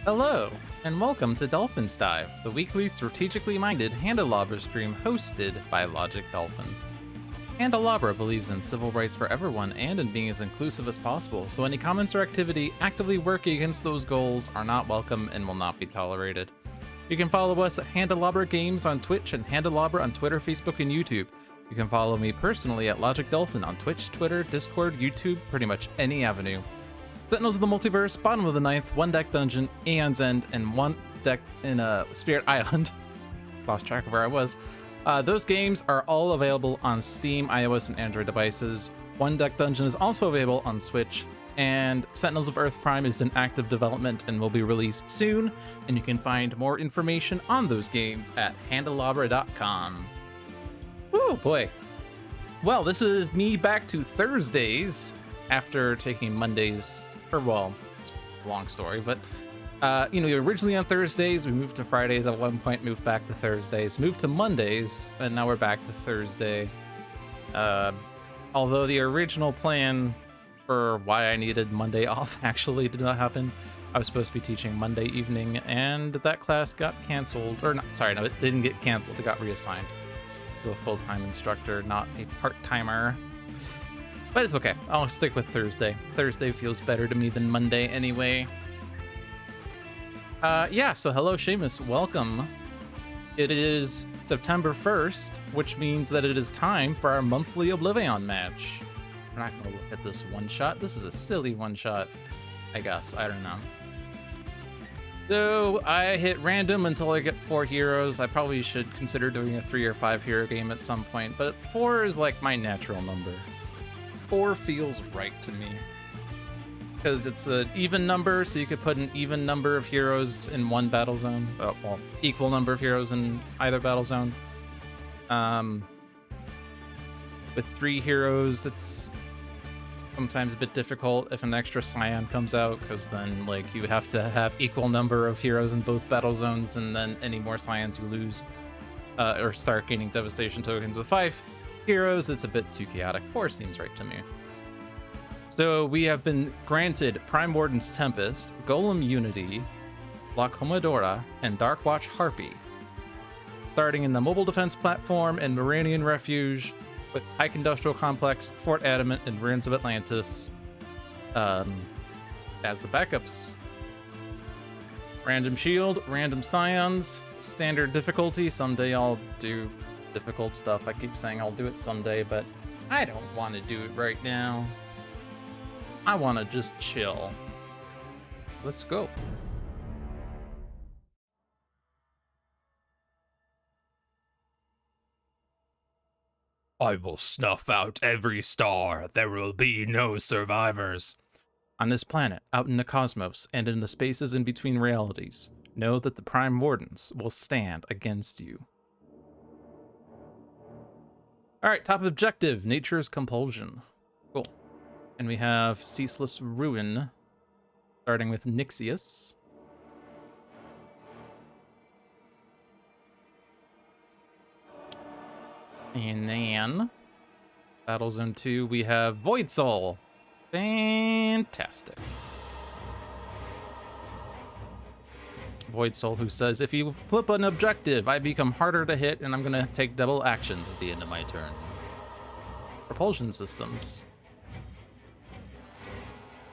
Hello, and welcome to Dolphin's Dive, the weekly strategically minded Handelabra stream hosted by Logic Dolphin. Handelabra believes in civil rights for everyone and in being as inclusive as possible, so any comments or activity actively working against those goals are not welcome and will not be tolerated. You can follow us at Handelabra Games on Twitch and Handelabra on Twitter, Facebook, and YouTube. You can follow me personally at Logic Dolphin on Twitch, Twitter, Discord, YouTube, pretty much any avenue. Sentinels of the Multiverse, Bottom of the Ninth, One Deck Dungeon, Aeon's End, and One Deck in Spirit Island. Lost track of where I was. Those games are all available on Steam, iOS, and Android devices. One Deck Dungeon is also available on Switch, and Sentinels of Earth Prime is in active development and will be released soon, and you can find more information on those games at handelabra.com. Oh boy. Well, this is me back to Thursdays after taking Mondays, or well, it's a long story, but originally on Thursdays, we moved to Fridays at one point, moved back to Thursdays, moved to Mondays, and now we're back to Thursday. Although the original plan for why I needed Monday off actually did not happen. I was supposed to be teaching Monday evening, and that class got canceled, or not, sorry, no, it didn't get canceled, it got reassigned to a full-time instructor, not a part-timer. But it's okay. I'll stick with Thursday. Thursday feels better to me than Monday anyway. So hello, Seamus. Welcome. It is September 1st, which means that it is time for our monthly OblivAeon match. We're not going to look at this one-shot. This is a silly one-shot, I guess. I don't know. So I hit random until I get 4 heroes. I probably should consider doing a 3 or 5 hero game at some point, but 4 is like my natural number. 4 feels right to me because it's an even number, so you could put an even number of heroes in one battle zone. Well, equal number of heroes in either battle zone. With 3 heroes, it's sometimes a bit difficult if an extra Scion comes out, because then like you have to have equal number of heroes in both battle zones, and then any more Scions you lose or start gaining devastation tokens. With 5 heroes, it's a bit too chaotic. 4 seems right to me. So we have been granted Prime Warden's Tempest, Golem Unity, La Comodora, and Darkwatch Harpy, starting in the Mobile Defense Platform and Maranian Refuge, with Pike Industrial Complex, Fort Adamant, and Ruins of Atlantis as the backups. Random Shield, Random Scions, Standard Difficulty. Someday I'll do difficult stuff. I keep saying I'll do it someday, but I don't want to do it right now. I want to just chill. Let's go. I will snuff out every star. There will be no survivors. On this planet, out in the cosmos, and in the spaces in between realities, know that the Prime Wardens will stand against you. Alright, top objective, Nature's Compulsion. Cool. And we have Ceaseless Ruin, starting with Nixius. And then, Battle Zone 2, we have Void Soul. Fantastic. Void Soul, who says, if you flip an objective, I become harder to hit, and I'm going to take double actions at the end of my turn. Propulsion systems.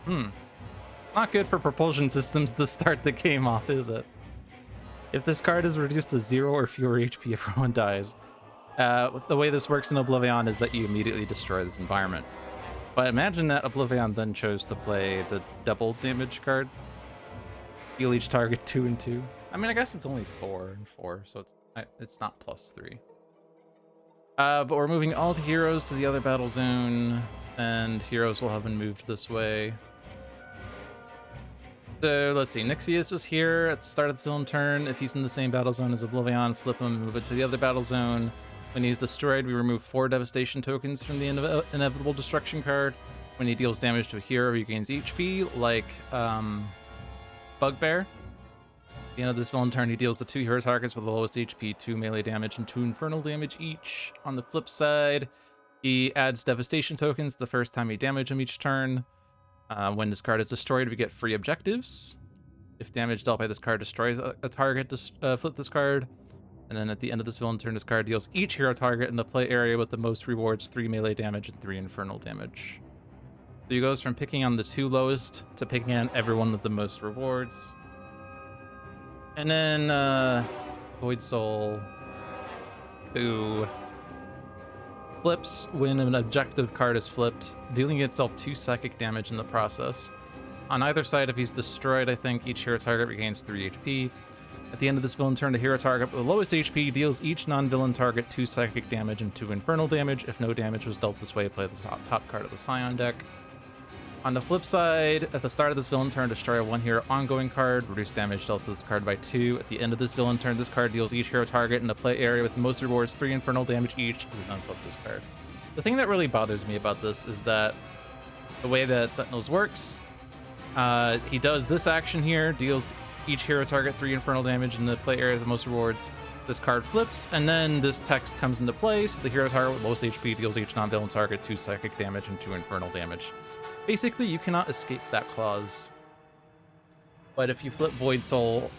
Not good for propulsion systems to start the game off, is it? If this card is reduced to 0 or fewer HP, everyone dies. The way this works in OblivAeon is that you immediately destroy this environment. But imagine that OblivAeon then chose to play the double damage card. Heal each target 2 and 2. I mean, I guess it's only 4 and 4, so it's not +3. But we're moving all the heroes to the other battle zone, and heroes will have been moved this way. So let's see, Nixius is here at the start of the film turn. If he's in the same battle zone as OblivAeon, flip him and move it to the other battle zone. When he's destroyed, we remove 4 devastation tokens from the inevitable destruction card. When he deals damage to a hero, he gains HP, like Bugbear. At the end of this villain turn, he deals the 2 hero targets with the lowest HP, 2 melee damage and 2 infernal damage each. On the flip side, he adds devastation tokens the first time he damage him each turn. When this card is destroyed, we get free objectives. If damage dealt by this card destroys a target, flip this card. And then at the end of this villain turn, this card deals each hero target in the play area with the most rewards 3 melee damage and 3 infernal damage. So he goes from picking on the 2 lowest to picking on everyone with the most rewards. And then Void Soul, who flips when an objective card is flipped, dealing itself 2 psychic damage in the process. On either side, if he's destroyed, I think each hero target regains 3 HP. At the end of this villain turn, the hero target with the lowest HP deals each non-villain target 2 psychic damage and 2 infernal damage. If no damage was dealt this way, play the top card of the Scion deck. On the flip side, at the start of this villain turn, destroy a 1 hero ongoing card, reduce damage dealt to this card by 2. At the end of this villain turn, this card deals each hero target in the play area with the most rewards 3 infernal damage each. Unflip this card. The thing that really bothers me about this is that the way that Sentinels works, he does this action here, deals each hero target 3 infernal damage in the play area with the most rewards. This card flips, and then this text comes into play, so the hero target with lowest HP deals each non-villain target 2 psychic damage and 2 infernal damage. Basically, you cannot escape that clause. But if you flip Void Soul,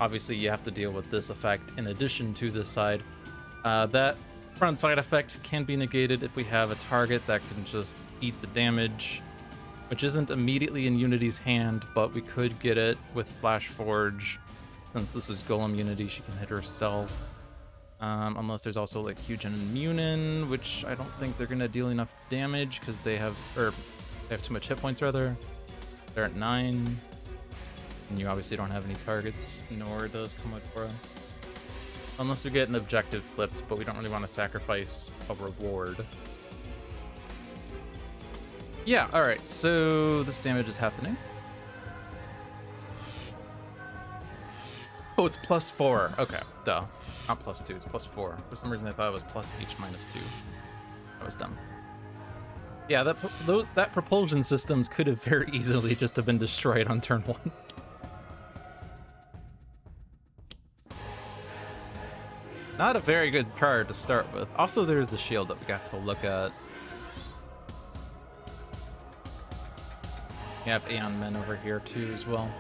obviously you have to deal with this effect in addition to this side. That front side effect can be negated if we have a target that can just eat the damage, which isn't immediately in Unity's hand, but we could get it with Flash Forge. Since this is Golem Unity, she can hit herself. Unless there's also like Hyujin and Munin, which I don't think they're gonna deal enough damage because they have too much hit points rather. They're at 9. And you obviously don't have any targets, nor does Kamakura. Unless we get an objective flipped, but we don't really want to sacrifice a reward. Yeah, alright, so this damage is happening. Oh, it's +4. Okay, duh. Not +2, it's +4. For some reason I thought it was plus H minus 2. That was dumb. Yeah, that propulsion systems could have very easily just have been destroyed on turn 1. Not a very good card to start with. Also, there's the shield that we got to look at. We have Aeon Men over here too as well.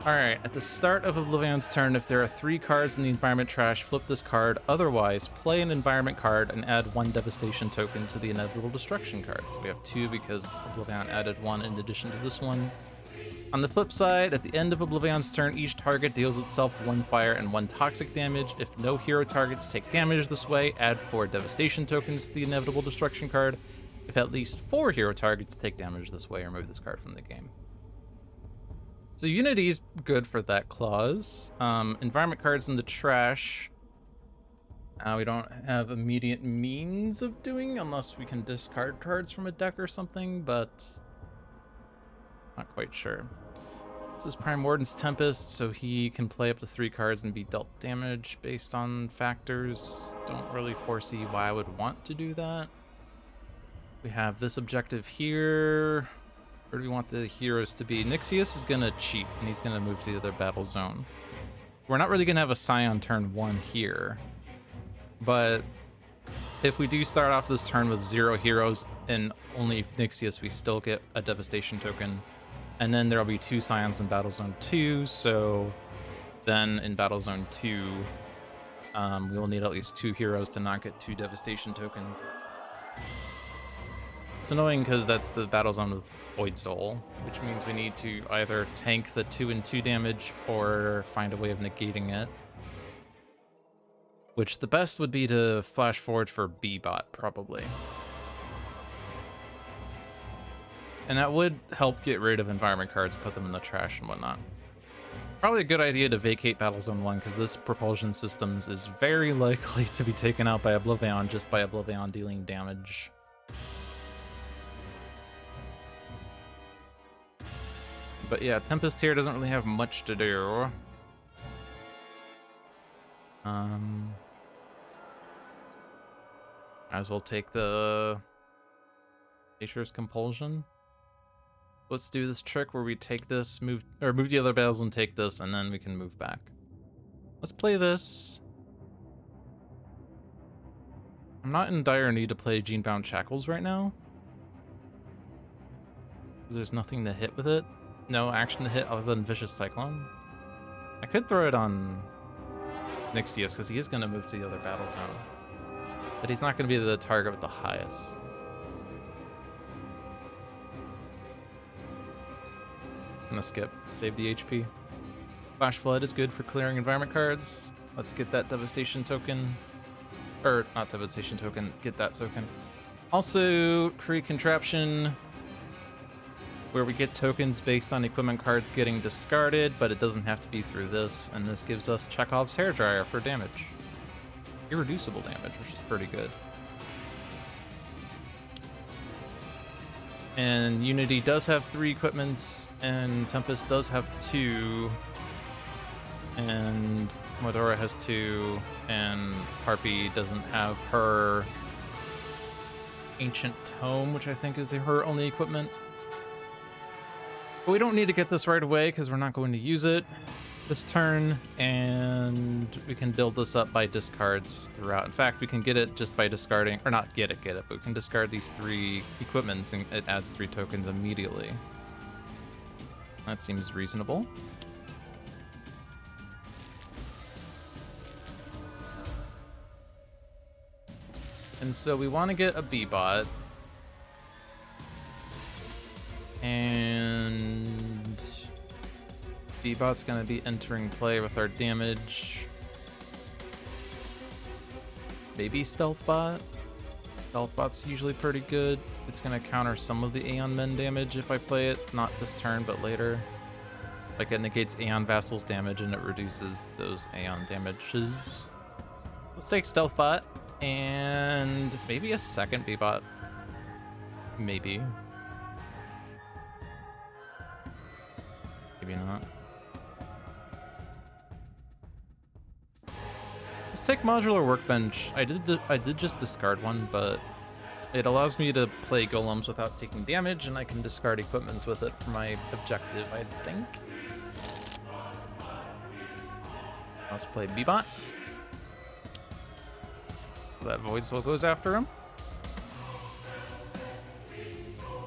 Alright, at the start of OblivAeon's turn, if there are 3 cards in the environment trash, flip this card. Otherwise, play an environment card and add 1 devastation token to the inevitable destruction card. So we have 2 because OblivAeon added 1 in addition to this one. On the flip side, at the end of OblivAeon's turn, each target deals itself 1 fire and 1 toxic damage. If no hero targets take damage this way, add 4 devastation tokens to the inevitable destruction card. If at least 4 hero targets take damage this way, remove this card from the game. So Unity's good for that clause. Environment cards in the trash. We don't have immediate means of doing unless we can discard cards from a deck or something, but not quite sure. This is Primordial's Tempest, so he can play up to 3 cards and be dealt damage based on factors. Don't really foresee why I would want to do that. We have this objective here. Where do we want the heroes to be? Nixius is going to cheat, and he's going to move to the other battle zone. We're not really going to have a Scion turn 1 here. But if we do start off this turn with 0 heroes and only Nixius, we still get a devastation token. And then there'll be 2 Scions in battle zone 2, so then in battle zone 2, we will need at least 2 heroes to not get 2 devastation tokens. It's annoying because that's the battle zone with Void Soul, which means we need to either tank the 2 and 2 damage or find a way of negating it. Which the best would be to Flash Forge for B-Bot, probably. And that would help get rid of environment cards, put them in the trash and whatnot. Probably a good idea to vacate Battle Zone 1, because this propulsion systems is very likely to be taken out by OblivAeon just by OblivAeon dealing damage. But yeah, Tempest here doesn't really have much to do. Might as well take the Nature's Compulsion. Let's do this trick where we take this, move the other battles and take this, and then we can move back. Let's play this. I'm not in dire need to play Genebound Shackles right now, because there's nothing to hit with it. no action to hit other than Vicious Cyclone. I could throw it on Nixius because he is going to move to the other battle zone. But he's not going to be the target with the highest. I'm going to skip. Save the HP. Flash Flood is good for clearing environment cards. Let's get that Devastation token. Or, not Devastation token. Get that token. Also, create Contraption, where we get tokens based on equipment cards getting discarded, but it doesn't have to be through this, and this gives us Chekhov's Hairdryer for damage. Irreducible damage, which is pretty good. And Unity does have 3 equipments, and Tempest does have 2, and Commodora has 2, and Harpy doesn't have her Ancient Tome, which I think is her only equipment. But we don't need to get this right away because we're not going to use it this turn, and we can build this up by discards throughout. In fact, we can get it just by discarding, or not get it, but we can discard these 3 equipments and it adds 3 tokens immediately. That seems reasonable. And so we want to get a B-bot. And B-bot's going to be entering play with our damage. Maybe Stealth Bot. Stealth Bot's usually pretty good. It's going to counter some of the Aeon Men damage if I play it. Not this turn, but later. Like, it negates Aeon Vassal's damage and it reduces those Aeon damages. Let's take Stealth Bot. And maybe a second B-bot. Maybe. Maybe not. Let's take Modular Workbench. I did just discard one, but it allows me to play golems without taking damage, and I can discard equipments with it for my objective, I think. Let's play B-bot. That Void Soul goes after him.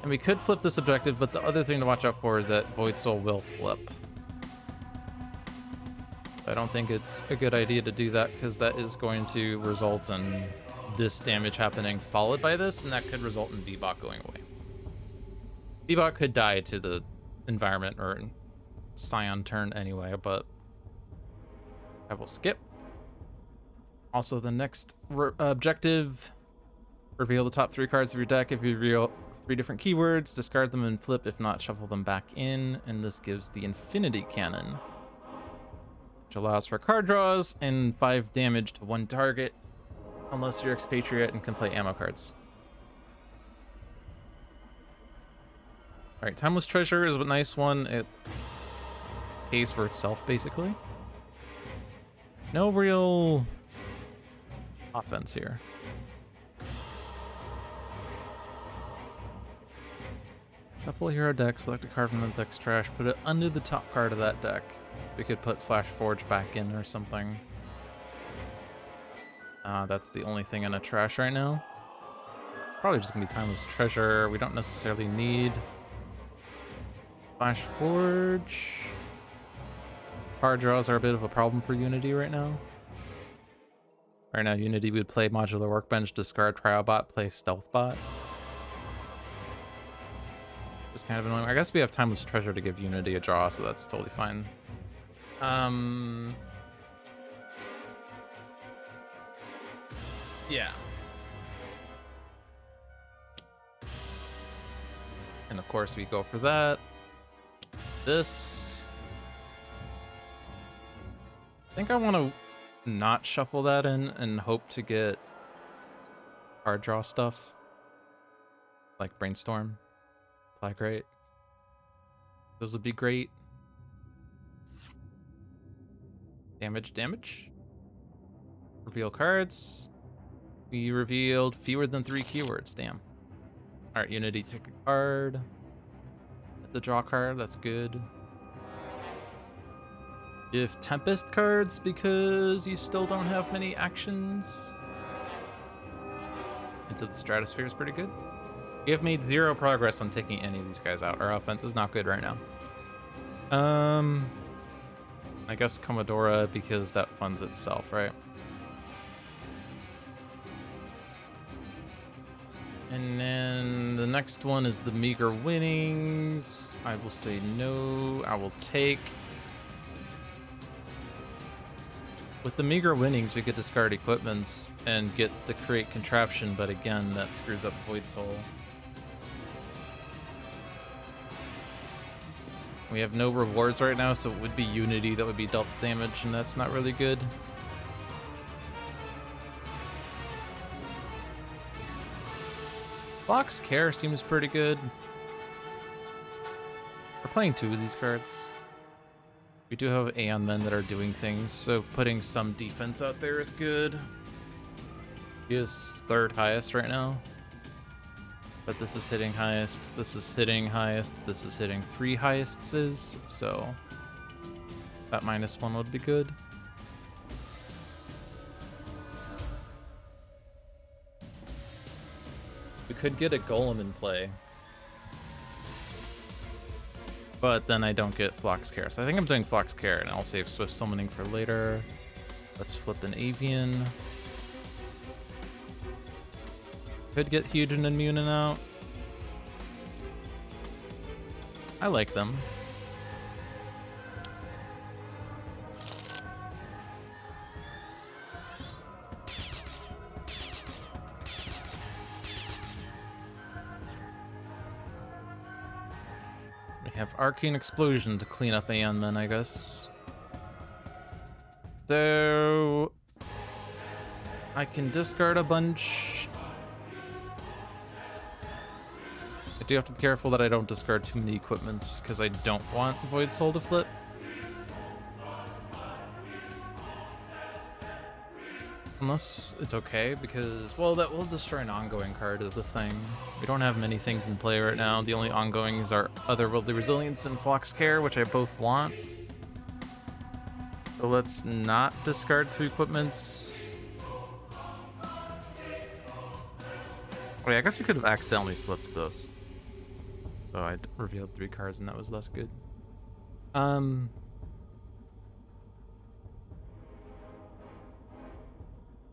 And we could flip this objective, but the other thing to watch out for is that Void Soul will flip. I don't think it's a good idea to do that because that is going to result in this damage happening followed by this, and that could result in B-bot going away. B-bot could die to the environment or Scion turn anyway, but I will skip. Also, the next objective, reveal the top 3 cards of your deck. If you reveal 3 different keywords, discard them and flip. If not, shuffle them back in. And this gives the Infinity Cannon, which allows for card draws and 5 damage to 1 target, unless you're Expatriate and can play ammo cards. All right, Timeless Treasure is a nice one. It pays for itself, basically. No real offense here. Shuffle a hero deck, select a card from the deck's trash, put it under the top card of that deck. We could put Flash Forge back in or something. That's the only thing in a trash right now. Probably just gonna be Timeless Treasure. We don't necessarily need Flash Forge. Card draws are a bit of a problem for Unity right now. Right now, Unity would play Modular Workbench, discard Cryobot, play Stealthbot. It's kind of annoying. I guess we have Timeless Treasure to give Unity a draw, so that's totally fine. Yeah. And of course we go for that. This. I think I want to not shuffle that in and hope to get card draw stuff. Like Brainstorm. Apply Great. Those would be great. Damage. Reveal cards. We revealed fewer than 3 keywords, damn. Alright, Unity, take a card. Hit the draw card, that's good. Give Tempest cards because you still don't have many actions. Into the Stratosphere is pretty good. We have made 0 progress on taking any of these guys out. Our offense is not good right now. I guess Commodora because that funds itself, right? And then the next one is the meager winnings. I will say no. I will take. With the meager winnings, we could discard equipments and get the create contraption, but again, that screws up Void Soul. We have no rewards right now, so it would be Unity that would be dealt damage, and that's not really good. Fox Care seems pretty good. We're playing 2 of these cards. We do have Aeon men that are doing things, so putting some defense out there is good. He is 3rd highest right now. But this is hitting highest, this is hitting highest, this is hitting 3 highest's, so that -1 would be good. We could get a golem in play. But then I don't get Flox Care. So I think I'm doing Flox Care, and I'll save Swift Summoning for later. Let's flip an Avian. Could get Huge and Immune out. I like them. We have Arcane Explosion to clean up Aeon Men, I guess. So I can discard a bunch. I do have to be careful that I don't discard too many equipments because I don't want Void Soul to flip. Unless it's okay, because, well, that will destroy an ongoing card is the thing. We don't have many things in play right now. The only ongoings are Otherworldly Resilience and Flox Care, which I both want. So let's not discard 2 equipments. Wait, I guess we could have accidentally flipped those. So I revealed 3 cards and that was less good.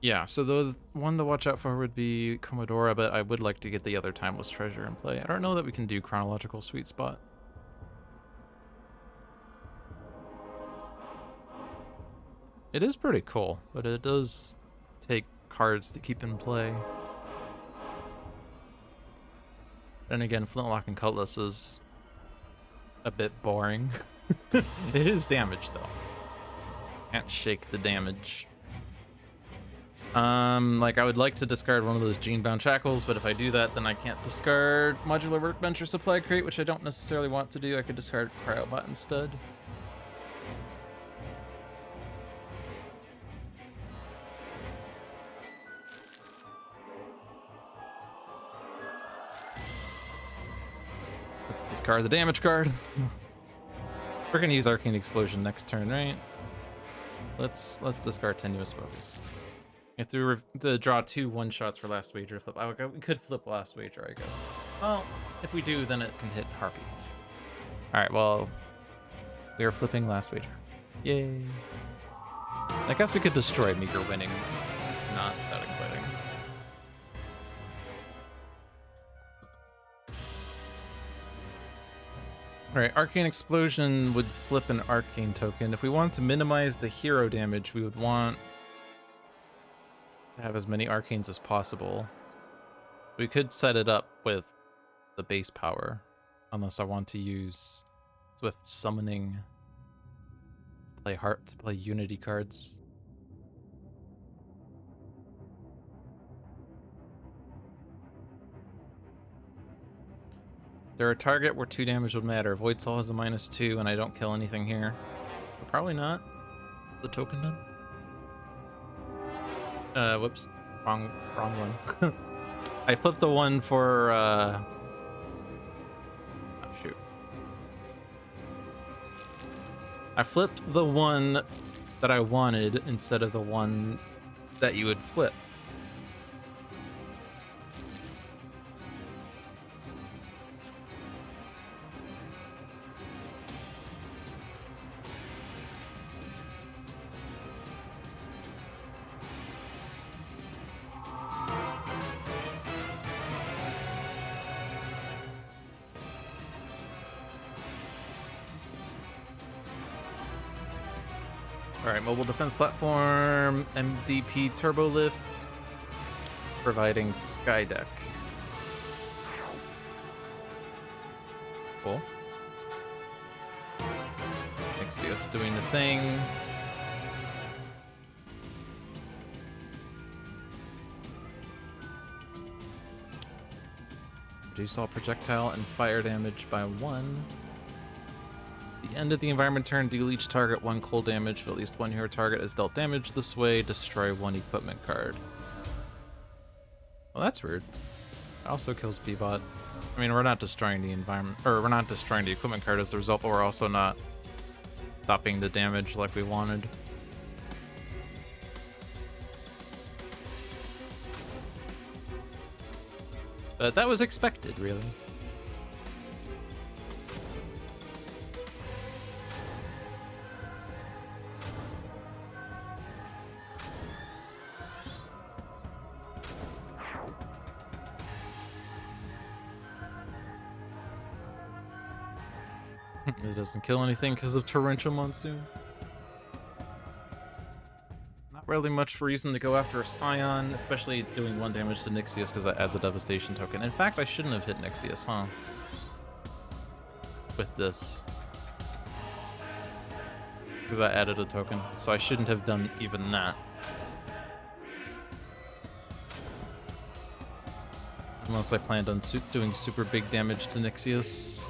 Yeah, so the one to watch out for would be Commodora, but I would like to get the other Timeless Treasure in play. I don't know that we can do Chronological Sweet Spot. It is pretty cool, but it does take cards to keep in play. And again, Flintlock and Cutlass is a bit boring. It is damage, though. Can't shake the damage. Like, I would like to discard one of those Gene-Bound Shackles, but if I do that, then I can't discard Modular Workbench or Supply Crate, which I don't necessarily want to do. I could discard Cryobot instead. Let's discard the damage card. We're gonna use Arcane Explosion next turn, right? Let's discard Tenuous Focus. You have to draw 2 one-shots for Last Wager flip. We could flip Last Wager, I guess. Well, if we do, then it can hit Harpy. Alright, well, we are flipping Last Wager. Yay. I guess we could destroy Meager Winnings. It's not that exciting. Alright, Arcane Explosion would flip an Arcane token. If we wanted to minimize the hero damage, we would want to have as many Arcanes as possible. We could set it up with the base power, unless I want to use Swift Summoning to play Unity cards. They're a target where 2 damage would matter. Void Soul has a -2 and I don't kill anything here. But probably not. The token done? Whoops. Wrong one. I flipped the one for, oh, shoot. I flipped the one that I wanted instead of the one that you would flip. Alright, mobile defense platform, MDP turbo lift, providing skydeck. Cool. Nixios doing the thing. Reduce all projectile and fire damage by 1. At the end of the environment turn, deal each target 1 cold damage. If at least 1 hero target is dealt damage this way, destroy 1 equipment card. Well, that's weird. It also kills P-Bot. I mean, we're not destroying the environment, or we're not destroying the equipment card as the result, but we're also not stopping the damage like we wanted. But that was expected, really. It doesn't kill anything because of Torrential Monsoon. Not really much reason to go after a Scion, especially doing 1 damage to Nixios because that adds a devastation token. In fact, I shouldn't have hit Nixios, huh? With this. Because I added a token, so I shouldn't have done even that. Unless I planned on doing super big damage to Nixios.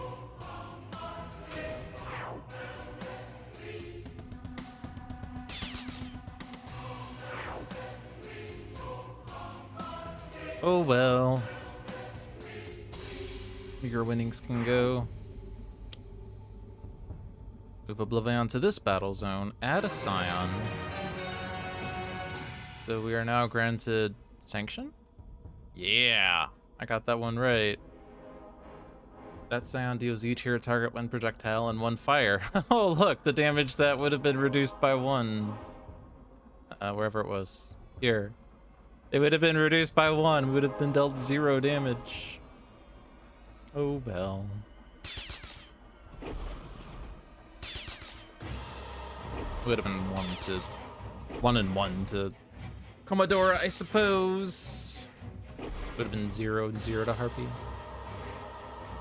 Oh well. Your winnings can go. Move OblivAeon to this battle zone. Add a Scion. So we are now granted Sanction? Yeah! I got that one right. That Scion deals each hero target 1 projectile and 1 fire. Oh look, the damage that would have been reduced by 1. Wherever it was. Here. It would have been reduced by 1. We would have been dealt 0 damage. Oh well. Would have been 1 and 1 to Commodore, I suppose. Would have been 0 and 0 to Harpy.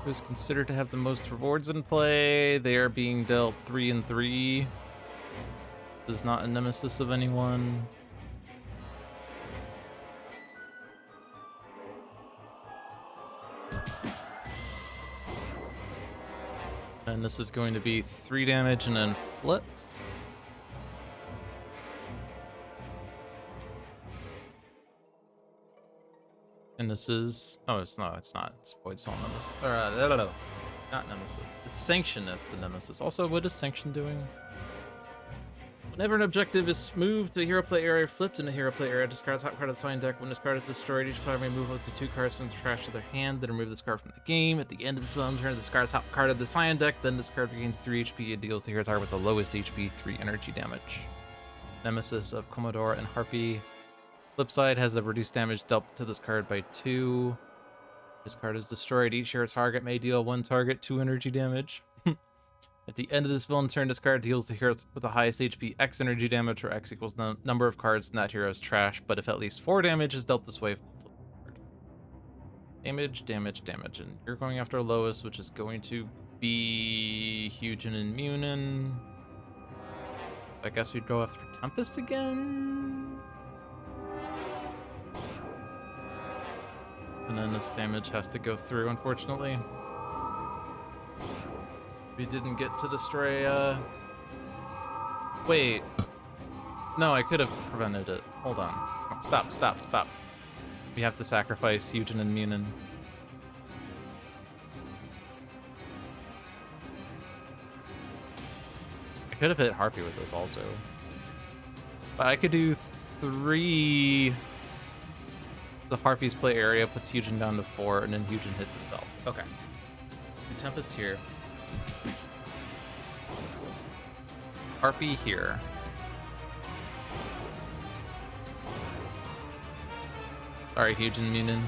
Who's considered to have the most rewards in play? They are being dealt 3 and 3. Is not a nemesis of anyone. And this is going to be 3 damage and then flip. And this is... Oh, it's not. It's Void Soul Nemesis. Or, no. Not Nemesis. It's Sanction as the Nemesis. Also, what is Sanction doing? Whenever an objective is moved to hero play area, flipped in a hero play area, discard top card of the sign deck. When this card is destroyed, each player may move up to 2 cards from the trash to their hand, then remove this card from the game. At the end of the spell turn, discard top card of the sign deck, then this card regains 3 HP and deals the hero target with the lowest HP 3 energy damage. Nemesis of Commodore and Harpy. Flip side has a reduced damage dealt to this card by 2. This card is destroyed. Each hero target may deal 1 target 2 energy damage. At the end of this villain turn, this card deals the hero with the highest HP X energy damage, or X equals the number of cards in that hero's trash, but if at least 4 damage is dealt this way, damage, and you're going after lowest, which is going to be Hugin and Munin. I guess we'd go after Tempest again? And then this damage has to go through, unfortunately. We didn't get to destroy, Wait. No, I could have prevented it. Hold on. Stop. We have to sacrifice Hugin and Munin. I could have hit Harpy with this also. But I could do 3... The Harpy's play area puts Hugin down to 4, and then Hugin hits itself. Okay. The Tempest here. Harpy here. Sorry, Hugin Munin.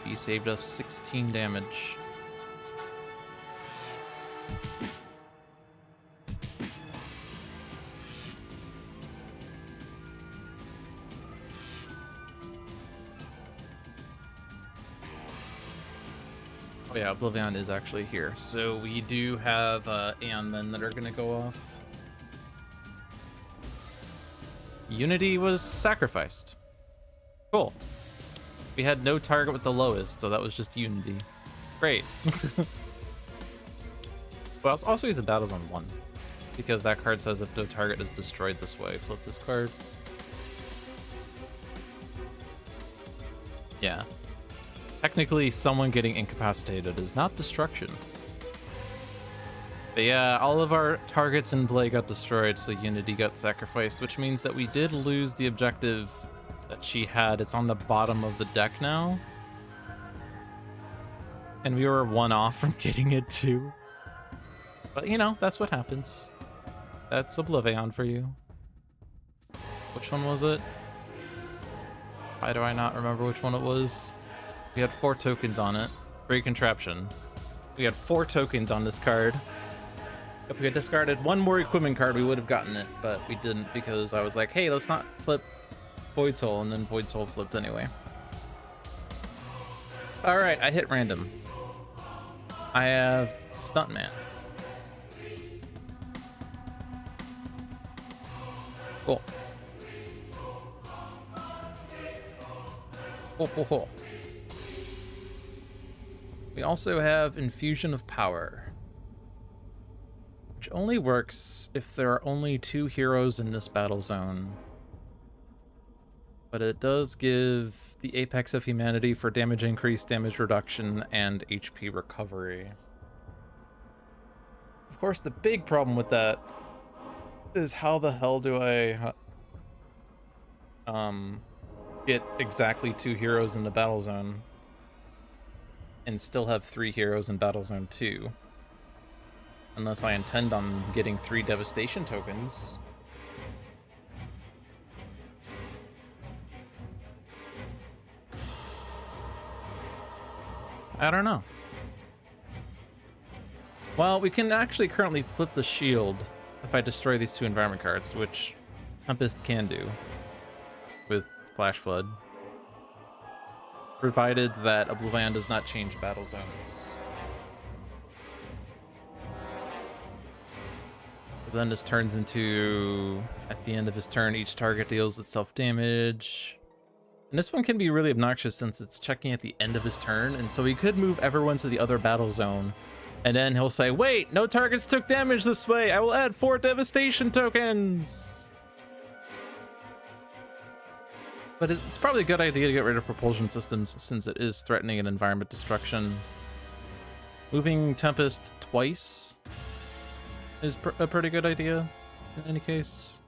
He saved us 16 damage. Yeah, OblivAeon is actually here. So we do have Aeon men that are going to go off. Unity was sacrificed. Cool. We had no target with the lowest, so that was just Unity. Great. Well, I'll also use the Battle Zone 1, because that card says if no target is destroyed this way, flip this card. Yeah. Technically, someone getting incapacitated is not destruction. But yeah, all of our targets in play got destroyed, so Unity got sacrificed, which means that we did lose the objective that she had. It's on the bottom of the deck now. And we were one off from getting it too. But you know, that's what happens. That's OblivAeon for you. Which one was it? Why do I not remember which one it was? We had 4 tokens on it. Great contraption. We had 4 tokens on this card. If we had discarded one more equipment card, we would have gotten it, but we didn't because I was like, hey, let's not flip Void Soul, and then Void Soul flipped anyway. Alright, I hit random. I have Stuntman. Cool. Cool. We also have Infusion of Power, which only works if there are only 2 heroes in this battle zone. But it does give the Apex of Humanity for damage increase, damage reduction, and HP recovery. Of course, the big problem with that is how the hell do I get exactly 2 heroes in the battle zone and still have 3 heroes in battle zone 2, unless I intend on getting 3 devastation tokens. I don't know. Well, we can actually currently flip the shield if I destroy these 2 environment cards, which Tempest can do with Flash Flood, provided that OblivAeon does not change battle zones. But then this turns into, at the end of his turn, each target deals itself damage. And this one can be really obnoxious since it's checking at the end of his turn, and so he could move everyone to the other battle zone, and then he'll say, wait, no targets took damage this way, I will add 4 devastation tokens! But it's probably a good idea to get rid of propulsion systems since it is threatening an environment destruction. Moving Tempest twice is a pretty good idea in any case.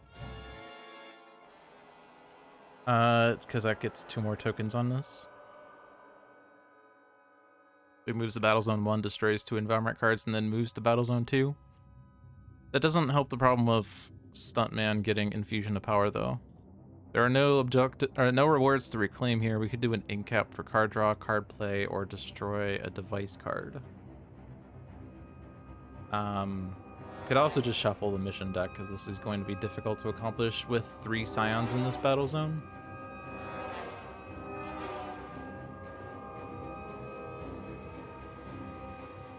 Because that gets 2 more tokens on this. It moves to Battle Zone 1, destroys 2 environment cards, and then moves to Battle Zone 2. That doesn't help the problem of Stuntman getting Infusion of Power, though. There are no rewards to reclaim here. We could do an incap for card draw, card play, or destroy a device card. Could also just shuffle the mission deck, because this is going to be difficult to accomplish with 3 Scions in this battle zone.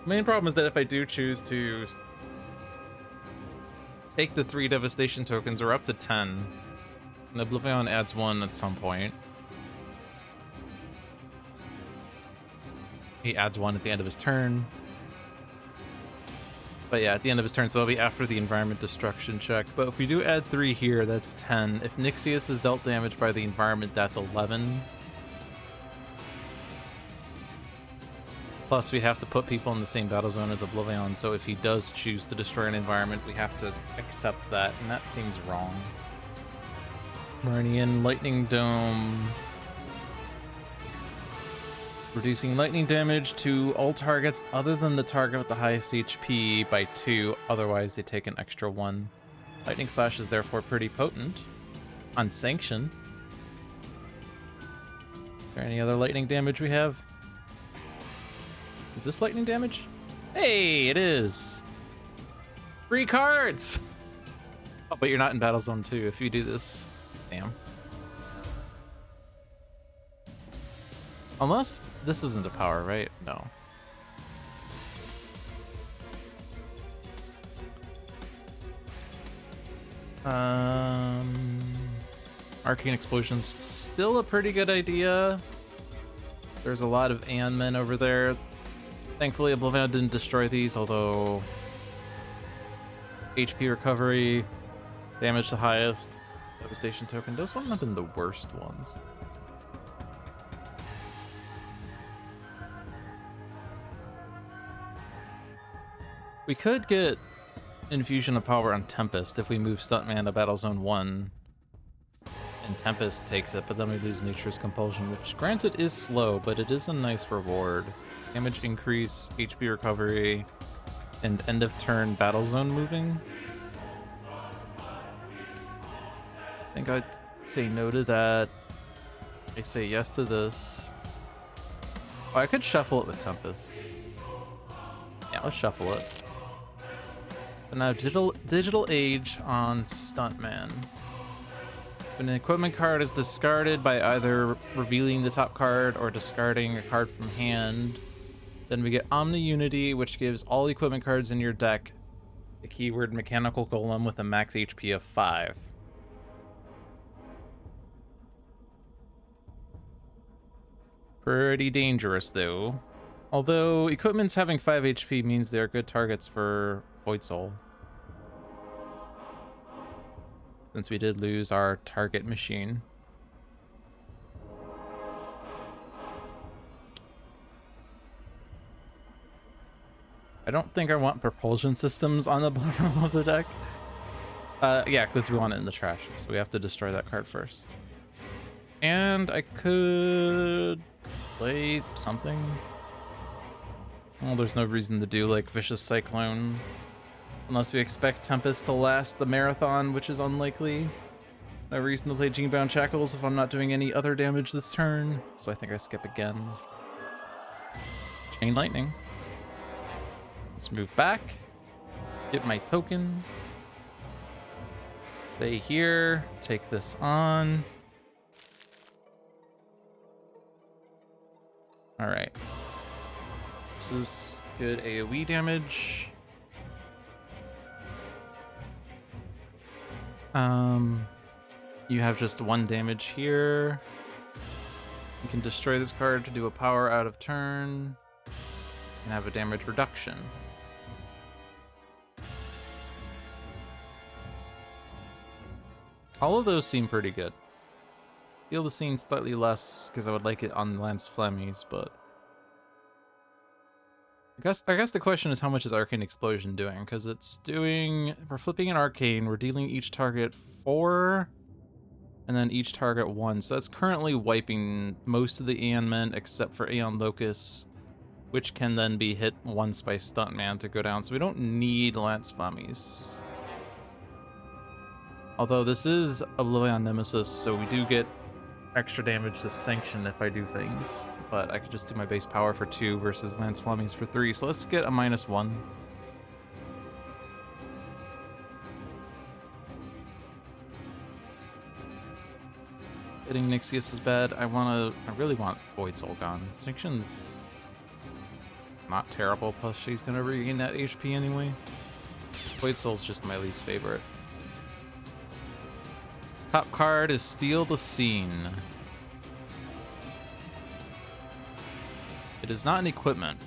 Main problem is that if I do choose to take the 3 devastation tokens, or up to 10, and OblivAeon adds 1 at some point. He adds 1 at the end of his turn. But yeah, at the end of his turn, so it'll be after the environment destruction check. But if we do add 3 here, that's 10. If Nixius is dealt damage by the environment, that's 11. Plus, we have to put people in the same battle zone as OblivAeon, so if he does choose to destroy an environment, we have to accept that, and that seems wrong. Meridian, Lightning Dome. Reducing lightning damage to all targets other than the target with the highest HP by 2, otherwise they take an extra 1. Lightning Slash is therefore pretty potent. On Sanction. Is there any other lightning damage we have? Is this lightning damage? Hey, it is! 3 cards! Oh, but you're not in Battle Zone 2 if you do this. Damn. Unless this isn't a power, right? No. Arcane Explosion's still a pretty good idea. There's a lot of Aeon men over there. Thankfully, OblivAeon didn't destroy these, although HP recovery, damage the highest, devastation token. Those wouldn't have been the worst ones. We could get Infusion of Power on Tempest if we move Stuntman to Battle Zone 1 and Tempest takes it, but then we lose Nature's Compulsion, which granted is slow, but it is a nice reward. Damage increase, HP recovery, and end of turn Battle Zone moving. I think I'd say no to that. I say yes to this. Oh, I could shuffle it with Tempest. Yeah, let's shuffle it. But now digital Age on Stuntman. When an equipment card is discarded by either revealing the top card or discarding a card from hand, then we get Omni Unity, which gives all equipment cards in your deck the keyword Mechanical Golem with a max HP of 5. Pretty dangerous though. Although equipments having 5 HP means they're good targets for Void Soul. Since we did lose our target machine. I don't think I want propulsion systems on the bottom of the deck. Yeah, because we want it in the trash, so we have to destroy that card first. And I could play something. Well, there's no reason to do like Vicious Cyclone. Unless we expect Tempest to last the marathon, which is unlikely. No reason to play Genebound Shackles if I'm not doing any other damage this turn. So I think I skip again. Chain Lightning. Let's move back. Get my token. Stay here. Take this on. Alright. This is good AoE damage. You have just 1 damage here. You can destroy this card to do a power out of turn and have a damage reduction. All of those seem pretty good. Feel the scene slightly less because I would like it on Lance Flemmies, but I guess the question is how much is Arcane Explosion doing? Because it's doing, we're flipping an Arcane, we're dealing each target 4, and then each target 1. So that's currently wiping most of the Aeon men except for Aeon Locus, which can then be hit once by Stuntman to go down. So we don't need Lance Flemmies. Although this is OblivAeon Nemesis, so we do get extra damage to Sanction if I do things. But I could just do my base power for 2 versus Lance Flemmies for 3. So let's get a -1. Hitting Nixius is bad. I really want Void Soul gone. Sanction's not terrible, plus she's gonna regain that HP anyway. Void Soul's just my least favorite. Top card is Steal the Scene. It is not an equipment.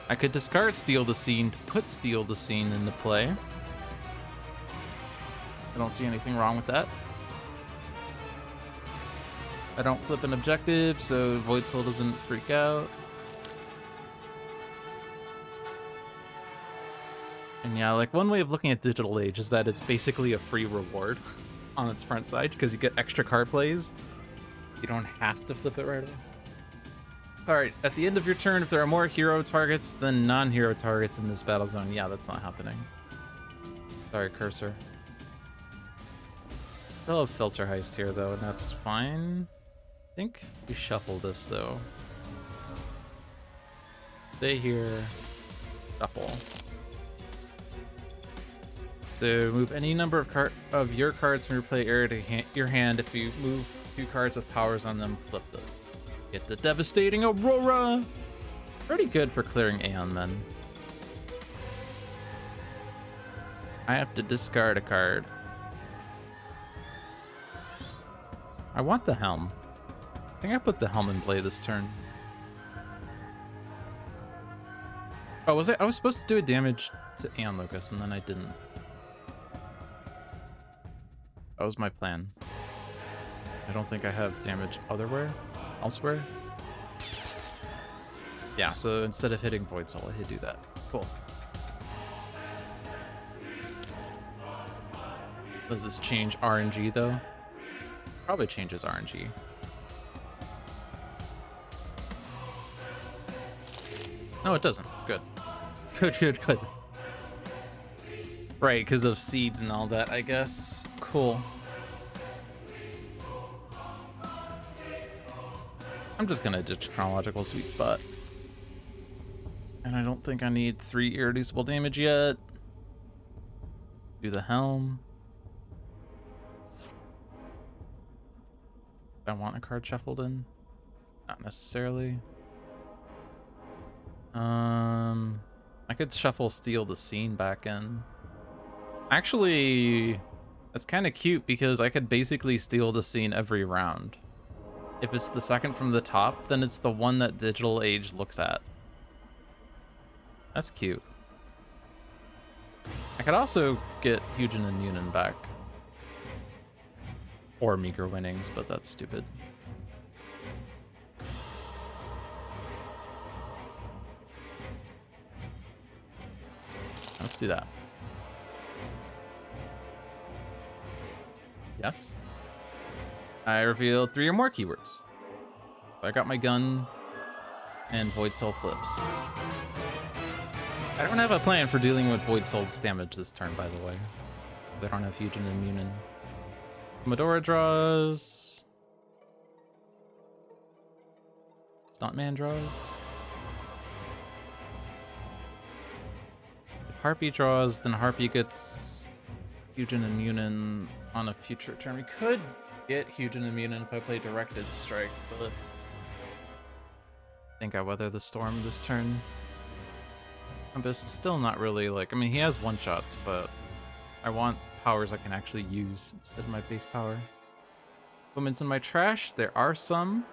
I could discard Steal the Scene to put Steal the Scene into play. I don't see anything wrong with that. I don't flip an objective, so Void Soul doesn't freak out. And yeah, like one way of looking at Digital Age is that it's basically a free reward on its front side because you get extra card plays. You don't have to flip it right away. Alright, at the end of your turn, if there are more hero targets than non-hero targets in this battle zone, yeah, that's not happening. Sorry, cursor. Still have Filter Heist here, though, and that's fine. I think we shuffle this, though. Stay here. Shuffle. So move any number of your cards from your play area to your hand. If you move 2 cards with powers on them, flip this. Get the Devastating Aurora! Pretty good for clearing Aeon men. I have to discard a card. I want the helm. I think I put the helm in play this turn. Oh, was it? I was supposed to do a damage to Aeon Locust, and then I didn't. That was my plan. I don't think I have damage elsewhere. Yeah, so instead of hitting Void Soul, I hit do that. Cool. Does this change RNG though? Probably changes RNG. No, it doesn't. Good. Good. Right, because of seeds and all that, I guess. Cool. I'm just gonna ditch Chronological Sweet Spot. And I don't think I need 3 irreducible damage yet. Do the helm. Do I want a card shuffled in? Not necessarily. I could shuffle Steal the Scene back in. Actually, that's kind of cute because I could basically steal the scene every round. If it's the second from the top, then it's the one that Digital Age looks at. That's cute. I could also get Hugin and Munin back. Or Meager Winnings, but that's stupid. Let's do that. Yes. I revealed 3 or more keywords. I got my gun and Void Soul flips. I don't have a plan for dealing with Void Soul's damage this turn, by the way. I don't have Hugin and Munin. Medora draws. Stuntman draws. If Harpy draws, then Harpy gets Hugin and Munin on a future turn. We could get Hugin and Munin if I play Directed Strike, but I think I weather the storm this turn. But it's still not really like, I mean, he has one-shots, but I want powers I can actually use instead of my base power. Equipment's in my trash. There are some.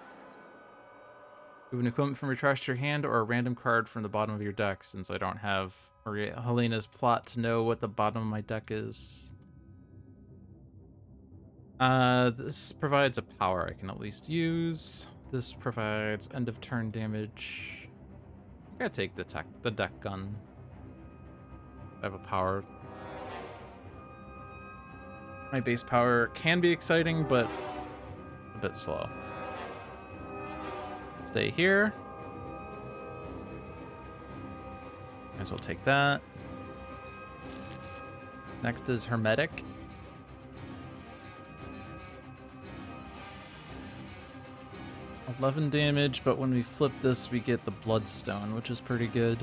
Move an equipment from your trash to your hand or a random card from the bottom of your deck, since I don't have Maria Helena's plot to know what the bottom of my deck is. This provides a power I can at least use. This provides end of turn damage. I gotta take the deck gun. I have a power. My base power can be exciting, but a bit slow. Stay here. Might as well take that. Next is Hermetic. 11 damage, but when we flip this, we get the Bloodstone, which is pretty good.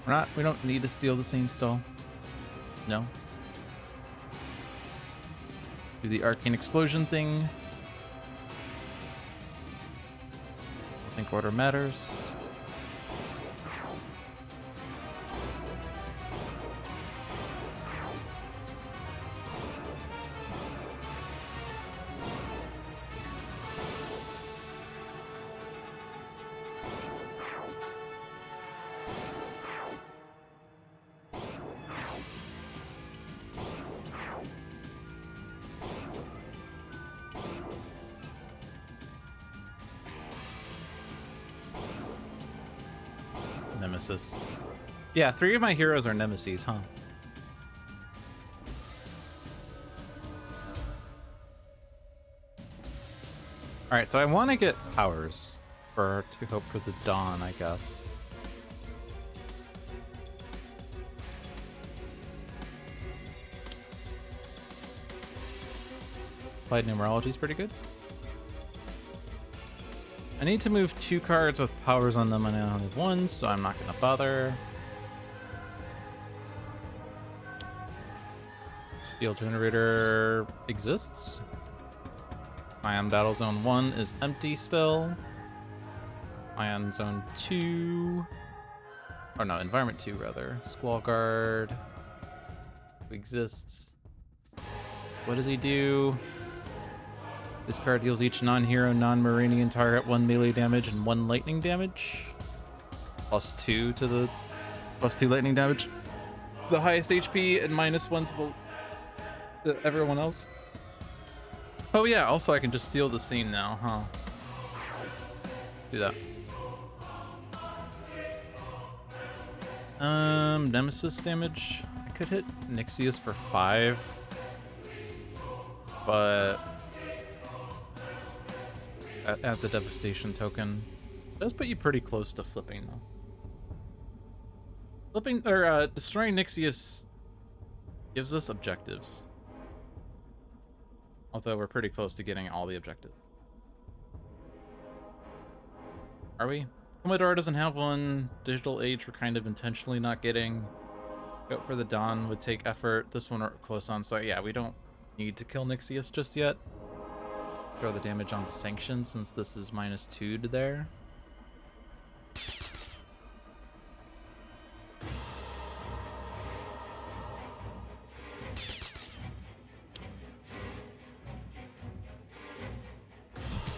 We don't need to steal the Scene still. No. Do the Arcane Explosion thing. I think order matters. Nemesis. Yeah, 3 of my heroes are nemesis, huh? Alright, so I want to get powers to hope for the dawn, I guess. Applied Numerology is pretty good. I need to move 2 cards with powers on them, and I only have 1, so I'm not going to bother. Steel Generator exists. Ion Battle Zone 1 is empty still. Ion Zone 2 Oh no, environment 2 rather. Squall Guard exists. What does he do? This card deals each non-hero, non-Marinian target 1 melee damage and 1 lightning damage. +2 to the +2 lightning damage. The highest HP and -1 to everyone else. Oh yeah, also I can just steal the scene now, huh? Do that. Nemesis damage. I could hit Nixius for 5. But that adds a devastation token. It does put you pretty close to flipping though. Flipping or destroying Nixius gives us objectives. Although we're pretty close to getting all the objectives. Are we? Commodore doesn't have one. Digital Age we're kind of intentionally not getting. Go for the Dawn would take effort. This one we're close on, so yeah, we don't need to kill Nixius just yet. Throw the damage on Sanction since this is -2 to there.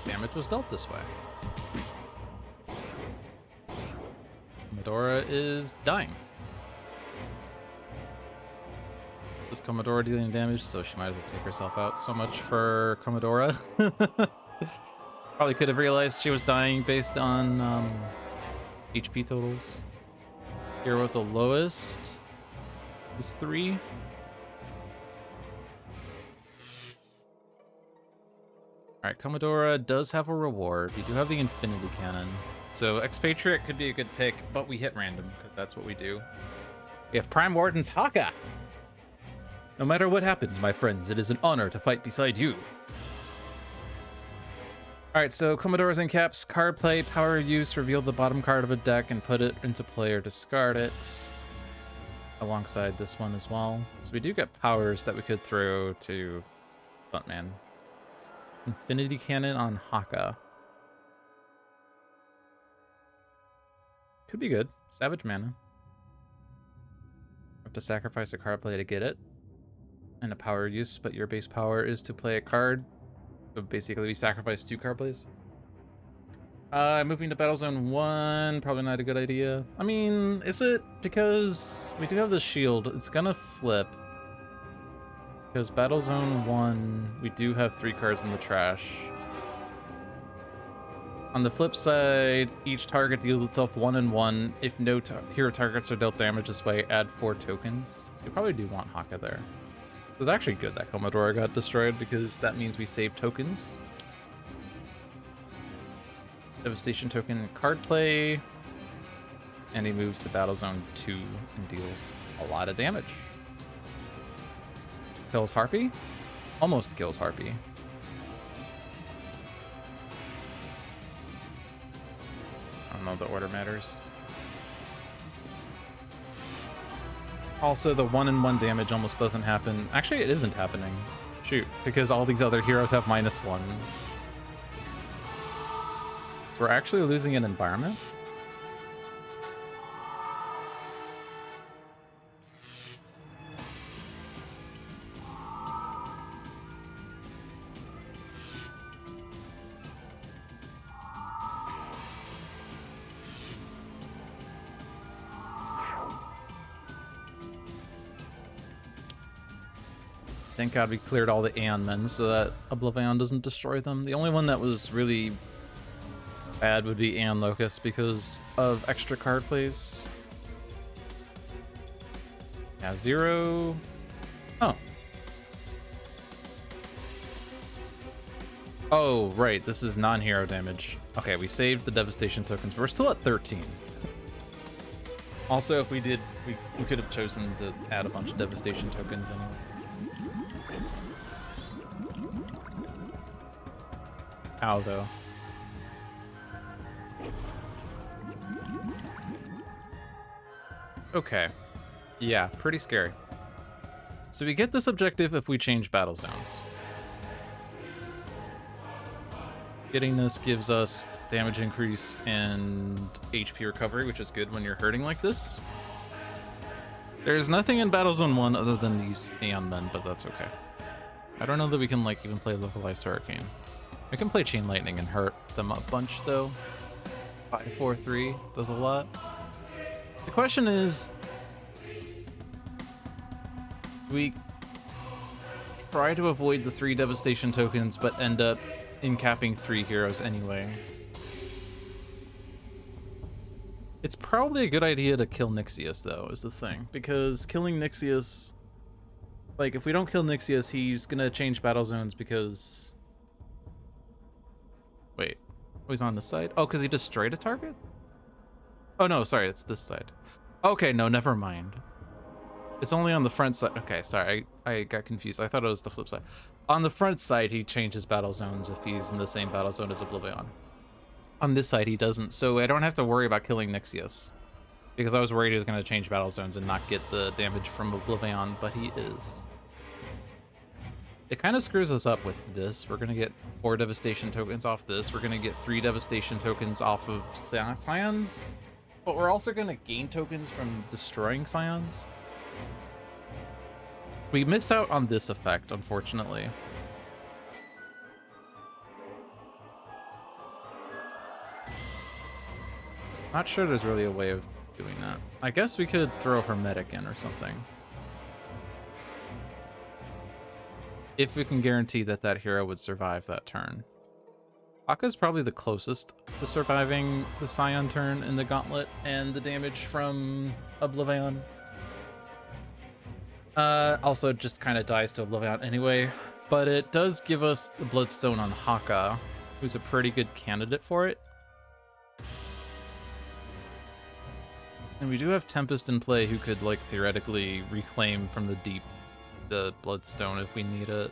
Damage was dealt this way. Commodora is dying. This Commodora dealing damage, so she might as well take herself out. So much for Commodora. Probably could have realized she was dying based on HP totals. Hero with the lowest is 3. Alright, Commodora does have a reward. We do have the Infinity Cannon. So Expatriate could be a good pick, but we hit random, because that's what we do. We have Prime Warden's Haka! No matter what happens, my friends, it is an honor to fight beside you. Alright, so Commodore's in caps, card play, power use, reveal the bottom card of a deck and put it into play or discard it. Alongside this one as well. So we do get powers that we could throw to Stuntman. Infinity Cannon on Haka. Could be good. Savage mana. Have to sacrifice a card play to get it. And a power use, but your base power is to play a card. So basically we sacrifice 2 card plays. Moving to Battle Zone 1, probably not a good idea. I mean, is it? Because we do have the shield. It's gonna flip. Because Battle Zone 1, we do have 3 cards in the trash. On the flip side, each target deals itself 1 and 1. If no hero targets are dealt damage this way, add 4 tokens. So you probably do want Haka there. It was actually good that Commodore got destroyed because that means we save tokens. Devastation token card play. And he moves to Battle Zone 2 and deals a lot of damage. Kills Harpy? Almost kills Harpy. I don't know if the order matters. Also, the 1-in-1 damage almost doesn't happen. Actually, it isn't happening. Shoot, because all these other heroes have -1. So we're actually losing an environment? Thank God we cleared all the Aeon men so that OblivAeon doesn't destroy them. The only one that was really bad would be Aeon Locust because of extra card plays. Yeah, 0. Oh. Oh, right. This is non-hero damage. Okay, we saved the devastation tokens, but we're still at 13. Also, if we did, we could have chosen to add a bunch of devastation tokens anyway. Ow, though. Okay. Yeah, pretty scary. So we get this objective if we change battle zones. Getting this gives us damage increase and HP recovery, which is good when you're hurting like this. There's nothing in Battlezone 1 other than these Aeon Men, but that's okay. I don't know that we can like even play Localized Hurricane. I can play Chain Lightning and hurt them a bunch though. 5-4-3 does a lot. The question is, do we try to avoid the 3 Devastation tokens but end up incapping 3 heroes anyway? It's probably a good idea to kill Nixius though, is the thing, because killing Nixius, like if we don't kill Nixius, he's gonna change battle zones because, wait, oh, he's on this side? Oh, because he destroyed a target? Oh no, sorry, it's this side. Okay, no, never mind. It's only on the front side. Okay, sorry, I got confused. I thought it was the flip side. On the front side, he changes battle zones if he's in the same battle zone as OblivAeon. On this side, he doesn't, so I don't have to worry about killing Nixius, because I was worried he was going to change battle zones and not get the damage from OblivAeon, but he is. It kind of screws us up with this. We're going to get 4 Devastation tokens off this. We're going to get 3 Devastation tokens off of Scions, but we're also going to gain tokens from destroying Scions. We miss out on this effect, unfortunately. Not sure there's really a way of doing that. I guess we could throw Hermetic in or something. If we can guarantee that that hero would survive that turn. Aka's probably the closest to surviving the Scion turn in the Gauntlet and the damage from OblivAeon. Also just kind of dies to OblivAeon anyway, but it does give us the Bloodstone on Haka, who's a pretty good candidate for it. And we do have Tempest in play who could, like, theoretically reclaim from the deep the Bloodstone if we need it.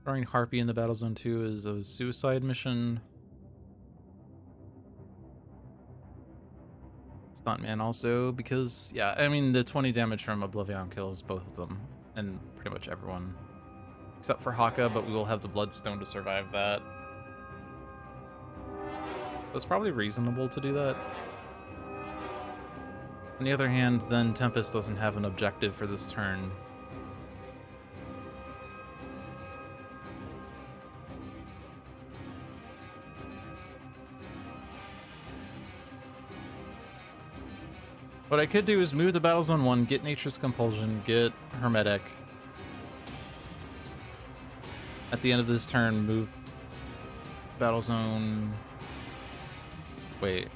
Throwing Harpy in the Battle Zone 2 is a suicide mission. Stuntman also, because, yeah, I mean, the 20 damage from OblivAeon kills both of them. And pretty much everyone. Except for Haka, but we will have the Bloodstone to survive that. That's probably reasonable to do that. On the other hand, then Tempest doesn't have an objective for this turn. What I could do is move the Battle Zone 1, get Nature's Compulsion, get Hermetic. At the end of this turn, move Battle Zone... Wait.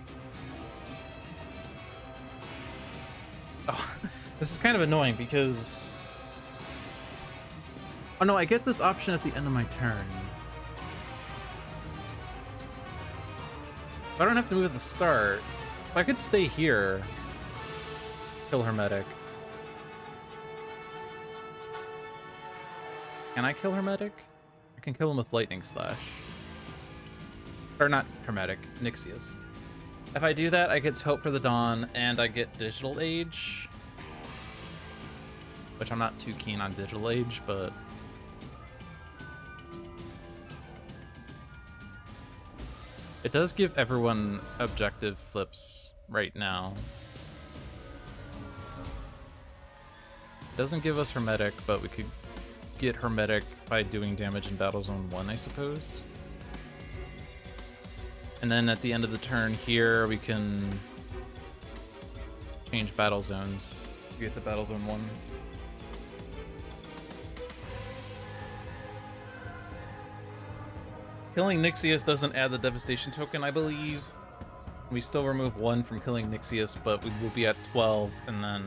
Oh, this is kind of annoying because... Oh no, I get this option at the end of my turn. I don't have to move at the start. So I could stay here. Kill Hermetic. Can I kill Hermetic? I can kill him with Lightning Slash. Or not Hermetic, Nixius. If I do that, I get Hope for the Dawn, and I get Digital Age. Which I'm not too keen on Digital Age, but... It does give everyone objective flips right now. Doesn't give us Hermetic, but we could get Hermetic by doing damage in Battle Zone 1, I suppose. And then at the end of the turn here, we can change battle zones to get to Battle Zone 1. Killing Nixius doesn't add the Devastation token, I believe. We still remove 1 from killing Nixius, but we will be at 12, and then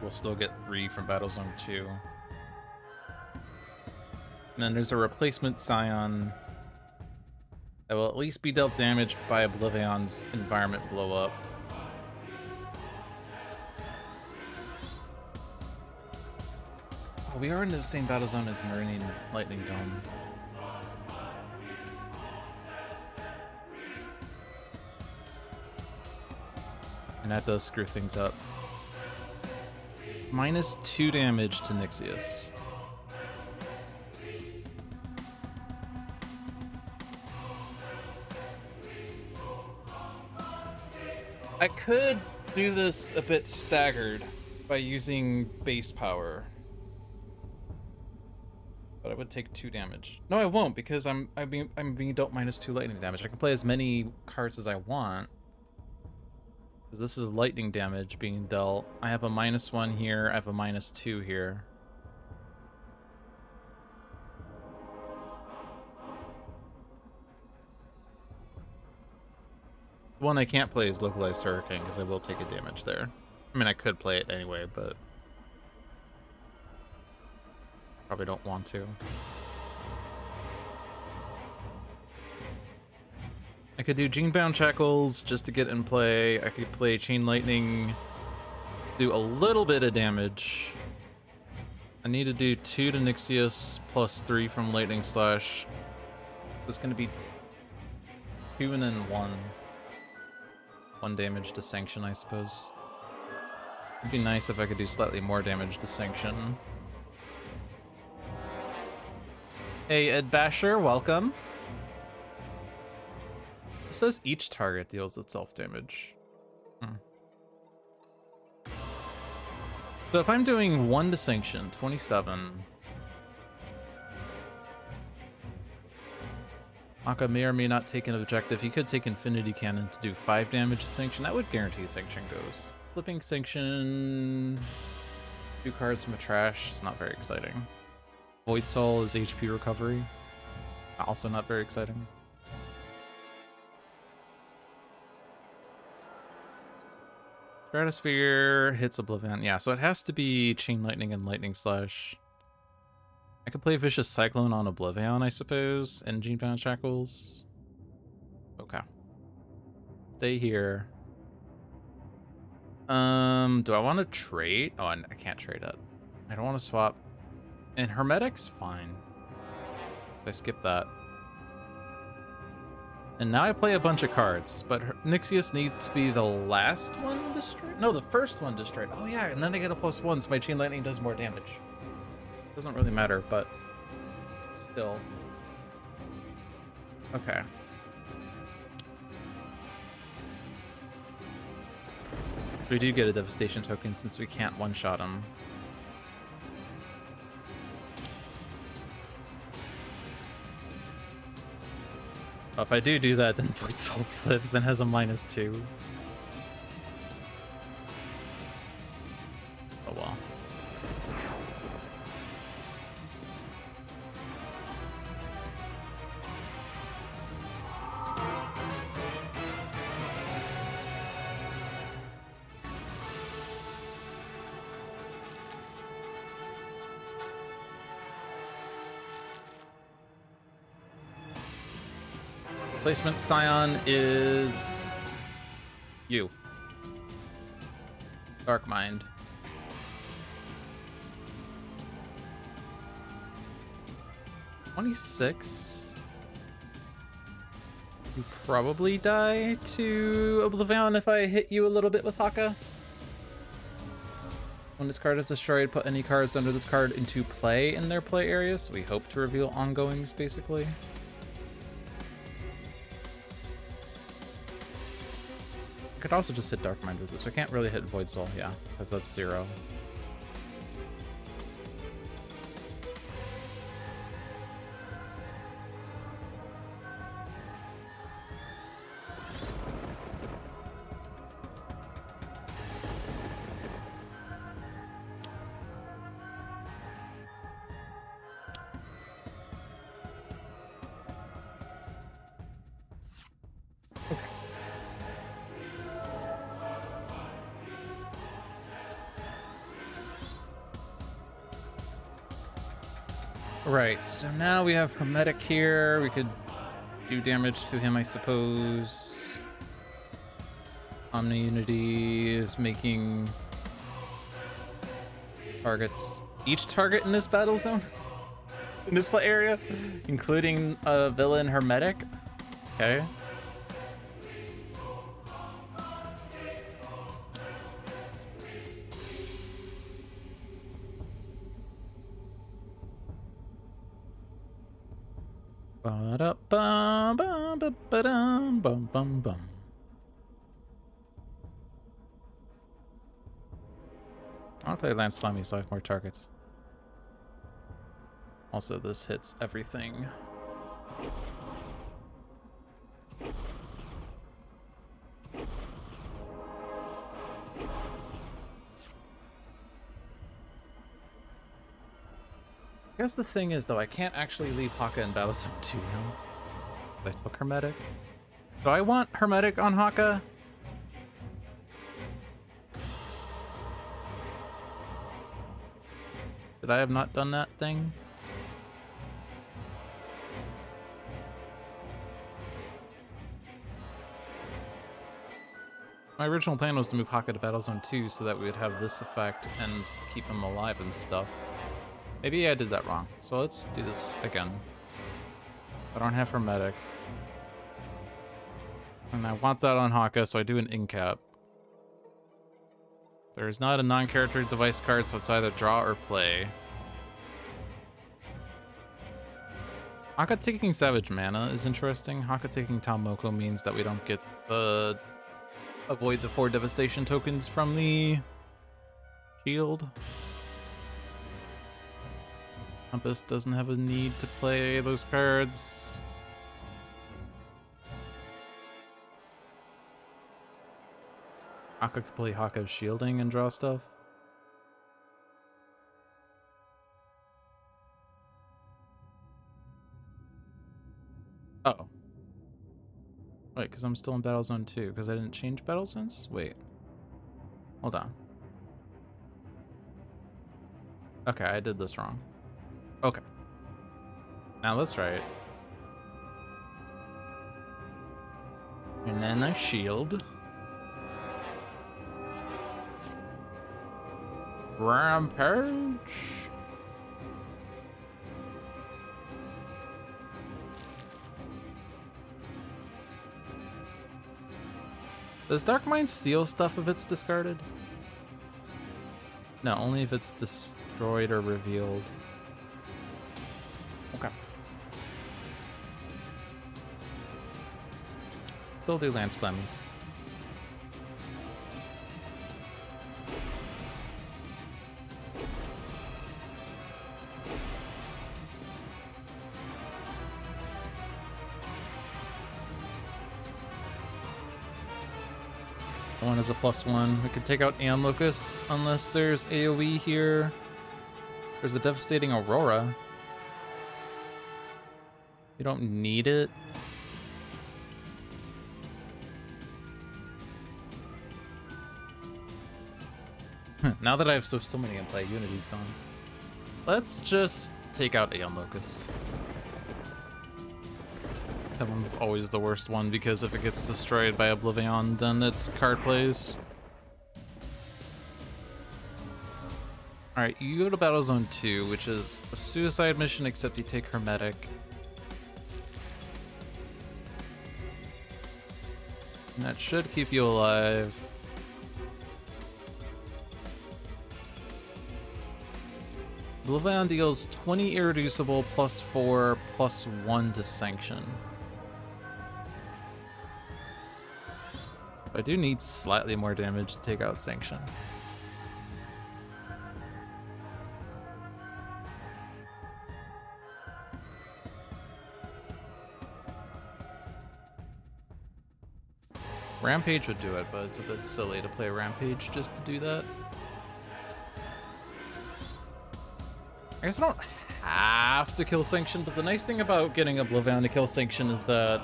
we'll still get 3 from Battle Zone 2. And then there's a replacement Scion that will at least be dealt damage by OblivAeon's environment blow up. Oh, we are in the same battle zone as Marine Lightning Dome. And that does screw things up. -2 damage to Nixius. I could do this a bit staggered by using base power. But I would take 2 damage. No, I won't, because I'm being dealt -2 lightning damage. I can play as many cards as I want. Because this is lightning damage being dealt. I have a -1 here, I have a -2 here. The one I can't play is Localized Hurricane, because I will take a damage there. I mean, I could play it anyway, but probably don't want to. I could do Genebound Shackles just to get in play. I could play Chain Lightning, do a little bit of damage. I need to do 2 to Nixius plus 3 from Lightning Slash. It's going to be 2 and then 1. 1 damage to Sanction, I suppose. It'd be nice if I could do slightly more damage to Sanction. Hey, Ed Basher, welcome. It says each target deals itself damage. So if I'm doing 1 to Sanction, 27. Aka may or may not take an objective. He could take Infinity Cannon to do 5 damage to Sanction. That would guarantee Sanction goes. Flipping Sanction, 2 cards from a trash. It's not very exciting. Void Soul is HP recovery. Also not very exciting. Stratosphere hits OblivAeon. Yeah, so it has to be Chain Lightning and Lightning Slash. I could play Vicious Cyclone on OblivAeon, I suppose, and Genebound Shackles. Okay. Stay here. Do I want to trade? Oh, I can't trade it. I don't want to swap. And Hermetic's fine. I skip that. And now I play a bunch of cards, but Nixius needs to be the last one destroyed? No, the first one destroyed. Oh yeah, and then I get a +1, so my Chain Lightning does more damage. Doesn't really matter, but still. Okay. We do get a Devastation token since we can't one-shot him. If I do that, then Void Soul flips and has a -2. Oh well. Replacement Scion is you. Dark Mind. $26. You probably die to OblivAeon if I hit you a little bit with Haka. When this card is destroyed, put any cards under this card into play in their play area. So we hope to reveal ongoings, basically. I could also just hit Dark Mind with this. I can't really hit Void Soul, yeah, because that's 0. Right, so now we have Hermetic here. We could do damage to him, I suppose. Omni Unity is making targets. Each target in this battle zone? In this play area? Including a villain Hermetic? Okay. Ba-da-bum-bum-ba-dum-bum-bum-bum. I'll play Lance Flemmy so I have more targets. Also, this hits everything. I guess the thing is, though, I can't actually leave Haka in Battlezone 2 now. I took Hermetic. Do I want Hermetic on Haka? Did I have not done that thing? My original plan was to move Haka to Battlezone 2 so that we would have this effect and keep him alive and stuff. Maybe I did that wrong, so let's do this again. I don't have Hermetic. And I want that on Haka, so I do an incap. There is not a non-character device card, so it's either draw or play. Haka taking Savage Mana is interesting. Haka taking Talmoko means that we don't get the avoid the 4 devastation tokens from the shield. Compass doesn't have a need to play those cards. Haka could play Haka's shielding and draw stuff. Oh. Wait, because I'm still in Battlezone 2, because I didn't change Battlezones? Wait. Hold on. Okay, I did this wrong. Okay. Now that's right. And then I shield. Rampage. Does Dark Mind steal stuff if it's discarded? No, only if it's destroyed or revealed. Okay. Still do Lance Flemmies. One is a +1. We could take out Aeon Locus unless there's AoE here. There's a devastating Aurora. You don't need it. Now that I have so many in play, Unity's gone. Let's just take out Aeon Locus. That one's always the worst one because if it gets destroyed by OblivAeon, then it's card plays. Alright, you go to Battlezone 2, which is a suicide mission except you take Hermetic. And that should keep you alive. OblivAeon deals 20 irreducible +4 +1 to sanction. I do need slightly more damage to take out sanction. Rampage would do it, but it's a bit silly to play Rampage just to do that. I guess I don't have to kill Sanction, but the nice thing about getting OblivAeon to kill Sanction is that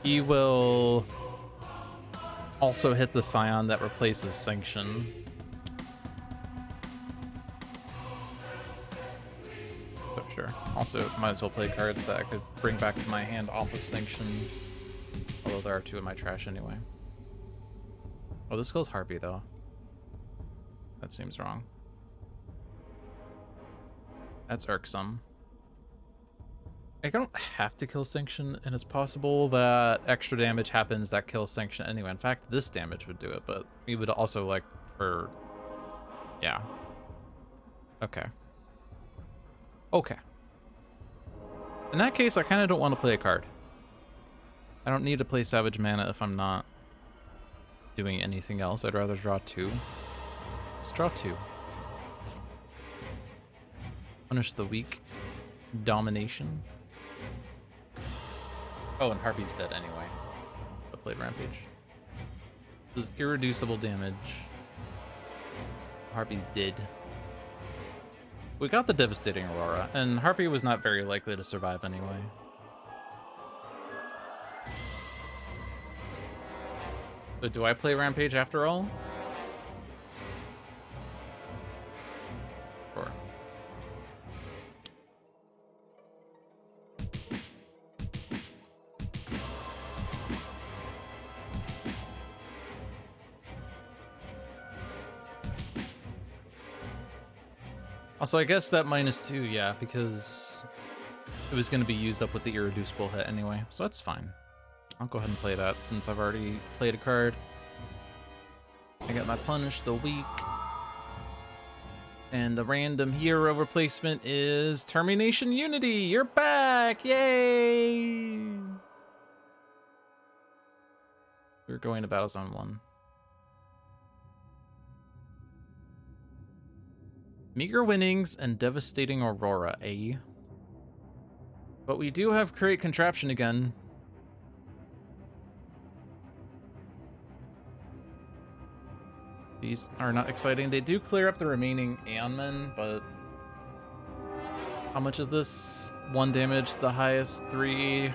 he will also hit the Scion that replaces Sanction. So sure. Also, might as well play cards that I could bring back to my hand off of Sanction. Although there are 2 in my trash anyway. Oh, this goes Harpy though. That seems wrong. That's irksome. I don't have to kill Sanction, and it's possible that extra damage happens that kills Sanction anyway. In fact, this damage would do it, but we would also like for Yeah. Okay. Okay. In that case, I kind of don't want to play a card. I don't need to play Savage Mana if I'm not doing anything else. I'd rather draw 2. Let's draw 2. Punish the weak. Domination. Oh, and Harpy's dead anyway. I played Rampage. This is irreducible damage. Harpy's dead. We got the Devastating Aurora, and Harpy was not very likely to survive anyway. So do I play Rampage after all? Sure. Also, I guess that -2, yeah, because it was going to be used up with the irreducible hit anyway, so that's fine. I'll go ahead and play that since I've already played a card. I got my Punish the Weak. And the random hero replacement is Termination Unity. You're back! Yay! We're going to Battle Zone 1. Meager Winnings and Devastating Aurora, eh? But we do have Create Contraption again. These are not exciting. They do clear up the remaining Aeon Men, but how much is this? 1 damage, the highest 3.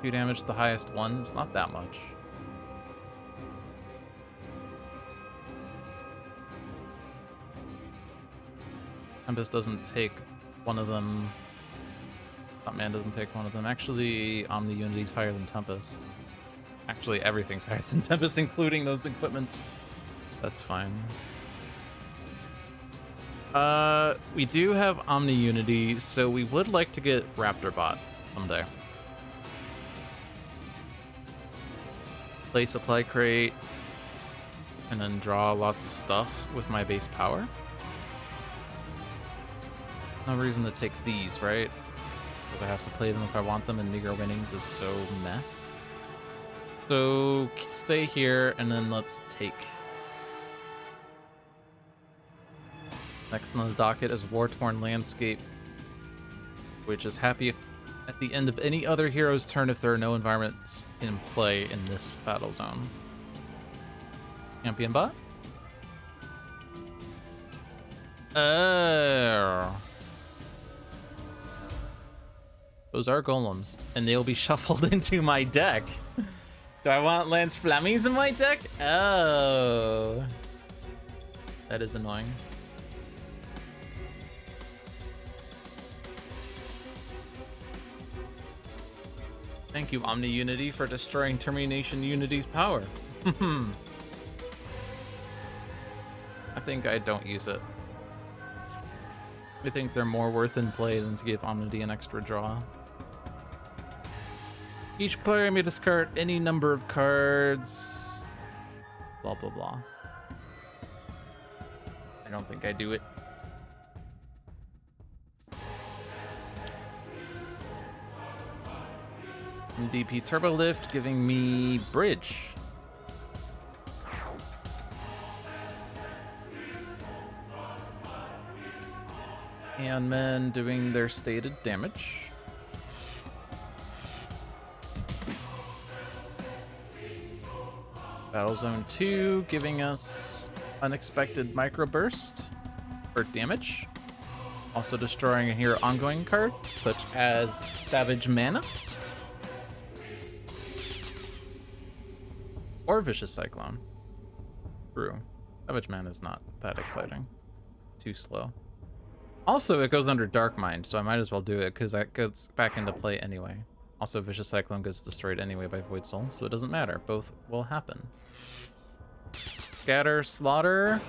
2 damage, the highest 1. It's not that much. Tempest doesn't take one of them. That man doesn't take one of them. Actually, Omni Unity's higher than Tempest. Actually, everything's higher than Tempest, including those equipments. That's fine. We do have Omni Unity, so we would like to get Raptor Bot someday. Play Supply Crate, and then draw lots of stuff with my base power. No reason to take these, right? Because I have to play them if I want them, and Meager Winnings is so meh. So stay here, and then let's take. Next on the docket is War-Torn Landscape, which is happy if at the end of any other hero's turn if there are no environments in play in this battle zone. Champion bot? Those are golems, and they'll be shuffled into my deck. Do I want Lance Flammies in my deck? Oh. That is annoying. Thank you, Omni Unity, for destroying Termination Unity's power. I think I don't use it. I think they're more worth in play than to give Omni an extra draw. Each player may discard any number of cards. Blah, blah, blah. I don't think I do it. DP Turbo Lift giving me Bridge. And men doing their stated damage. Battle Zone 2 giving us Unexpected Microburst for damage. Also destroying a hero ongoing card, such as Savage Mana. Or Vicious Cyclone. True. Savage Mana is not that exciting. Too slow. Also, it goes under Dark Mind, so I might as well do it, because that gets back into play anyway. Also, Vicious Cyclone gets destroyed anyway by Void Soul, so it doesn't matter. Both will happen. Scatter, Slaughter.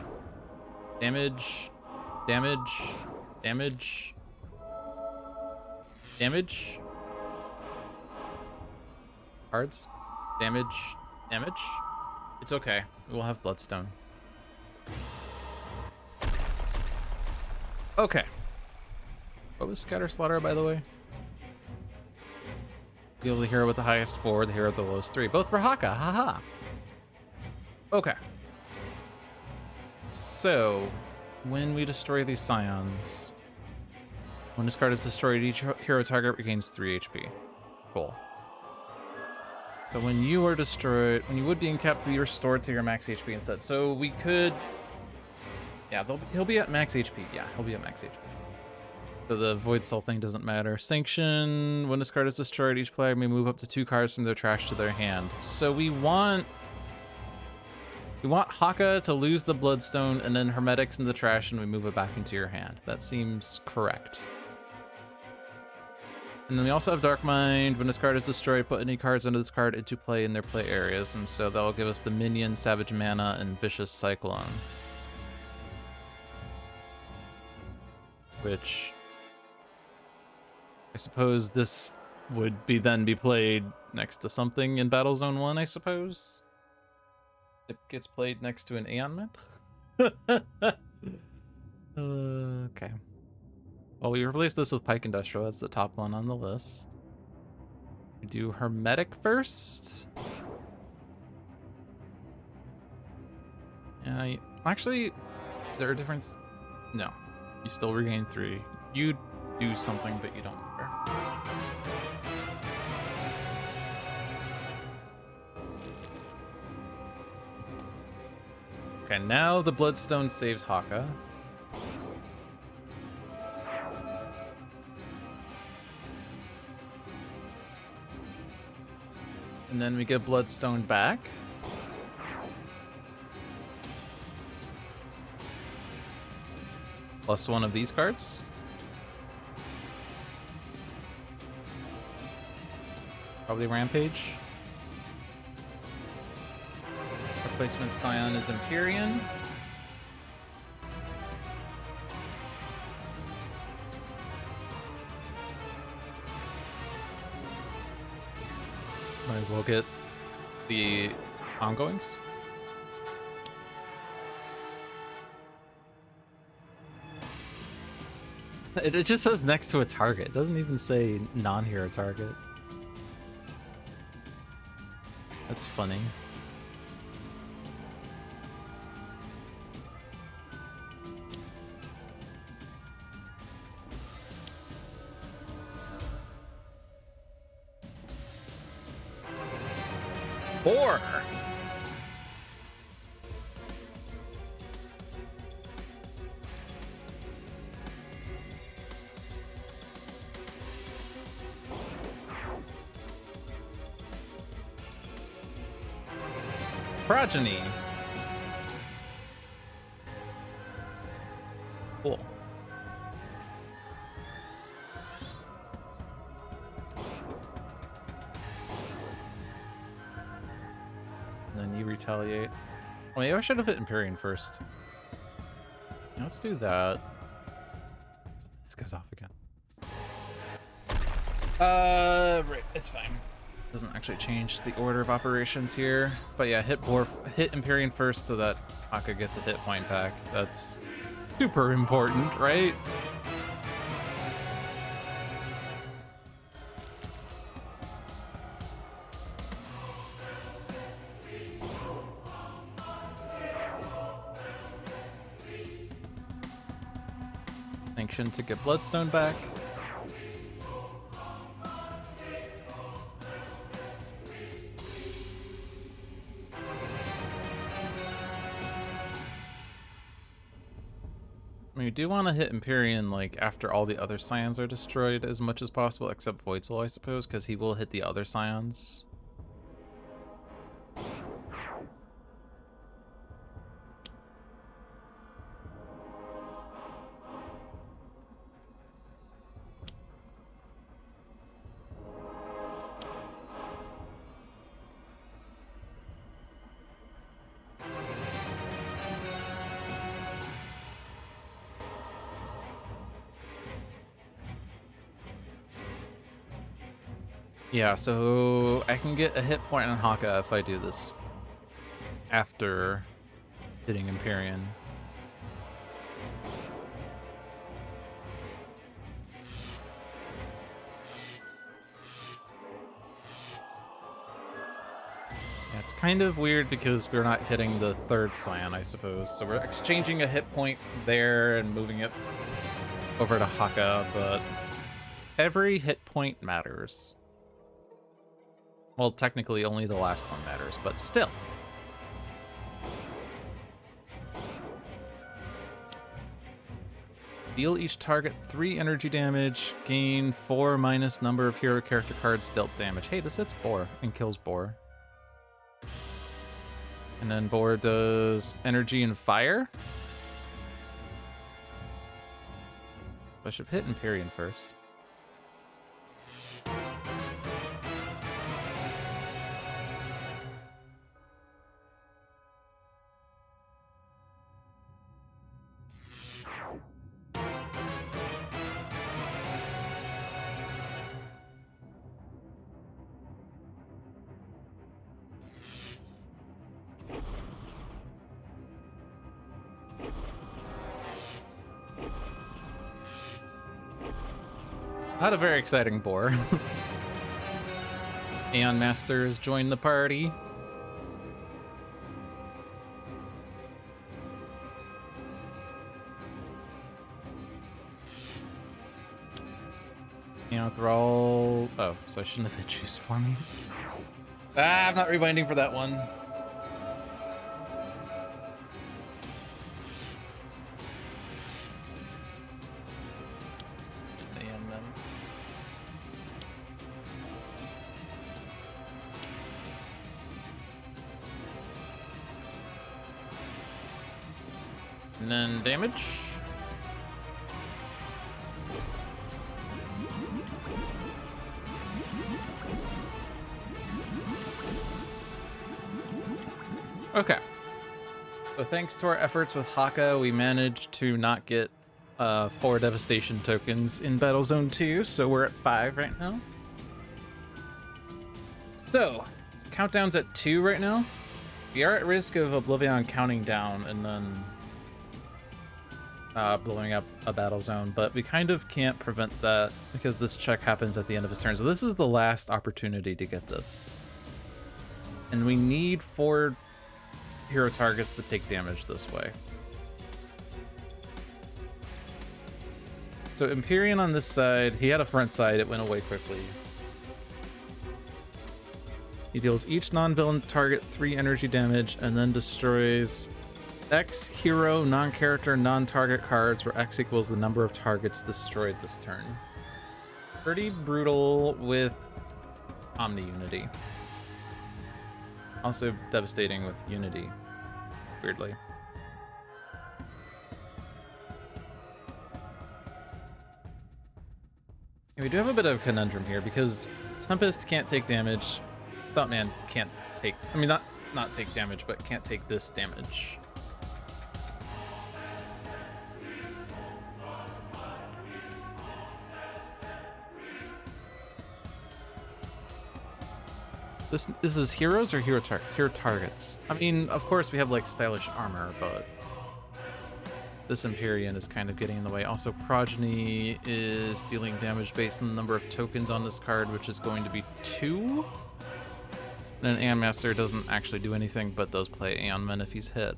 Damage. Damage. Damage. Damage. Cards. Damage. Damage. It's okay. We'll have Bloodstone. Okay. What was Scatter Slaughter, by the way? Deal the hero with the highest 4, the hero with the lowest 3. Both for Haka, haha. Okay. So, when we destroy these scions, when this card is destroyed, each hero target regains 3 HP. Cool. So when you are destroyed, when you would be encapped, be restored to your max HP instead. So we could, yeah, he'll be at max HP. Yeah, he'll be at max HP. So the Void Soul thing doesn't matter. Sanction, when this card is destroyed, each player may move up to 2 cards from their trash to their hand. So we want Haka to lose the Bloodstone and then Hermetics in the trash and we move it back into your hand. That seems correct. And then we also have Dark Mind. When this card is destroyed, put any cards under this card into play in their play areas. And so that'll give us Dominion, Savage Mana, and Vicious Cyclone. Which I suppose this would then be played next to something in Battle Zone 1, I suppose. It gets played next to an Aeon Myth. Okay. Well, we replaced this with Pike Industrial. That's the top one on the list. We do Hermetic first. Yeah, actually, is there a difference? No. You still regain 3. You do something, but you don't matter. Okay, now the Bloodstone saves Haka. And then we get Bloodstone back. Plus 1 of these cards. Probably Rampage. Replacement Scion is Empyrean. Might as well get the ongoings. It just says next to a target. It doesn't even say non-hero target. That's funny. Four. Progeny. Cool. And then you retaliate. Oh, maybe I should have hit Empyrean first. Yeah, let's do that. This goes off again. Right, it's fine. Doesn't actually change the order of operations here. But yeah, hit Empyrean first so that Haka gets a hit point back. That's super important, right? Sanction to get Bloodstone back. We do want to hit Empyrean like after all the other Scions are destroyed as much as possible, except Void Soul, I suppose, because he will hit the other Scions. Yeah, so I can get a hit point on Haka if I do this after hitting Empyrean. It's kind of weird because we're not hitting the third Scion, I suppose. So we're exchanging a hit point there and moving it over to Haka, but every hit point matters. Well, technically only the last one matters, but still. Deal each target 3 energy damage, gain 4 minus number of hero character cards dealt damage. Hey, this hits Boar and kills Boar. And then Boar does energy and fire. I should hit Empyrean first. Not a very exciting Boar. Aeon Masters joined the party. Thrall. Oh, so I shouldn't have hit juice for me. Ah, I'm not rewinding for that one. And then damage. Okay. So thanks to our efforts with Haka, we managed to not get 4 devastation tokens in Battle Zone 2, so we're at 5 right now. So, countdown's at 2 right now. We are at risk of OblivAeon counting down and then blowing up a battle zone, but we kind of can't prevent that because this check happens at the end of his turn. So this is the last opportunity to get this. And we need 4 hero targets to take damage this way. So Empyrean on this side, he had a front side, it went away quickly. He deals each non-villain target 3 energy damage and then destroys X hero, non-character, non-target cards where X equals the number of targets destroyed this turn. Pretty brutal with Omni Unity. Also devastating with Unity, weirdly. And we do have a bit of a conundrum here because Tempest can't take damage. Thoughtman can't take, I mean, not take damage, but can't take this damage. This is heroes or hero targets? I mean, of course we have like stylish armor, but this Empyrean is kind of getting in the way. Also, Progeny is dealing damage based on the number of tokens on this card, which is going to be 2. And then Aeon Master doesn't actually do anything, but does play Aeon Men if he's hit.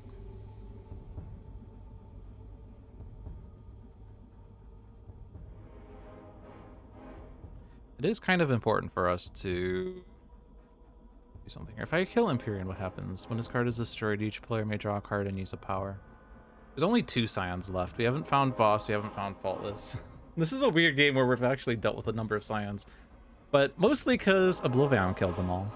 It is kind of important for us to do something here. If I kill Empyrean, what happens? When his card is destroyed, each player may draw a card and use a power. There's only 2 Scions left. We haven't found Voss, we haven't found Faultless. This is a weird game where we've actually dealt with a number of Scions. But mostly because OblivAeon killed them all.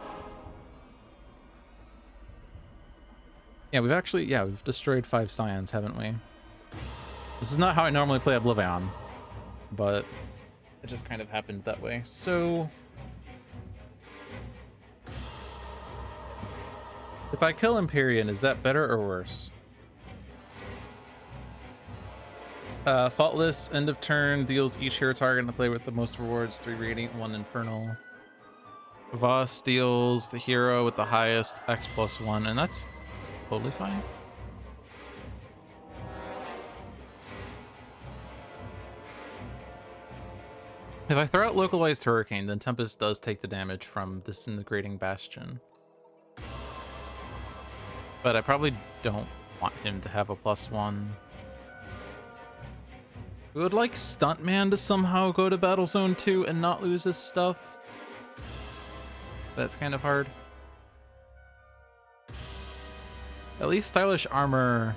Yeah, we've destroyed 5 Scions, haven't we? This is not how I normally play OblivAeon, but it just kind of happened that way. So if I kill Empyrean, is that better or worse? Faultless, end of turn, deals each hero target in the play with the most rewards, 3 Radiant, 1 Infernal. Voss deals the hero with the highest X+1, and that's totally fine. If I throw out Localized Hurricane, then Tempest does take the damage from Disintegrating Bastion. But I probably don't want him to have a +1. We would like Stuntman to somehow go to Battle Zone 2 and not lose his stuff. That's kind of hard. At least Stylish Armor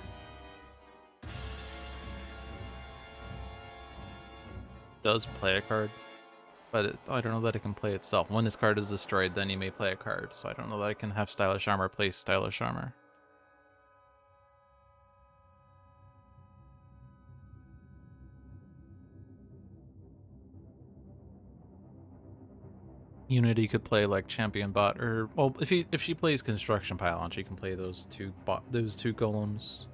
does play a card, but I don't know that it can play itself. When his card is destroyed, then he may play a card, so I don't know that I can have Stylish Armor play Stylish Armor. Unity could play like Champion Bot, or well, if she plays Construction Pylon, she can play those two golems.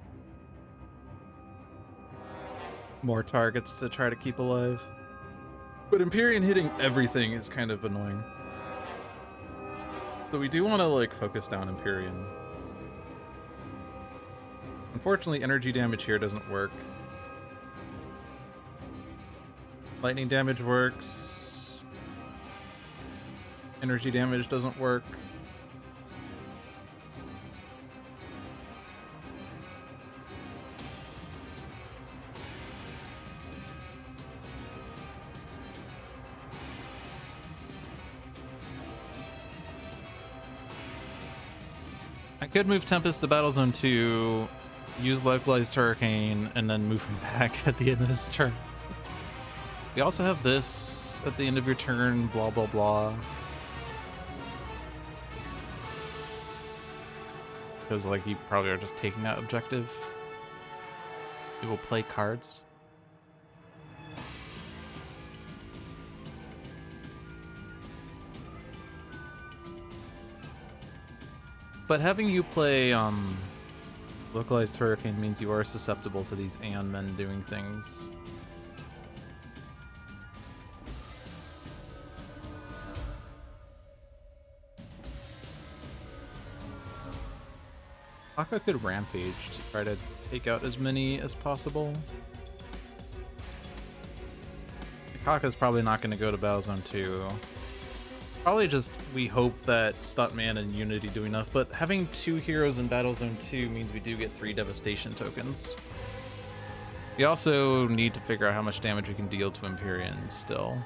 More targets to try to keep alive. But Empyrean hitting everything is kind of annoying. So we do want to like focus down Empyrean. Unfortunately, energy damage here doesn't work. Lightning damage works. Energy damage doesn't work. I could move Tempest to Battle Zone 2, use Localized Hurricane, and then move him back at the end of his turn. We also have this at the end of your turn, blah blah blah. Because like you probably are just taking that objective. You will play cards. But having you play Localized Hurricane means you are susceptible to these Aeon Men doing things. Akka could Rampage to try to take out as many as possible. Kaka's probably not going to go to Battle Zone 2. Probably just we hope that Stuntman and Unity do enough, but having 2 heroes in Battle Zone 2 means we do get 3 Devastation tokens. We also need to figure out how much damage we can deal to Empyrean still,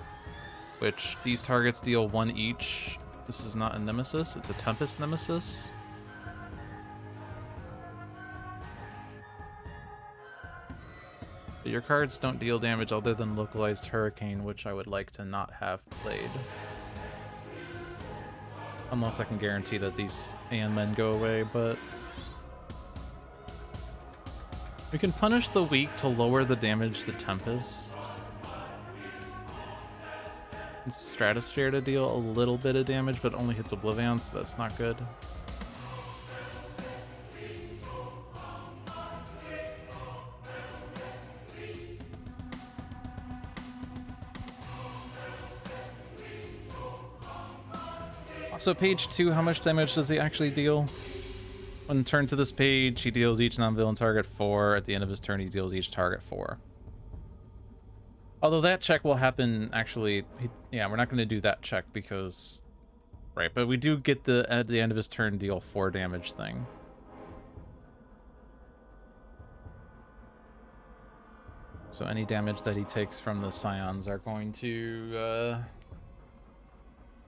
which these targets deal 1 each. This is not a Nemesis, it's a Tempest Nemesis. But your cards don't deal damage other than Localized Hurricane, which I would like to not have played. Unless I can guarantee that these Aeon Men go away, but... we can punish the weak to lower the damage to Tempest. And Stratosphere to deal a little bit of damage, but only hits OblivAeon, so that's not good. So page 2, how much damage does he actually deal? When turned to this page, he deals each non-villain target 4. At the end of his turn, he deals each target 4. Although that check will happen, actually, yeah, we're not going to do that check because... right, but we do get the, at the end of his turn, deal 4 damage thing. So any damage that he takes from the Scions are going to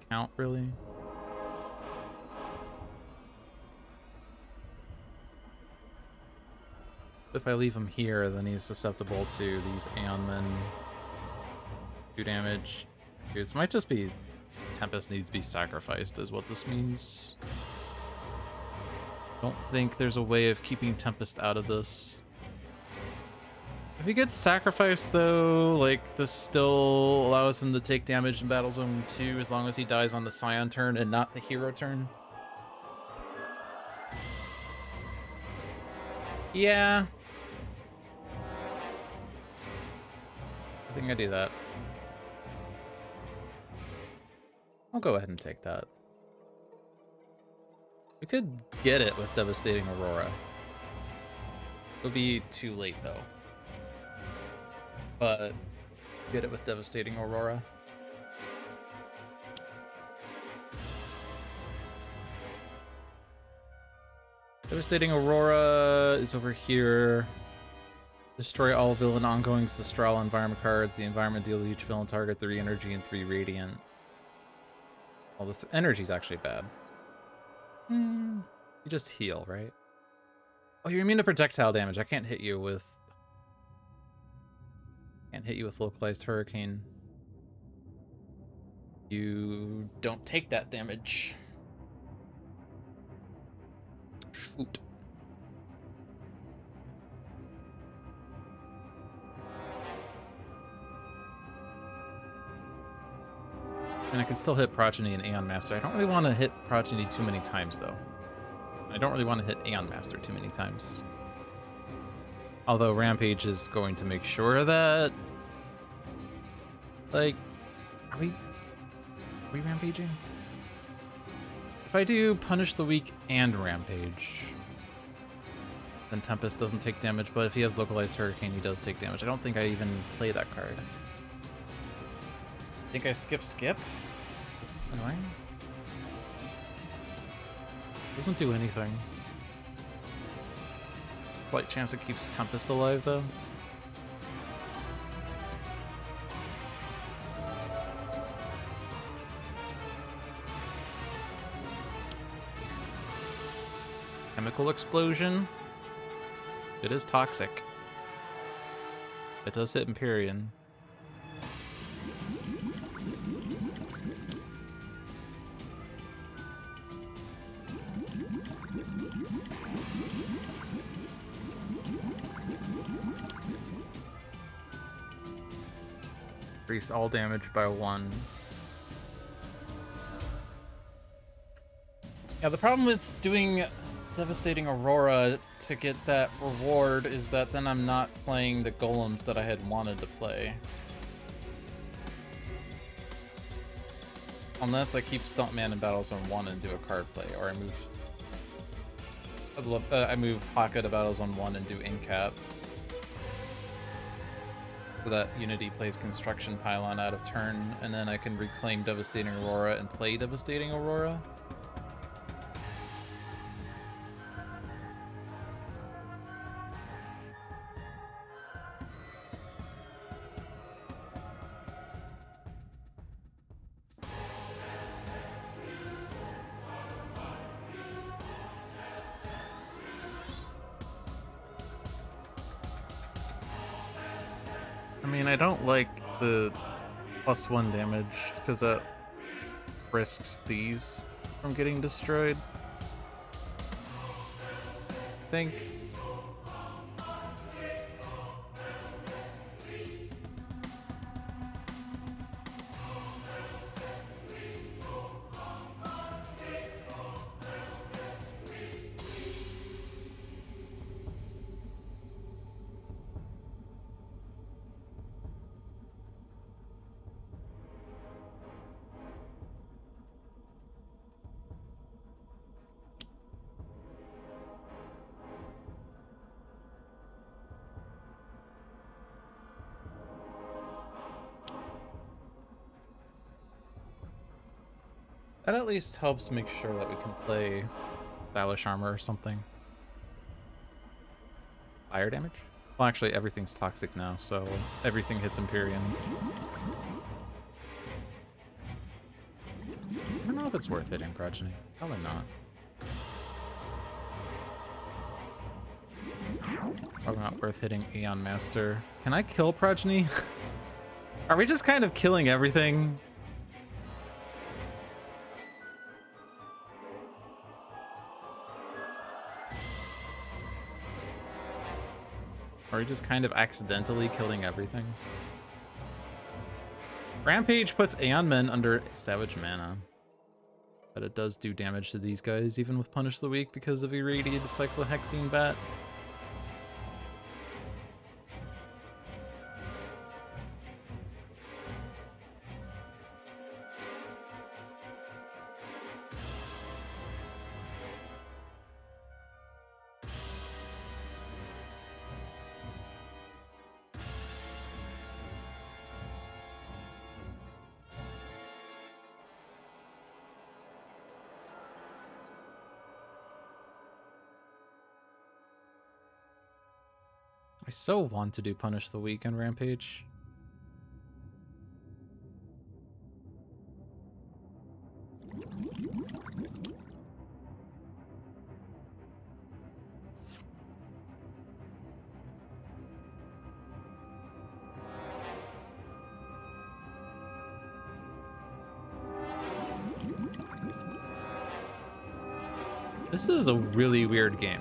count, really. If I leave him here, then he's susceptible to these Aeon Men. 2 damage. Dude, this might just be Tempest needs to be sacrificed, is what this means. Don't think there's a way of keeping Tempest out of this. If he gets sacrificed, though, like, this still allows him to take damage in Battle Zone 2 as long as he dies on the Scion turn and not the hero turn. Yeah. I think I do that. I'll go ahead and take that. We could get it with Devastating Aurora. It'll be too late, though. But get it with Devastating Aurora. Devastating Aurora is over here. Destroy all villain ongoing Sistral environment cards. The environment deals each villain target 3 energy and 3 radiant. Well, the energy's actually bad. You just heal, right? Oh, you're immune to projectile damage. I can't hit you with... localized hurricane. You don't take that damage. Shoot. And I can still hit Progeny and Aeon Master. I don't really want to hit Progeny too many times, though. I don't really want to hit Aeon Master too many times. Although Rampage is going to make sure that... Like... Are we Rampaging? If I do Punish the Weak and Rampage, then Tempest doesn't take damage, but if he has Localized Hurricane, he does take damage. I don't think I even play that card. I think I skip? It's annoying. Doesn't do anything. Slight chance it keeps Tempest alive, though. Chemical Explosion. It is toxic. It does hit Empyrean. Increase all damage by 1. Yeah, the problem with doing Devastating Aurora to get that reward is that then I'm not playing the golems that I had wanted to play. Unless I keep Stuntman in Battle Zone 1 and do a card play, or I move Haka to Battle Zone 1 and do Incap. So that Unity plays Construction Pylon out of turn, and then I can reclaim Devastating Aurora and play Devastating Aurora. I mean, I don't like the +1 damage because that risks these from getting destroyed. I think. That at least helps make sure that we can play Stylish Armor or something. Fire damage? Well, actually, everything's toxic now, so everything hits Empyrean. I don't know if it's worth hitting Progeny. Probably not. Probably not worth hitting Aeon Master. Can I kill Progeny? Are we just kind of killing everything? Are we just kind of accidentally killing everything? Rampage puts Aeon Men under Savage Mana. But it does do damage to these guys, even with Punish the Weak, because of Irradiated Cyclohexene Bat. I so want to do Punish the Weak and Rampage. This is a really weird game.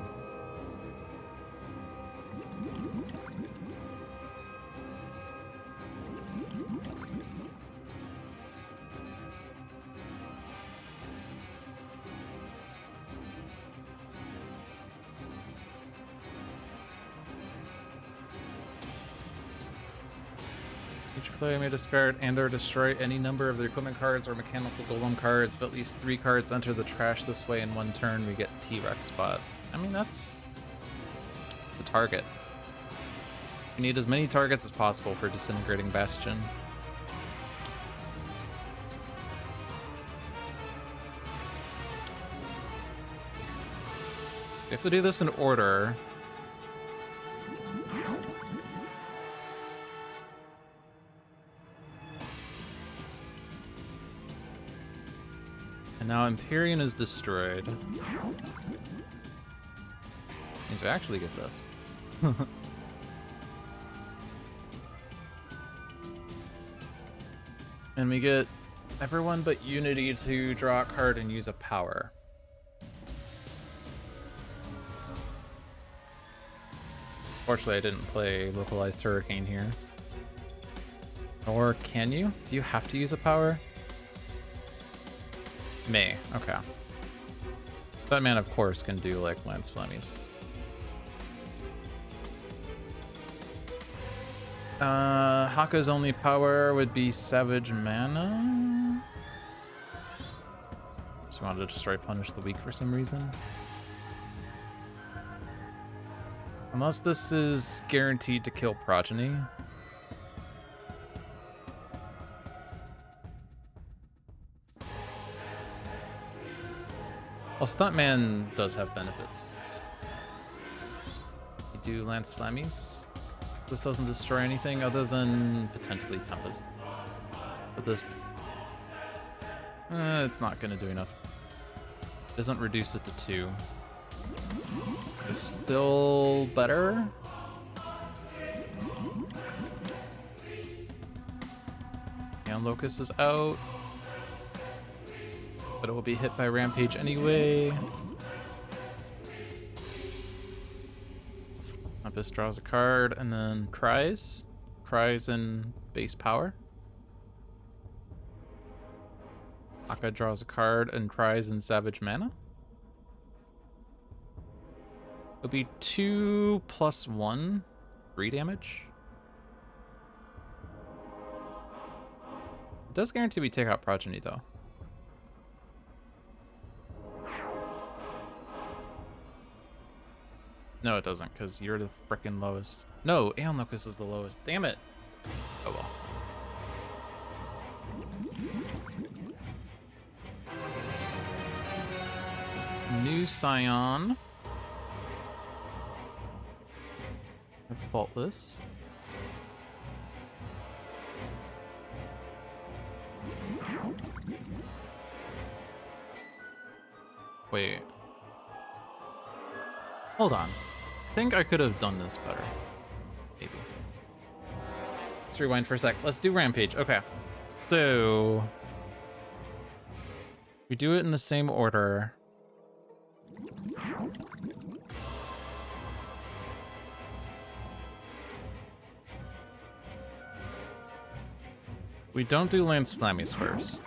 Each player may discard and/or destroy any number of their equipment cards or mechanical golem cards. If at least 3 cards enter the trash this way in one turn, we get T-Rex spot. I mean, that's the target. We need as many targets as possible for Disintegrating Bastion. We have to do this in order. And now Empyrean is destroyed. Means we actually get this. And we get everyone but Unity to draw a card and use a power. Fortunately, I didn't play Localized Hurricane here. Or can you? Do you have to use a power? May, okay. So that man, of course, can do like Lance Flemmies. Haka's only power would be Savage Mana. So we wanted to destroy Punish the Weak for some reason. Unless this is guaranteed to kill Progeny. Well, Stuntman does have benefits. You do Lance Flammies. This doesn't destroy anything other than potentially Tempest. But this... it's not going to do enough. It doesn't reduce it to 2. It's still better. And Locust is out. But it will be hit by Rampage anyway. Tempest draws a card and then cries. Cries in base power. Haka draws a card and cries in Savage Mana. It'll be 2 + 1, 3 damage. It does guarantee we take out Progeny though. No, it doesn't, because you're the frickin' lowest. No, Aeon Locust is the lowest. Damn it. Oh well. New Scion. Faultless. Wait. Hold on. I think I could have done this better. Maybe. Let's rewind for a sec. Let's do Rampage. Okay. So... we do it in the same order. We don't do Lance Flammies first.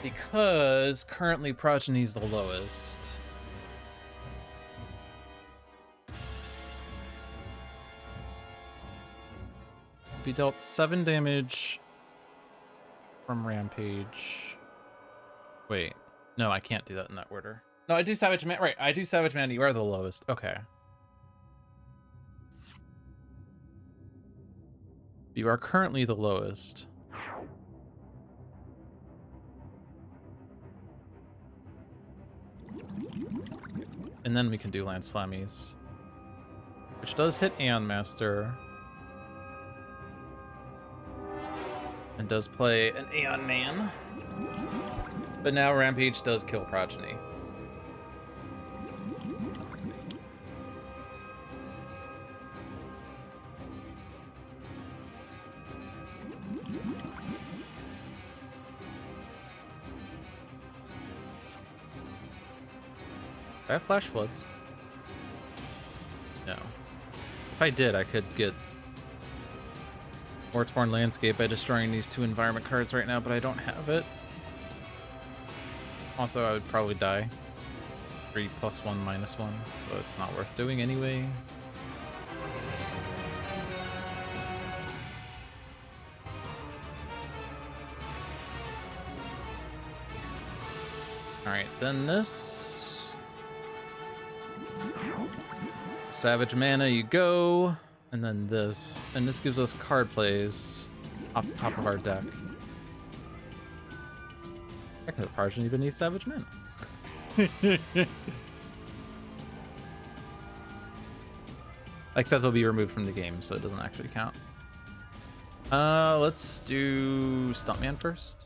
Because currently Progeny's the lowest. We dealt 7 damage from Rampage. Wait. No, I can't do that in that order. No, I do Savage Man. Right, I do Savage Man. You are the lowest. Okay. You are currently the lowest. And then we can do Lance Flammies. Which does hit Aeon Master. And does play an Aeon Man. But now Rampage does kill Progeny. I have Flash Floods. No. If I did, I could get Mortborn Landscape by destroying these 2 environment cards right now, but I don't have it. Also, I would probably die. 3 + 1 - 1, so it's not worth doing anyway. Alright, then this. Savage Mana, you go. And then this. And this gives us card plays off the top of our deck. I could have Progeny beneath Savage Mana. Except they'll be removed from the game, so it doesn't actually count. Let's do Stuntman first.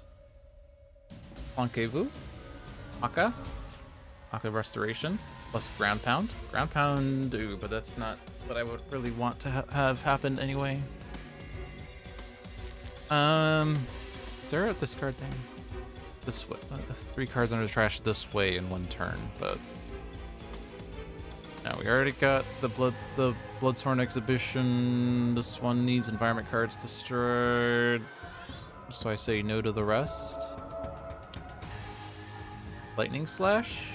Planquez-vous. Aka. Aka Restoration. Plus Ground Pound. Ground Pound, ooh, but that's not what I would really want to have happen anyway. Is there a discard thing? This way. 3 cards under the trash this way in 1 turn, but no, we already got the Bloodsworn Exhibition. This one needs environment cards destroyed, so I say no to the rest. Lightning Slash.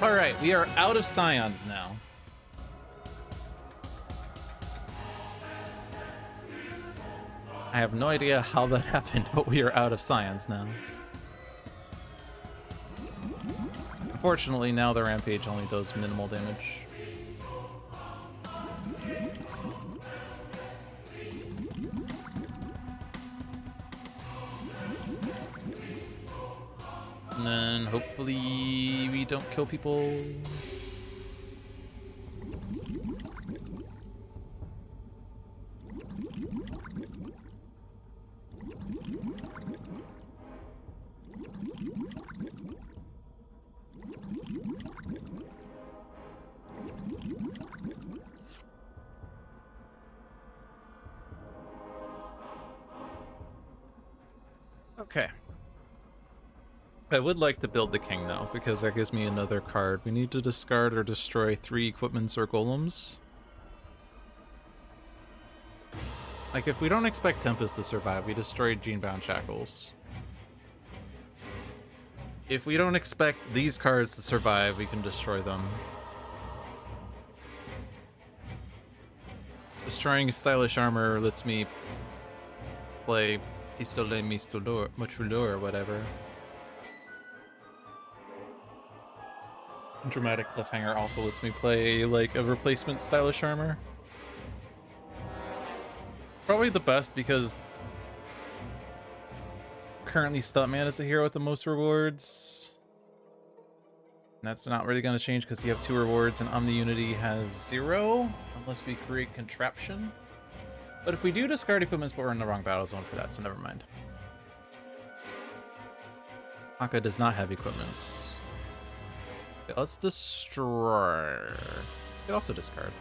Alright, we are out of Scions now. I have no idea how that happened, but we are out of Scions now. Unfortunately, now the Rampage only does minimal damage. And then hopefully we don't kill people. Okay. I would like to build the king though, because that gives me another card. We need to discard or destroy 3 equipments or golems. Like, if we don't expect Tempest to survive, we destroy Genebound Shackles. If we don't expect these cards to survive, we can destroy them. Destroying Stylish Armor lets me play Pistolet Motrulor or whatever. Dramatic Cliffhanger also lets me play like a replacement Stylish Armor. Probably the best because currently Stuntman is the hero with the most rewards. And that's not really going to change because you have 2 rewards and Omni Unity has 0 unless we create Contraption. But if we do discard equipments, but we're in the wrong battle zone for that, so never mind. Aka does not have equipments. Okay, let's destroy. We could also discard.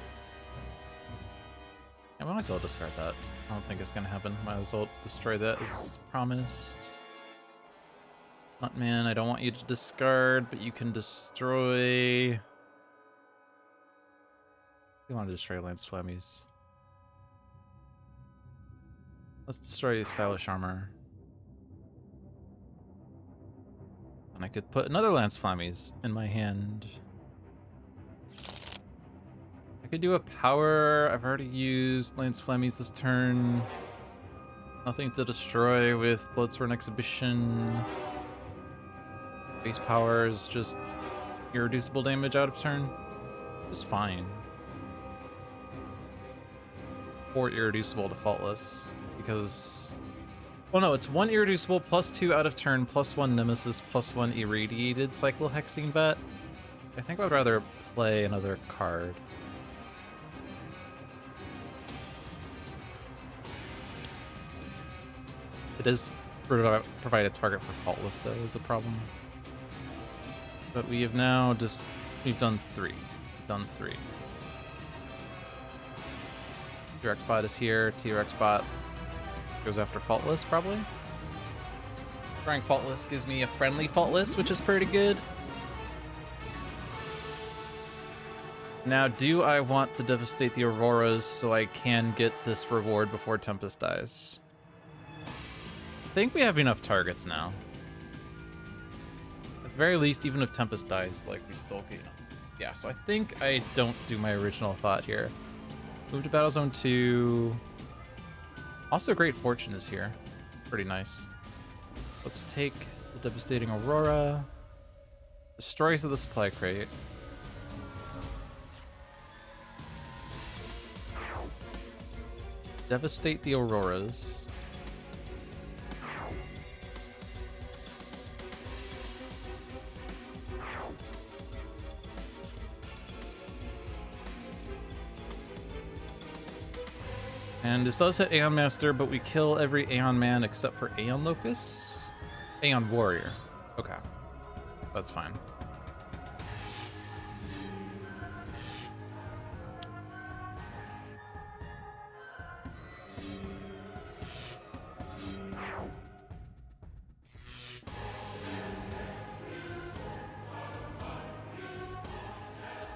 I might as well discard that. I don't think it's gonna happen. Might as well destroy that as promised. Stuntman, I don't want you to discard, but you can destroy. You want to destroy Lance Flammies. Let's destroy Stylish Armor. And I could put another Lance Flammies in my hand. I could do a power. I've already used Lance Flammies this turn. Nothing to destroy with Bloodsworn Exhibition. Base power is just irreducible damage out of turn. It's fine. 4 irreducible to faultless because, well, no, it's 1 irreducible plus 2 out of turn plus 1 nemesis plus 1 irradiated cyclohexene vet. I think I'd rather play another card. It is provide a target for faultless though is a problem. But we have now we've done 3. Done 3. T-Rex bot is here. T-Rex bot goes after faultless probably. Trying faultless gives me a friendly faultless, which is pretty good. Now, do I want to devastate the Auroras so I can get this reward before Tempest dies? I think we have enough targets now. At the very least, even if Tempest dies, like, we still get enough. Yeah, so I think I don't do my original thought here. Move to Battle Zone 2. Also, Great Fortune is here. Pretty nice. Let's take the Devastating Aurora. Destroys of the supply crate. Devastate the Auroras. And this does hit Aeon Master, but we kill every Aeon Man except for Aeon Locus? Aeon Warrior. Okay. That's fine.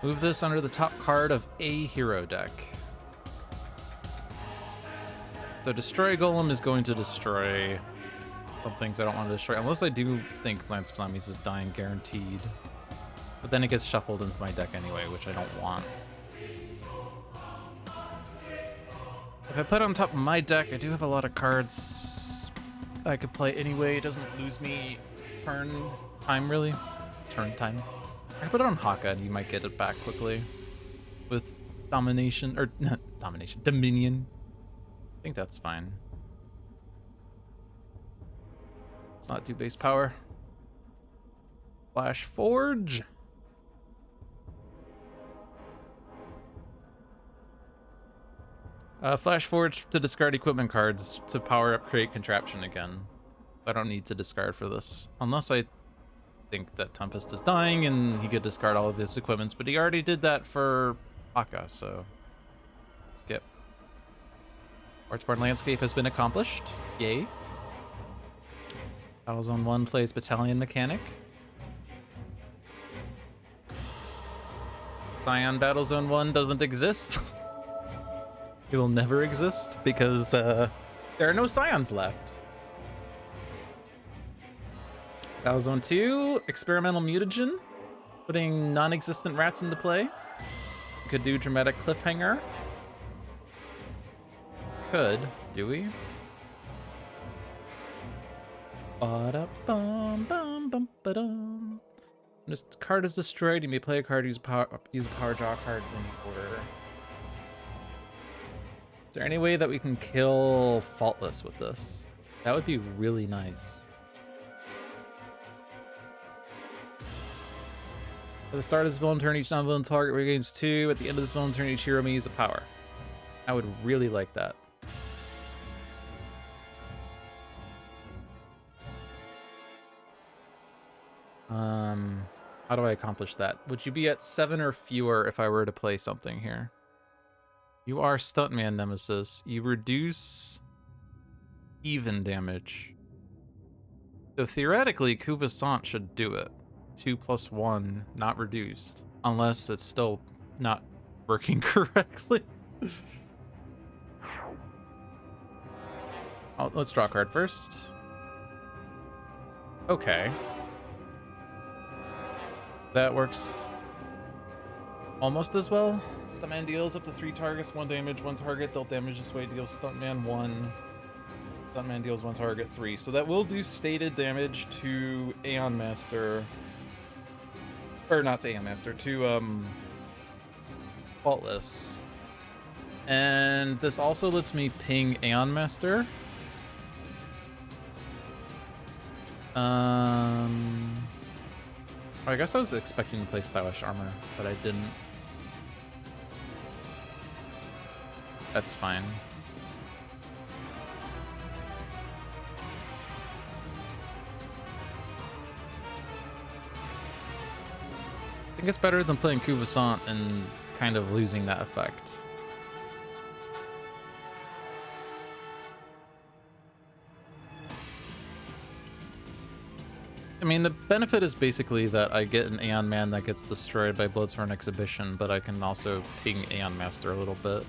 Move this under the top card of a hero deck. So Destroy Golem is going to destroy some things I don't want to destroy, unless I do think Lance Flammies is dying guaranteed. But then it gets shuffled into my deck anyway, which I don't want. If I put it on top of my deck, I do have a lot of cards I could play anyway. It doesn't lose me turn time, really. Turn time. I can put it on Haka and you might get it back quickly. With Domination, or not Domination, Dominion. I think that's fine. Let's not do base power. Flash Forge. Flash Forge to discard equipment cards to power up Create Contraption again. I don't need to discard for this. Unless I think that Tempest is dying and he could discard all of his equipments, but he already did that for Akka, so skip. Archborn Landscape has been accomplished. Yay. Battle Zone 1 plays Battalion Mechanic. Scion Battle Zone 1 doesn't exist. It will never exist because there are no Scions left. Battle Zone 2, Experimental Mutagen, putting non-existent rats into play. We could do Dramatic Cliffhanger. Could, do we? Ba-da-bum-bum-bum-ba-dum. When this card is destroyed, you may play a card, use a power draw card in order. Is there any way that we can kill Faultless with this? That would be really nice. At the start of this villain turn, each non-villain target regains 2. At the end of this villain turn, each hero may use a power. I would really like that. How do I accomplish that? Would you be at 7 or fewer if I were to play something here? You are Stuntman Nemesis. You reduce even damage. So theoretically, Couvissant should do it. 2+1, not reduced. Unless it's still not working correctly. Oh, let's draw a card first. Okay. That works almost as well. Stuntman deals up to 3 targets, 1 damage, 1 target, dealt damage this way, deals Stuntman 1. Stuntman deals 1 target, 3. So that will do stated damage to Aeon Master. Or not to Aeon Master, to Faultless. And this also lets me ping Aeon Master. I guess I was expecting to play Stylish Armor, but I didn't. That's fine. I think it's better than playing Cuvasant and kind of losing that effect. I mean, the benefit is basically that I get an Aeon Man that gets destroyed by Bloodsworn Exhibition, but I can also ping Aeon Master a little bit.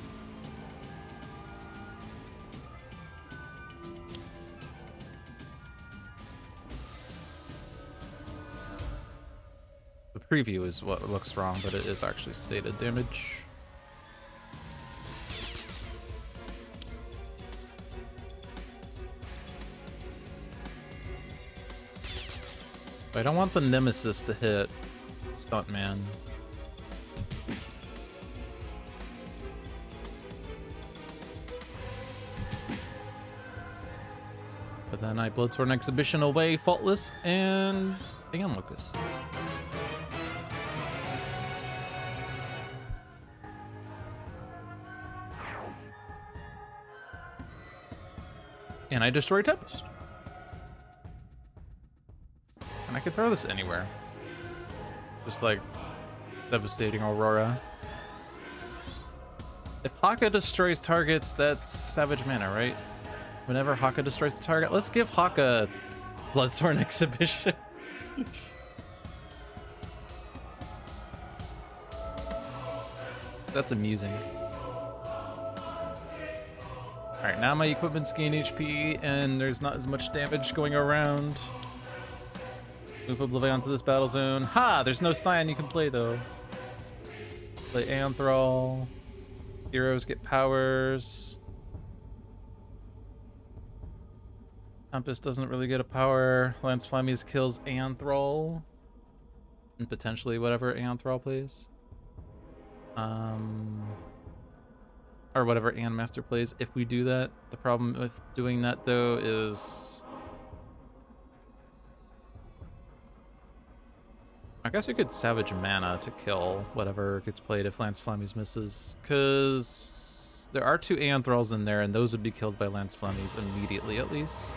The preview is what looks wrong, but it is actually stated damage. I don't want the Nemesis to hit Stuntman. But then I Bloodsworn Exhibition away, Faultless, and again Lucas. And I destroy Tempest. And I can throw this anywhere. Just like Devastating Aurora. If Haka destroys targets, that's Savage Mana, right? Whenever Haka destroys the target, let's give Haka Bloodsworn Exhibition. That's amusing. Alright, now my equipment's gain HP and there's not as much damage going around. Move OblivAeon to this battle zone. Ha! There's no Scion you can play though. Play Anthrall. Heroes get powers. Tempest doesn't really get a power. Lance Flammies kills Anthrall. And potentially whatever Anthrall plays. Or whatever Aeon Master plays if we do that. The problem with doing that though is... I guess we could Savage Mana to kill whatever gets played if Lance Flammies misses, because there are 2 Anthralls in there and those would be killed by Lance Flammies immediately at least.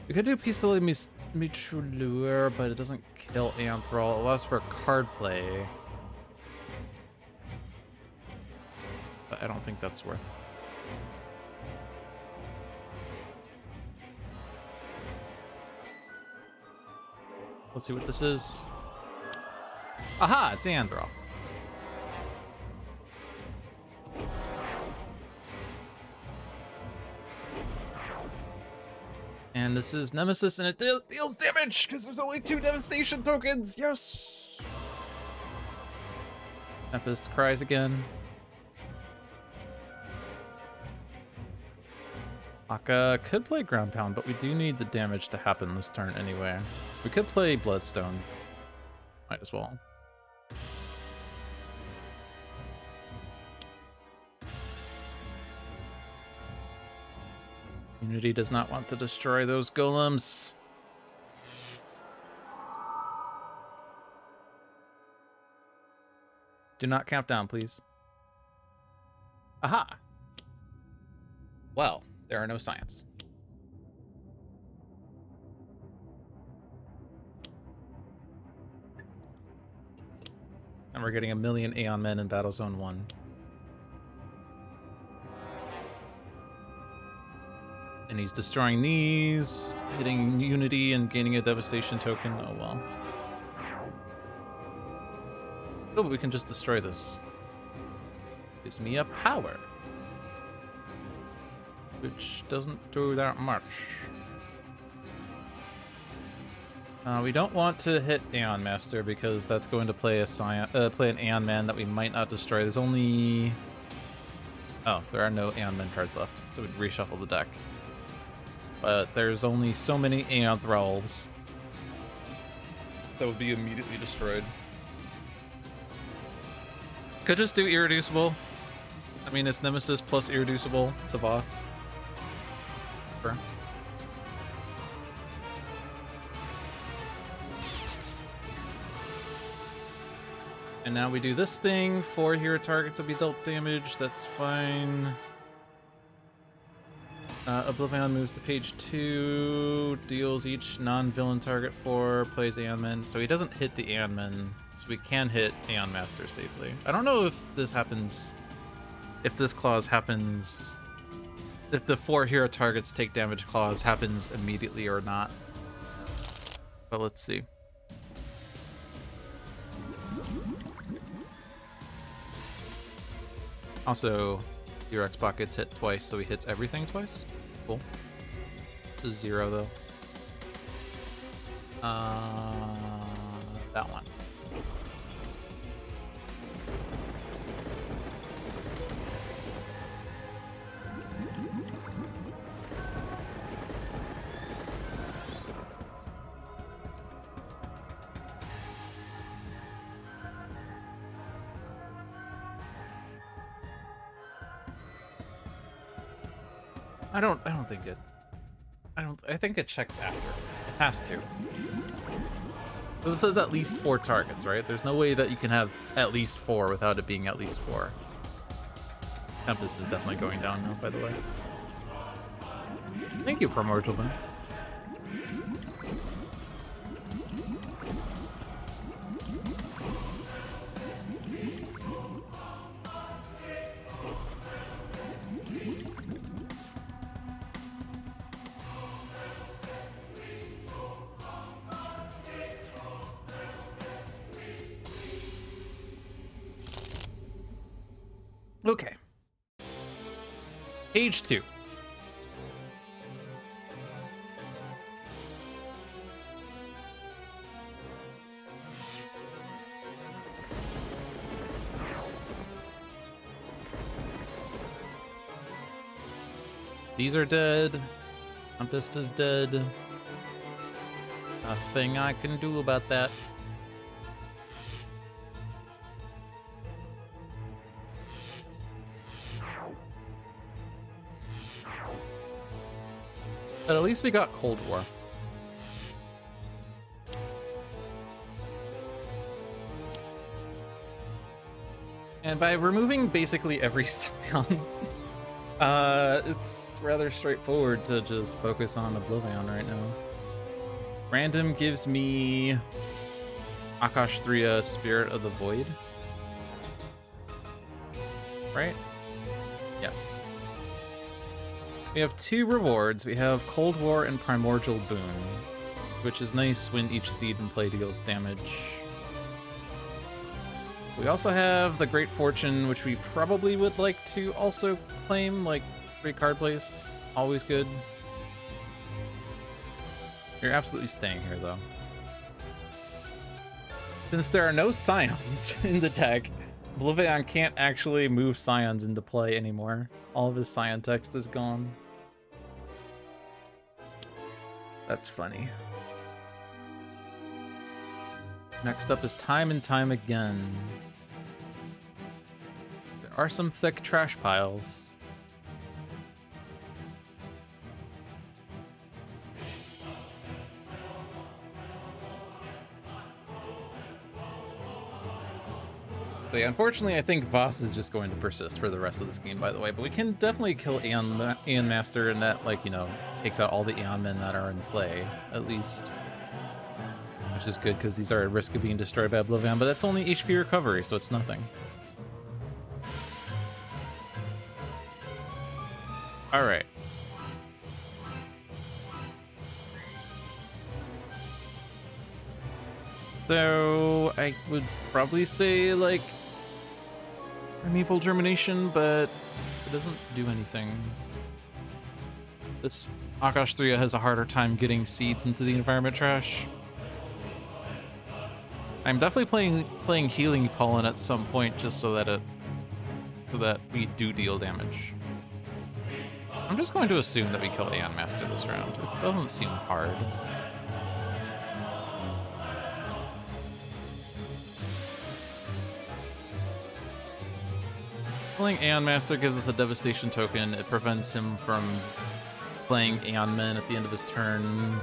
We could do Pistole Mitrulure, but it doesn't kill Anthrall. It allows for card play. But I don't think that's worth. Let's see what this is. Aha, it's Anthrall. And this is Nemesis, and it deals damage because there's only 2 devastation tokens. Yes. Tempest cries again. Haka could play Ground Pound, but we do need the damage to happen this turn anyway. We could play Bloodstone. Might as well. Unity does not want to destroy those golems. Do not count down, please. Aha! Well, there are no science. And we're getting 1,000,000 Aeon Men in Battle Zone 1. And he's destroying these, hitting Unity and gaining a Devastation token. Oh well. Oh, but we can just destroy this. Gives me a power. Which doesn't do that much. We don't want to hit Aeon Master because that's going to play an Aeon Man that we might not destroy. There's only... Oh, there are no Aeon Man cards left, so we'd reshuffle the deck. But there's only so many Aeon Thralls that would be immediately destroyed. Could just do Irreducible. I mean, it's Nemesis plus Irreducible to boss. Sure. And now we do this thing. 4 hero targets will be dealt damage. That's fine. OblivAeon moves to page 2. Deals each non-villain target 4. Plays Aeon Men. So he doesn't hit the Aeon Men. So we can hit Aeon Master safely. I don't know if this happens... If this clause happens... If the 4 hero targets take damage clause happens immediately or not. But let's see. Also, your X-Bot gets hit twice, so he hits everything twice. Cool. This is 0, though. That one. I think it checks after. It has to. Because it says at least 4 targets, right? There's no way that you can have at least 4 without it being at least 4. Tempest is definitely going down now, by the way. Thank you, Primordial Man. Okay. Page 2. These are dead. Tempest is dead. Nothing I can do about that. But at least we got Cold War. And by removing basically every Scion, it's rather straightforward to just focus on OblivAeon right now. Random gives me Akash 3 Spirit of the Void. Right? Yes. We have 2 rewards. We have Cold War and Primordial Boon, which is nice when each seed in play deals damage. We also have the Great Fortune, which we probably would like to also claim, like 3 card plays. Always good. You're absolutely staying here, though. Since there are no Scions in the deck, OblivAeon can't actually move Scions into play anymore. All of his Scion text is gone. That's funny. Next up is Time and Time Again. There are some thick trash piles. So yeah, unfortunately, I think Voss is just going to persist for the rest of this game, by the way. But we can definitely kill Aeon Master, and that, like, you know, takes out all the Aeon Men that are in play, at least. Which is good, because these are at risk of being destroyed by OblivAeon, but that's only HP recovery, so it's nothing. Alright. So, I would probably say, like, Primeval Germination, but it doesn't do anything. This Akash 3 has a harder time getting seeds into the environment trash. I'm definitely playing Healing Pollen at some point just so that we do deal damage. I'm just going to assume that we kill Aeon Master this round. It doesn't seem hard. Killing Aeon Master gives us a devastation token. It prevents him from playing Aeon Men at the end of his turn.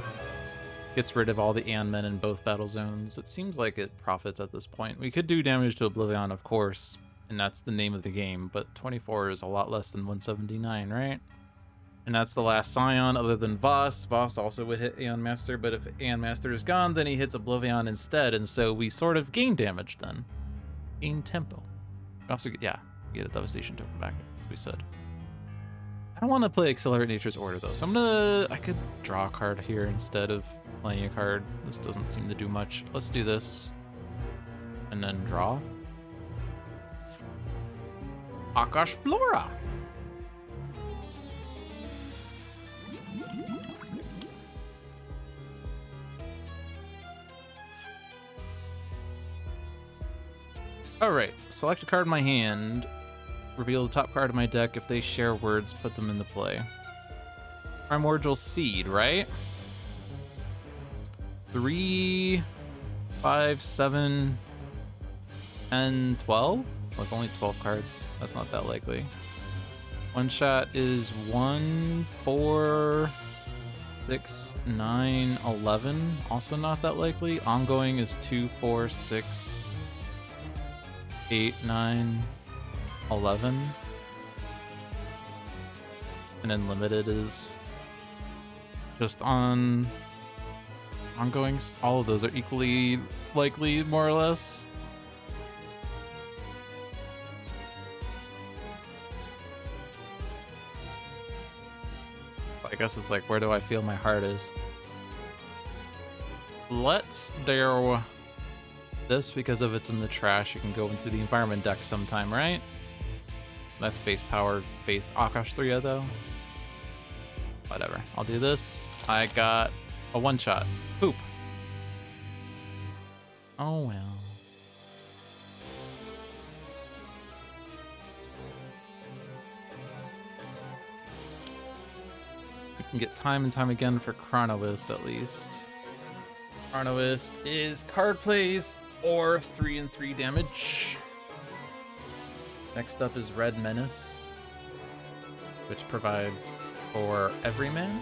Gets rid of all the Aeon Men in both battle zones. It seems like it profits at this point. We could do damage to OblivAeon, of course, and that's the name of the game, but 24 is a lot less than 179, right? And that's the last Scion other than Voss. Voss also would hit Aeon Master, but if Aeon Master is gone, then he hits OblivAeon instead, and so we sort of gain damage then. Gain tempo. We also get, yeah, get a devastation token back, as we said. I don't want to play Accelerate Nature's Order though, so I could draw a card here instead of playing a card. This doesn't seem to do much. Let's do this. And then draw. Akash Flora! Alright, select a card in my hand. Reveal the top card of my deck. If they share words, put them into play. Primordial Seed, right? 3, 5, 7, 10, 12? Well, it's only 12 cards. That's not that likely. One shot is 1, 4, 6, 9, 11. Also not that likely. Ongoing is 2, 4, 6, 8, 9, 11. And then limited is just on ongoing. All of those are equally likely, more or less. I guess it's like, where do I feel my heart is? Let's do this because if it's in the trash, you can go into the environment deck sometime, right? That's base power, base Akash 3 though. Whatever. I'll do this. I got a one shot. Poop. Oh well. We can get time and time again for Chronoist at least. Chronoist is card plays or 3 and 3 damage. Next up is Red Menace, which provides for Everyman.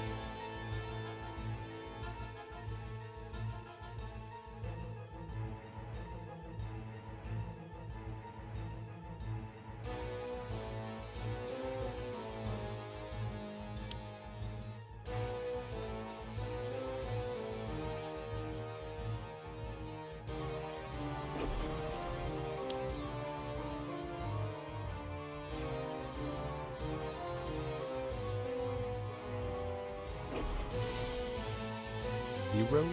Zero.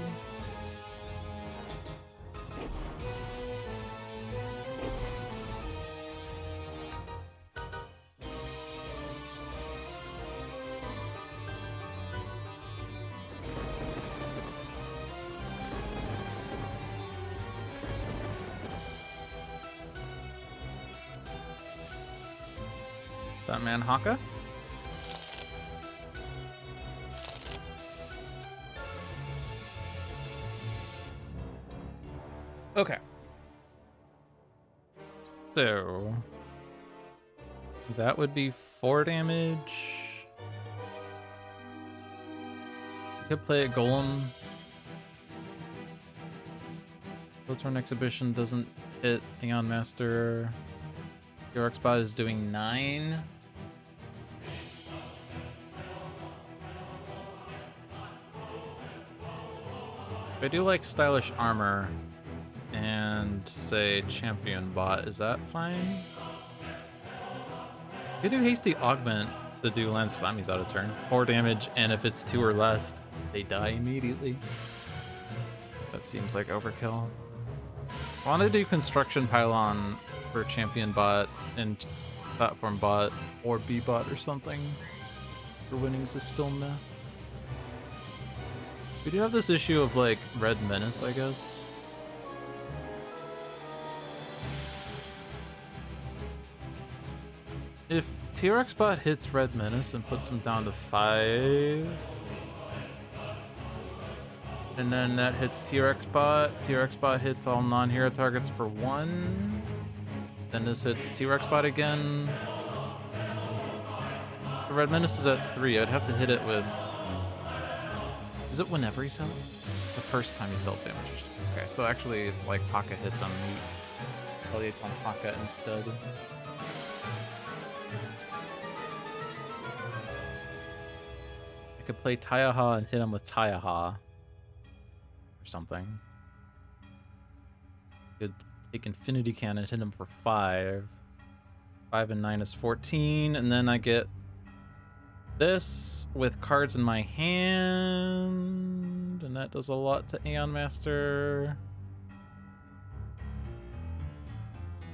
That man Haka. Okay. So that would be 4 damage. I could play a Golem. Turn Exhibition doesn't hit Aeon Master. Your Xbot is doing 9. If I do like Stylish Armor and say Champion Bot, is that fine? You could do Hasty Augment to do Lance Flammies out of turn. 4 damage, and if it's 2 or less, they die immediately. That seems like overkill. I want to do Construction Pylon for Champion Bot and Platform Bot or B Bot or something. For winnings is still meh. We do have this issue of like Red Menace, I guess. If TRX Bot hits Red Menace and puts him down to 5, and then that hits TRX Bot hits all non-hero targets for 1. Then this hits T-Rex bot again. The Red Menace is at 3. I'd have to hit it with... Is it whenever he's hit? The first time he's dealt damage. Okay, so actually if like Haka hits on me, retaliates on Haka instead. I could play Taiaha and hit him with Taiaha. Or something. Could take Infinity Cannon, hit him for 5. 5 and 9 is 14, and then I get this with cards in my hand, and that does a lot to Aeon Master.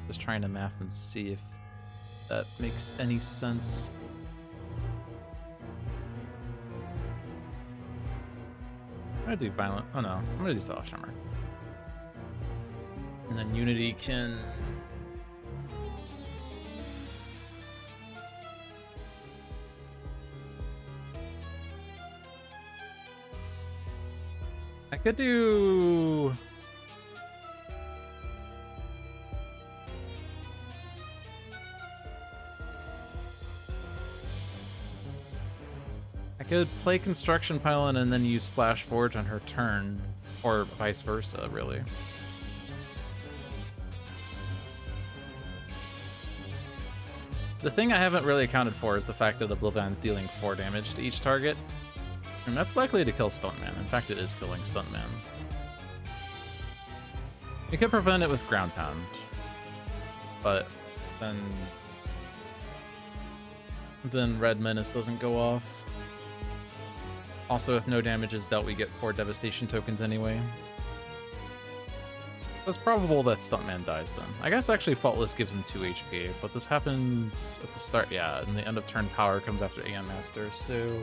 Just trying to math and see if that makes any sense. I'm gonna do Violent. Oh no, I'm gonna do Cell Shimmer. And then Unity can... I could do... I could play Construction Pylon and then use Flash Forge on her turn, or vice versa, really. The thing I haven't really accounted for is the fact that OblivAeon's dealing 4 damage to each target, and that's likely to kill Stuntman. In fact, it is killing Stuntman. You could prevent it with Ground Pound, but then Red Menace doesn't go off. Also, if no damage is dealt, we get 4 Devastation tokens anyway. It's probable that Stuntman dies then. I guess actually Faultless gives him 2 HP, but this happens at the start, yeah, and the end of turn power comes after Aeon Master, so...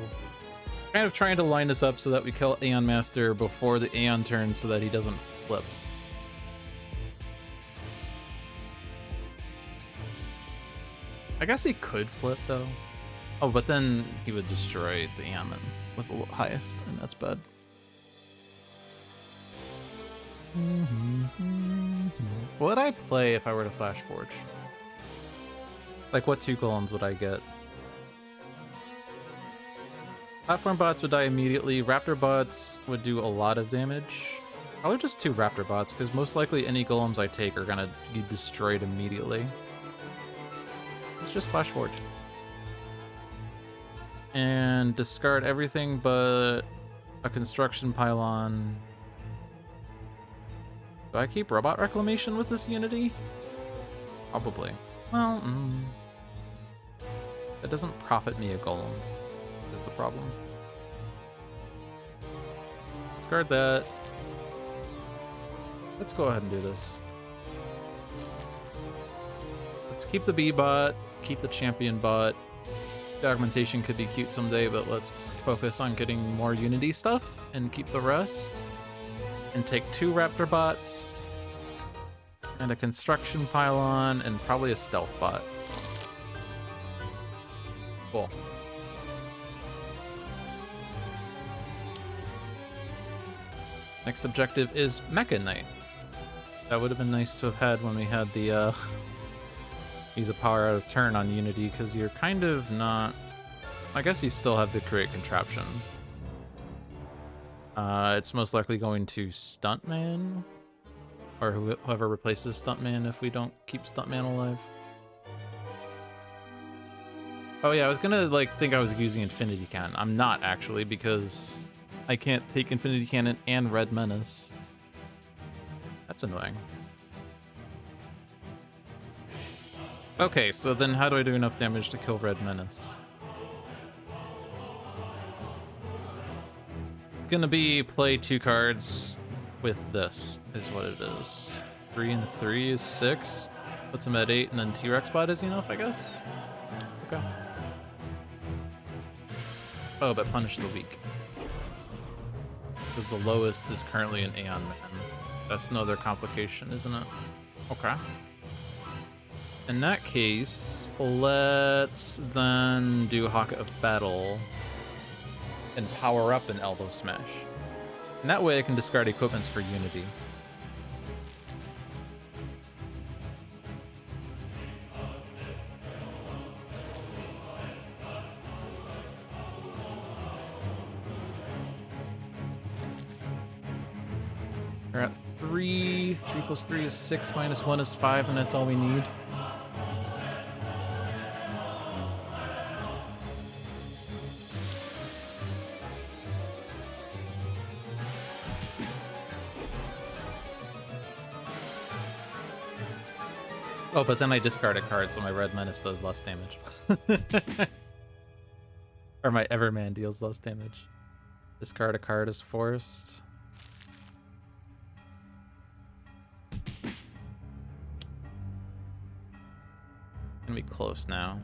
Kind of trying to line this up so that we kill Aeon Master before the Aeon turn so that he doesn't flip. I guess he could flip though. Oh, but then he would destroy the Ammon with the highest, and that's bad. What would I play if I were to Flash Forge? Like, what 2 golems would I get? Platform bots would die immediately. Raptor bots would do a lot of damage. Probably just 2 Raptor bots, because most likely any golems I take are gonna be destroyed immediately. Let's just Flash Forge. And discard everything but a Construction Pylon. Do I keep Robot Reclamation with this Unity? Probably. Well, that doesn't profit me a golem, is the problem. Discard that. Let's go ahead and do this. Let's keep the B-bot, keep the champion bot. The augmentation could be cute someday, but let's focus on getting more Unity stuff and keep the rest. And take 2 Raptor bots, and a Construction Pylon, and probably a Stealth bot. Cool. Next objective is Mecha Knight. That would have been nice to have had when we had the use a power out of turn on Unity, because you're kind of not... I guess you still have the Create Contraption. It's most likely going to Stuntman, or whoever replaces Stuntman if we don't keep Stuntman alive. Oh yeah, I was gonna like think I was using Infinity Cannon. I'm not actually, because I can't take Infinity Cannon and Red Menace. That's annoying. Okay, so then how do I do enough damage to kill Red Menace? It's gonna be play 2 cards with this, is what it is. 3 and 3 is 6. Puts him at 8, and then T-Rex bot is enough, I guess? Okay. Oh, but punish the weak. Because the lowest is currently an Aeon Man. That's another complication, isn't it? Okay. In that case, let's then do Haka of Battle and power up an Elbow Smash. And that way I can discard equipments for Unity. We're at 3. 3 plus 3 is 6, minus 1 is 5, and that's all we need. Oh, but then I discard a card, so my red menace does less damage. Or my Everman deals less damage. Discard a card is forced. Gonna be close now.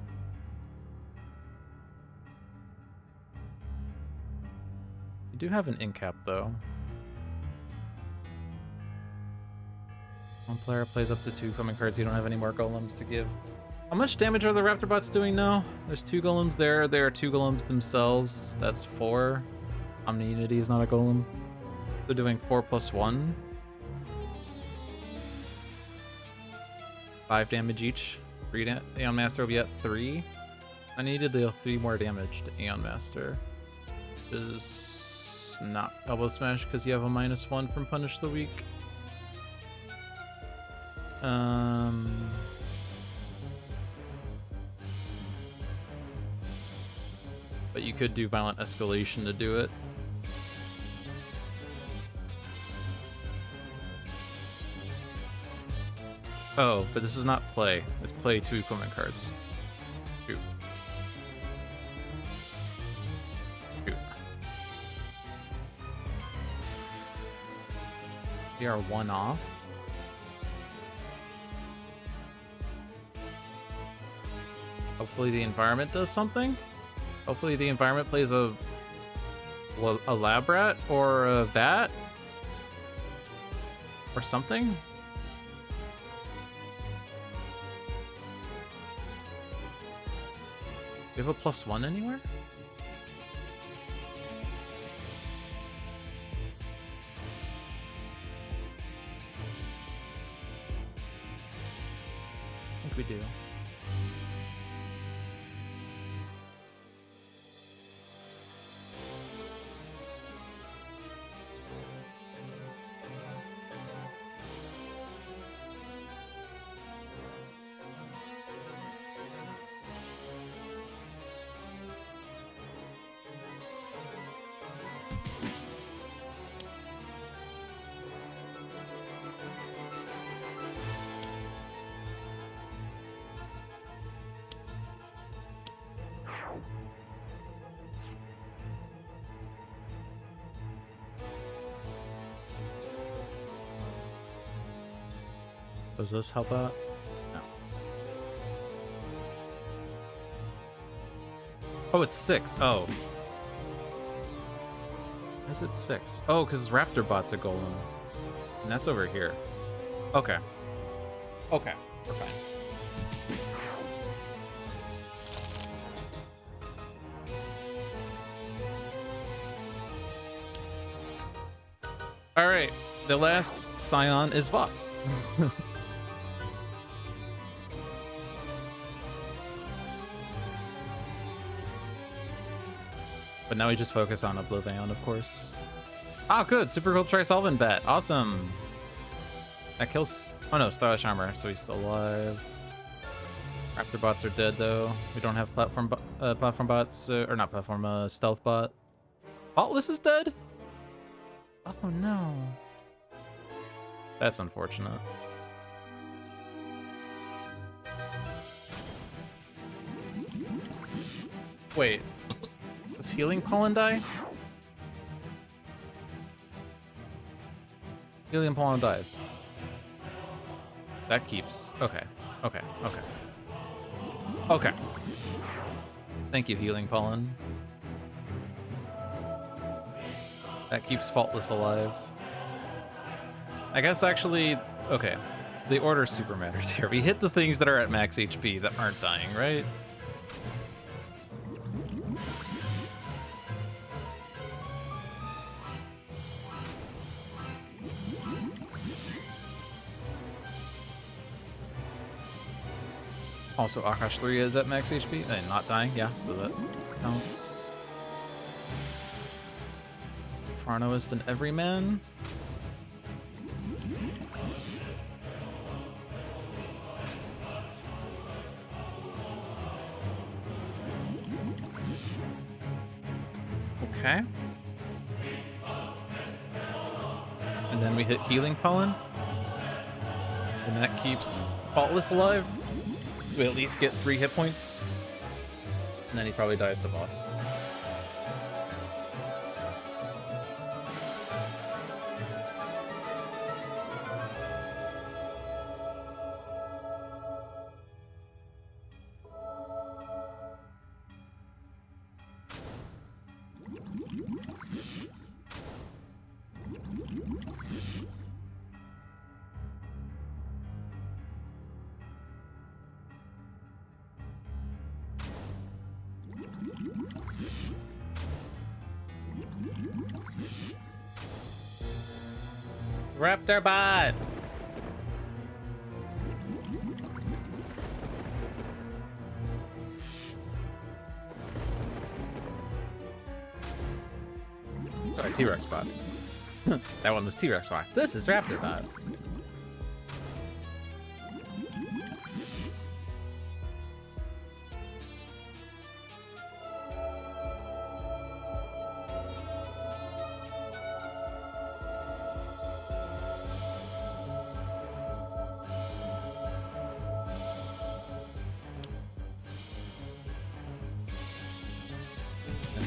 You do have an incap though. One player plays up to 2 coming cards. You don't have any more golems to give. How much damage are the Raptor bots doing now? There's 2 golems there. There are 2 golems themselves. That's 4. Omni-Unity is not a golem. They're doing 4 plus 1. 5 damage each. Aeon Master will be at 3. I need to deal 3 more damage to Aeon Master. Which is not Elbow Smash because you have a -1 from Punish the Weak. But you could do Violent Escalation to do it. Oh, but this is not play. It's play 2 equipment cards. Shoot. Shoot. We are 1 off. Hopefully the environment does something. Hopefully the environment plays a Labrat or a Vat or something. Do you have a +1 anywhere? I think we do. Does this help out? No. Oh, it's 6. Oh. Why is it 6? Oh, because Raptor Bot's a golem. And that's over here. Okay. Okay, we're fine. Alright, the last Scion is Voss. But now we just focus on OblivAeon, of course. Ah, good. Super cool Trisolvent Bat. Awesome. That kills... Oh no, Stylish Armor, so he's still alive. Raptor bots are dead, though. We don't have platform bots, or not platform, stealth bot. Faultless is dead? Oh no. That's unfortunate. Wait. Does Healing Pollen die? Healing Pollen dies. That keeps... Okay. Okay. Okay. Okay. Thank you, Healing Pollen. That keeps Faultless alive. I guess actually... Okay. The order super matters here. We hit the things that are at max HP that aren't dying, right? Also, Akash 3 is at max HP and not dying, yeah, so that counts. Farnoist and Everyman. Okay. And then we hit Healing Pollen. And that keeps Faultless alive. So we at least get 3 hit points. And then he probably dies to Voss. Raptor bot! Sorry, T-Rex bot. That one was T-Rex bot. This is Raptor bot.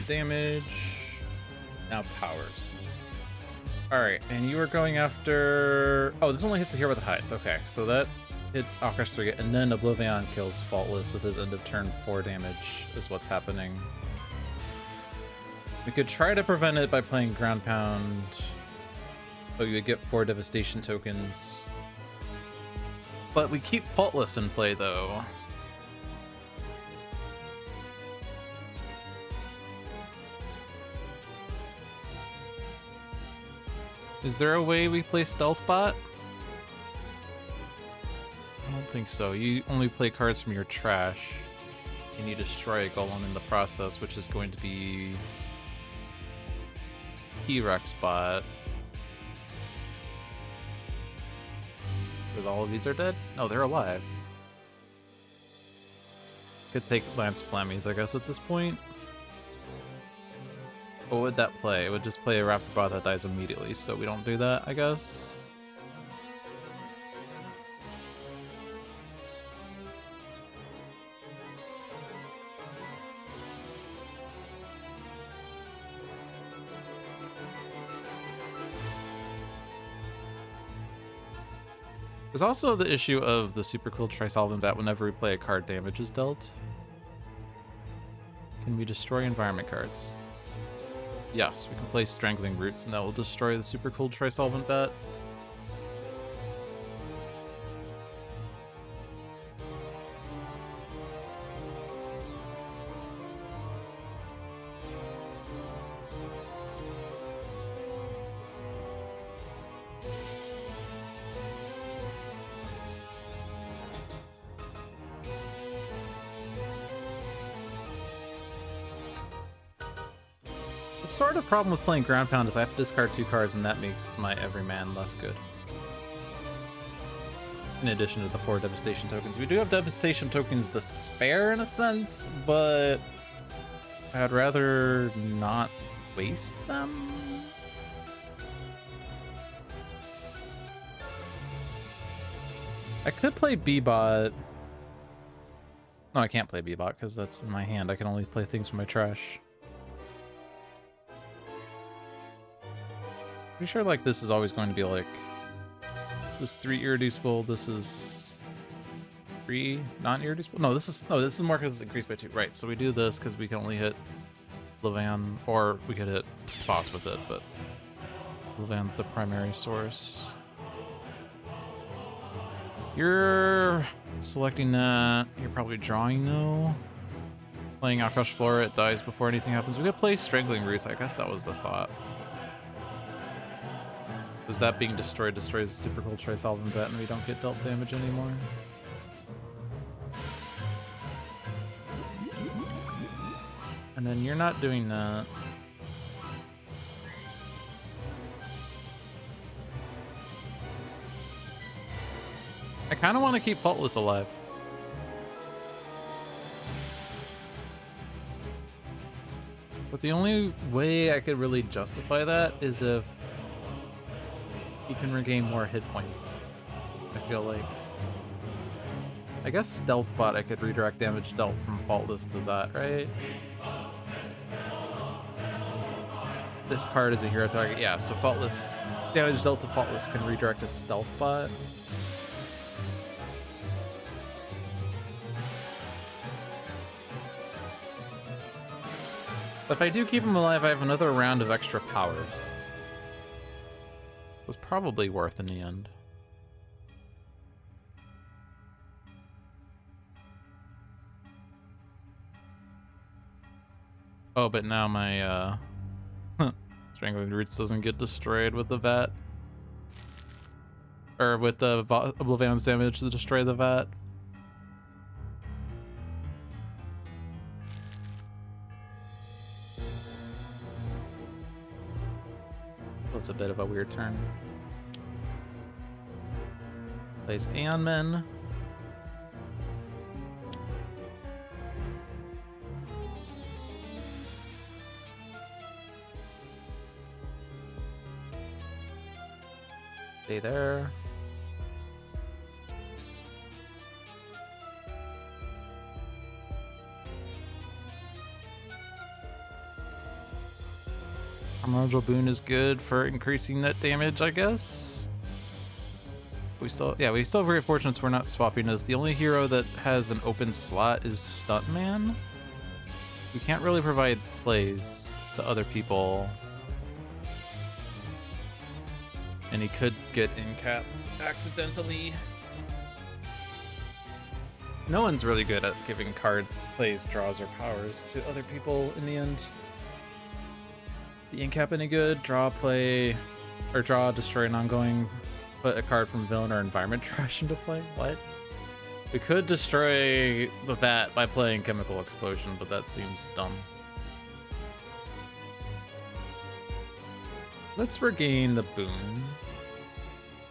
Damage. Now powers. Alright, and you are going after... Oh, this only hits the hero with the highest. Okay, so that hits Alcrash 3, and then OblivAeon kills Faultless with his end of turn 4 damage, is what's happening. We could try to prevent it by playing Ground Pound. Oh, you would get 4 Devastation tokens. But we keep Faultless in play, though. Is there a way we play Stealth Bot? I don't think so. You only play cards from your trash, and you destroy a golem in the process, which is going to be T-Rex Bot. Because all of these are dead? No, they're alive. Could take Lance Flammies, I guess, at this point. What would that play? It would just play a Raptor Bot that dies immediately, so we don't do that, I guess. There's also the issue of the super cool Trisolvent Bat whenever we play a card damage is dealt. Can we destroy environment cards? Yes, we can play Strangling Roots, and that will destroy the super cool Trisolvent Bat. The sort of problem with playing Ground Pound is I have to discard 2 cards, and that makes my everyman less good. In addition to the 4 Devastation tokens. We do have Devastation tokens to spare in a sense, but I'd rather not waste them. I could play B-Bot. No, I can't play B-Bot because that's in my hand. I can only play things from my trash. Pretty sure like this is always going to be like, this is 3 irreducible, this is 3 non-irreducible. No, this is more because it's increased by 2. Right, so we do this because we can only hit OblivAeon, or we could hit Boss with it, but OblivAeon's the primary source. You're selecting that. You're probably drawing though. Playing Alcrash Flora, it dies before anything happens. We could play Strangling Roots. I guess that was the thought. Because that being destroyed destroys the super cool Trisolvent Bat and we don't get dealt damage anymore. And then you're not doing that. I kind of want to keep Faultless alive. But the only way I could really justify that is if he can regain more hit points. I feel like. I guess Stealth Bot, I could redirect damage dealt from Faultless to that, right? This card is a hero target. Yeah, so Faultless, damage dealt to Faultless can redirect a Stealth Bot. If I do keep him alive, I have another round of extra powers. It was probably worth in the end. Oh, but now my Strangling Roots doesn't get destroyed with the vat. Or with the OblivAeon's damage to destroy the vat. It's a bit of a weird turn. Plays Aeon Men. Stay there. Primordial Boon is good for increasing net damage, I guess. We still have very fortunate we're not swapping as the only hero that has an open slot is Stuntman. We can't really provide plays to other people. And he could get incapped accidentally. No one's really good at giving card plays, draws, or powers to other people in the end. Is the incap any good? Draw, play, or draw, destroy an ongoing, put a card from villain or environment trash into play? What? We could destroy the vat by playing Chemical Explosion, but that seems dumb. Let's regain the boon.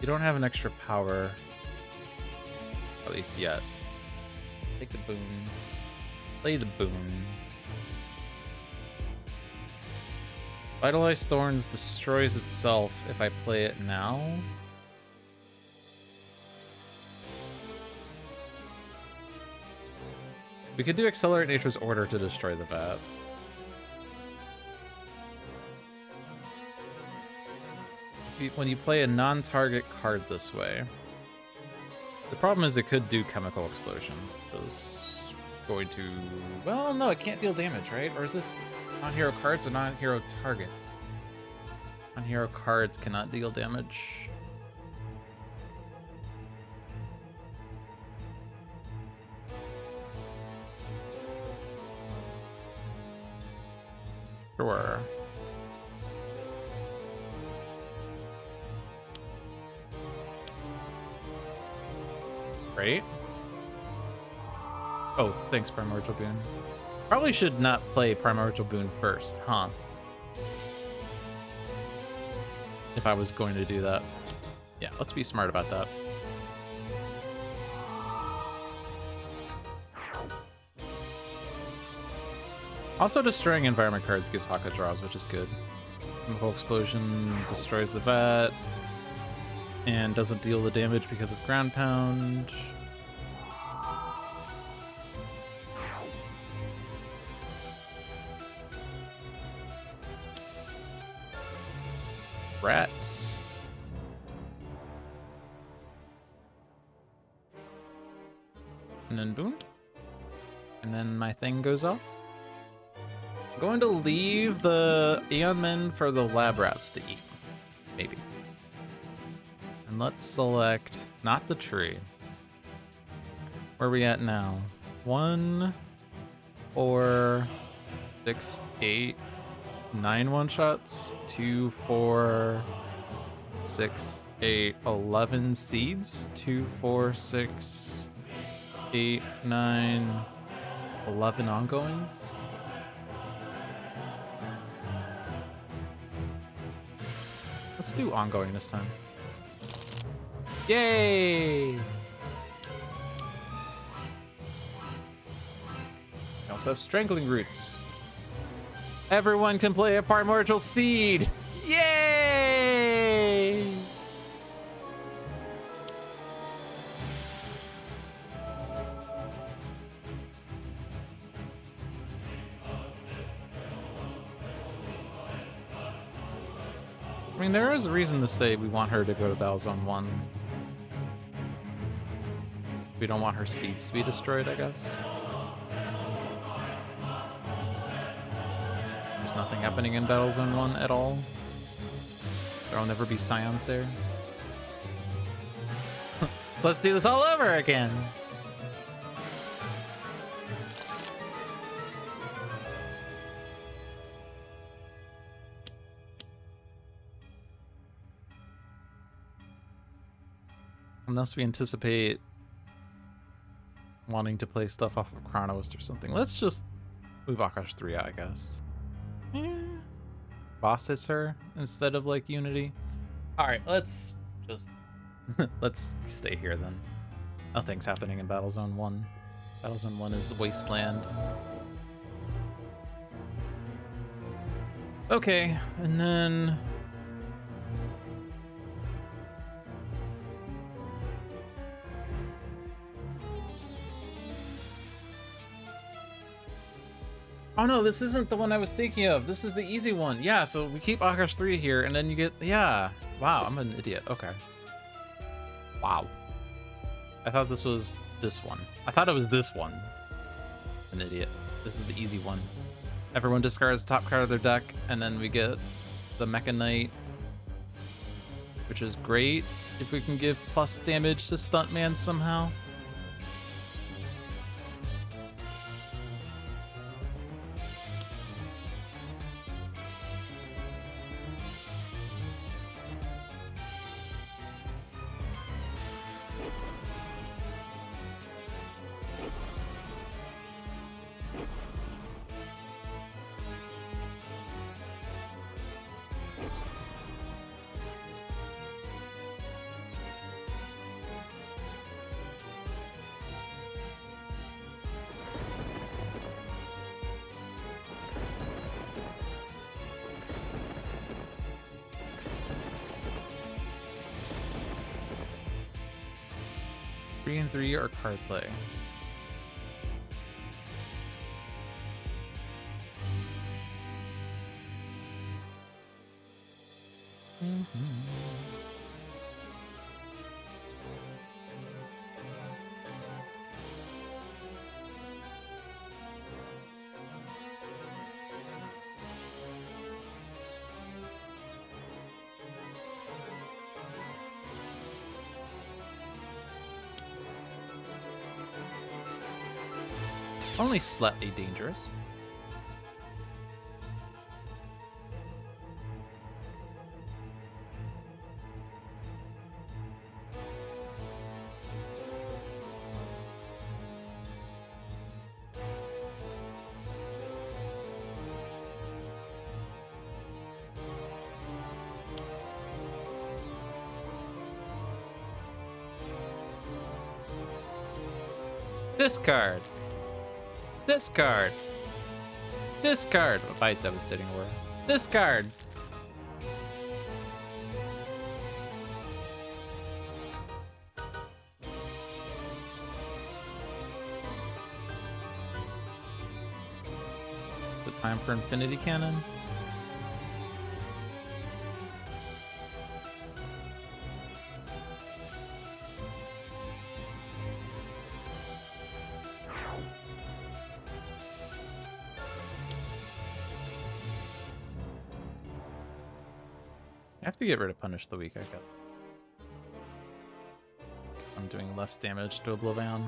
You don't have an extra power. At least yet. Take the boon. Play the boon. Vitalized Thorns destroys itself if I play it now. We could do Accelerate Nature's Order to destroy the vat. When you play a non-target card this way, the problem is it could do Chemical Explosion. It was going to... Well, no, it can't deal damage, right? Or is this non-hero cards or non-hero targets? Non-hero cards cannot deal damage. Sure. Right? Oh, thanks, Primordial Boon. Probably should not play Primordial Boon first, huh? If I was going to do that. Yeah, let's be smart about that. Also, destroying environment cards gives Haka draws, which is good. Chemical Explosion destroys the vat. And doesn't deal the damage because of Ground Pound. Rats. And then boom. And then my thing goes off. I'm going to leave the Aeon Men for the lab rats to eat. Maybe. And let's select not the tree. Where are we at now? 1, 4, 6, 8, 9 one-shots. 2, 4, 6, 8, 11 seeds. 2, 4, 6, 8, 9, 11 ongoings. Let's do ongoing this time. Yay! We also have Strangling Roots. Everyone can play a Primordial Seed! Yay! I mean, there is a reason to say we want her to go to Battle Zone 1. We don't want her seeds to be destroyed, I guess. There's nothing happening in Battle Zone 1 at all. There'll never be Scions there. So let's do this all over again. Unless we anticipate wanting to play stuff off of Chronos or something. Let's just move Akash 3 out, I guess. Boss hits her instead of like Unity. Alright, let's just let's stay here then. Nothing's happening in Battle Zone 1. Battle Zone 1 is Wasteland. Okay, and then oh no, this isn't the one I was thinking of. This is the easy one. Yeah, so we keep Akash 3 here, and then you get... Yeah. Wow, I'm an idiot. Okay. Wow. I thought this was this one. I thought it was this one. An idiot. This is the easy one. Everyone discards the top card of their deck, and then we get the Mecha Knight, which is great if we can give plus damage to Stuntman somehow. And 3 are card play. Only slightly dangerous. Discard. Discard. Discard. By devastating word. Discard. Is it time for Infinity Cannon? I have to get rid of Punish the Weak, I got. Because I'm doing less damage to OblivAeon.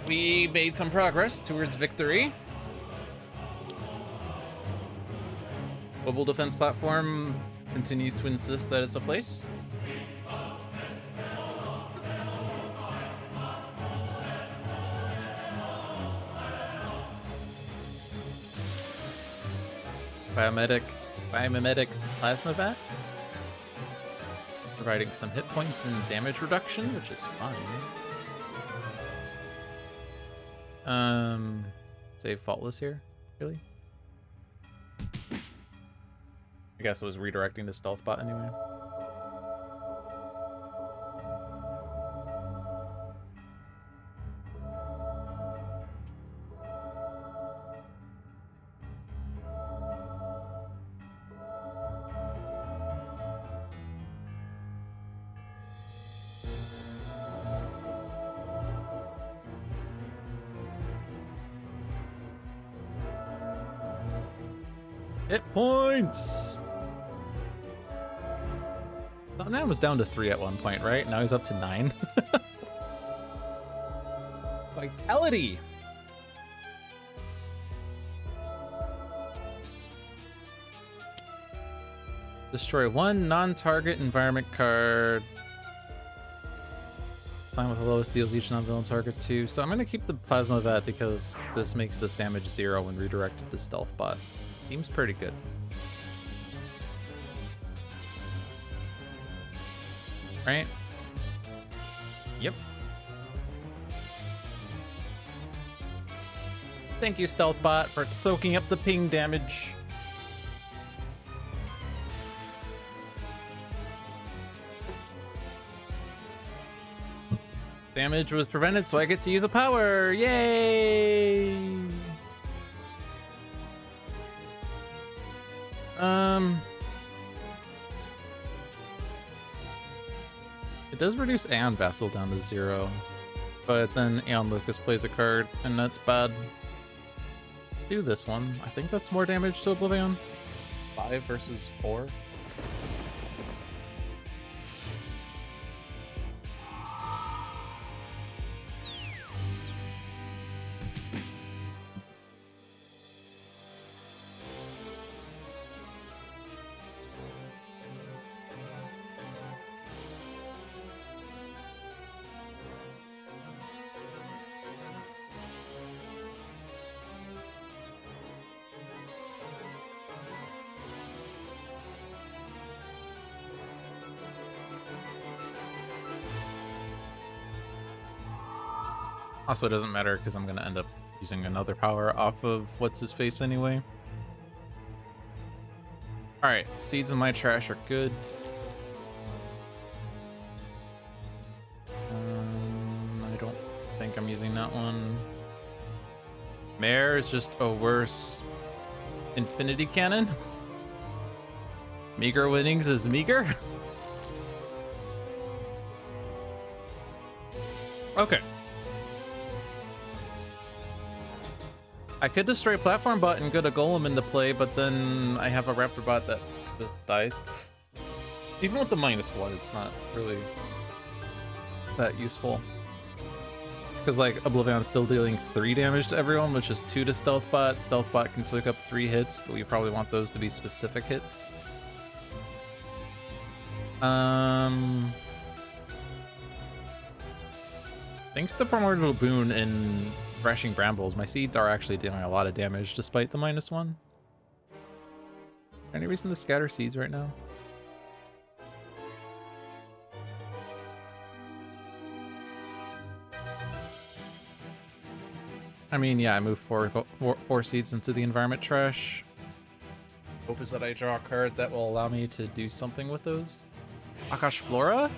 We made some progress towards victory. Mobile defense platform continues to insist that it's a place. Biomimetic plasma vat, providing some hit points and damage reduction, which is fine. Save faultless here, really? I guess it was redirecting to stealth bot anyway. Hit points! Thought man was down to 3 at one point, right? Now he's up to 9. Vitality! Destroy 1 non-target environment card. Sign with the lowest deals each non-villain target 2. So I'm gonna keep the plasma vat because this makes this damage 0 when redirected to stealth bot. Seems pretty good. Right? Yep. Thank you, stealth bot, for soaking up the ping damage. Damage was prevented, so I get to use a power. Yay! It does reduce Aeon Vassal down to 0, but then Aeon Lucas plays a card, and that's bad. Let's do this one. I think that's more damage to OblivAeon. 5 versus 4. Also, it doesn't matter because I'm going to end up using another power off of what's-his-face anyway. Alright, seeds in my trash are good. I don't think I'm using that one. Mare is just a worse Infinity Cannon. Meager winnings is meager. Okay. I could destroy platform bot and get a golem into play, but then I have a raptor bot that just dies. Even with the -1, it's not really that useful. Because like OblivAeon's still dealing 3 damage to everyone, which is 2 to stealth bot. Stealth bot can soak up 3 hits, but we probably want those to be specific hits. Thanks to Primordial Boon and Thrashing Brambles, my seeds are actually dealing a lot of damage despite the -1. Any reason to scatter seeds right now? I mean, yeah, I moved four seeds into the environment trash. Hope is that I draw a card that will allow me to do something with those. Akash Flora?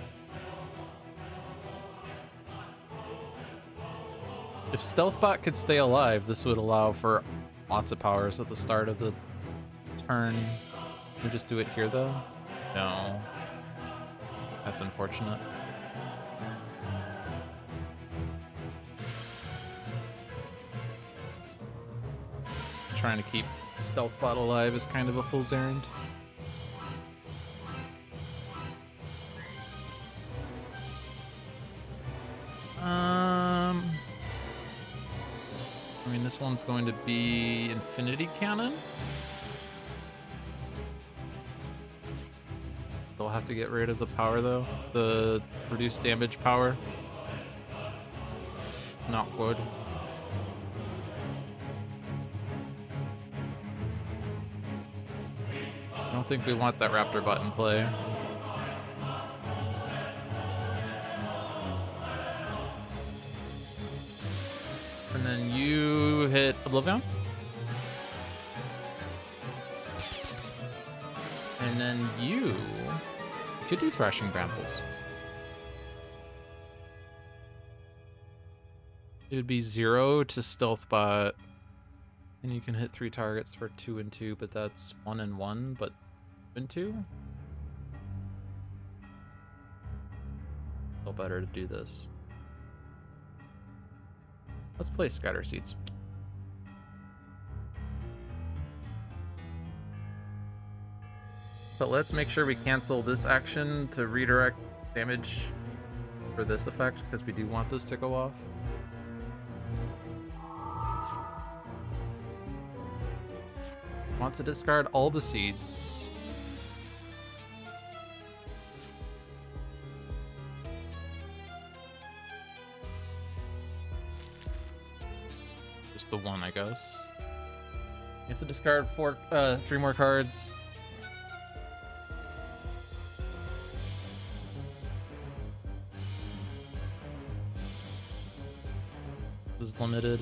If Stealthbot could stay alive, this would allow for lots of powers at the start of the turn. Can we just do it here, though? No. That's unfortunate. Trying to keep Stealthbot alive is kind of a fool's errand. I mean, this one's going to be Infinity Cannon. Still have to get rid of the power though. The reduced damage power. It's not good. I don't think we want that Raptor button play. And then you hit OblivAeon. And then you could do Thrashing Brambles. It would be 0 to Stealth Bot. And you can hit 3 targets for 2 and 2, but that's 1 and 1, but 2 and 2? Still better to do this. Let's play Scatter Seeds. But let's make sure we cancel this action to redirect damage for this effect, because we do want this to go off. Want to discard all the seeds. Just the one, I guess. You have to discard 3 more cards. This is limited.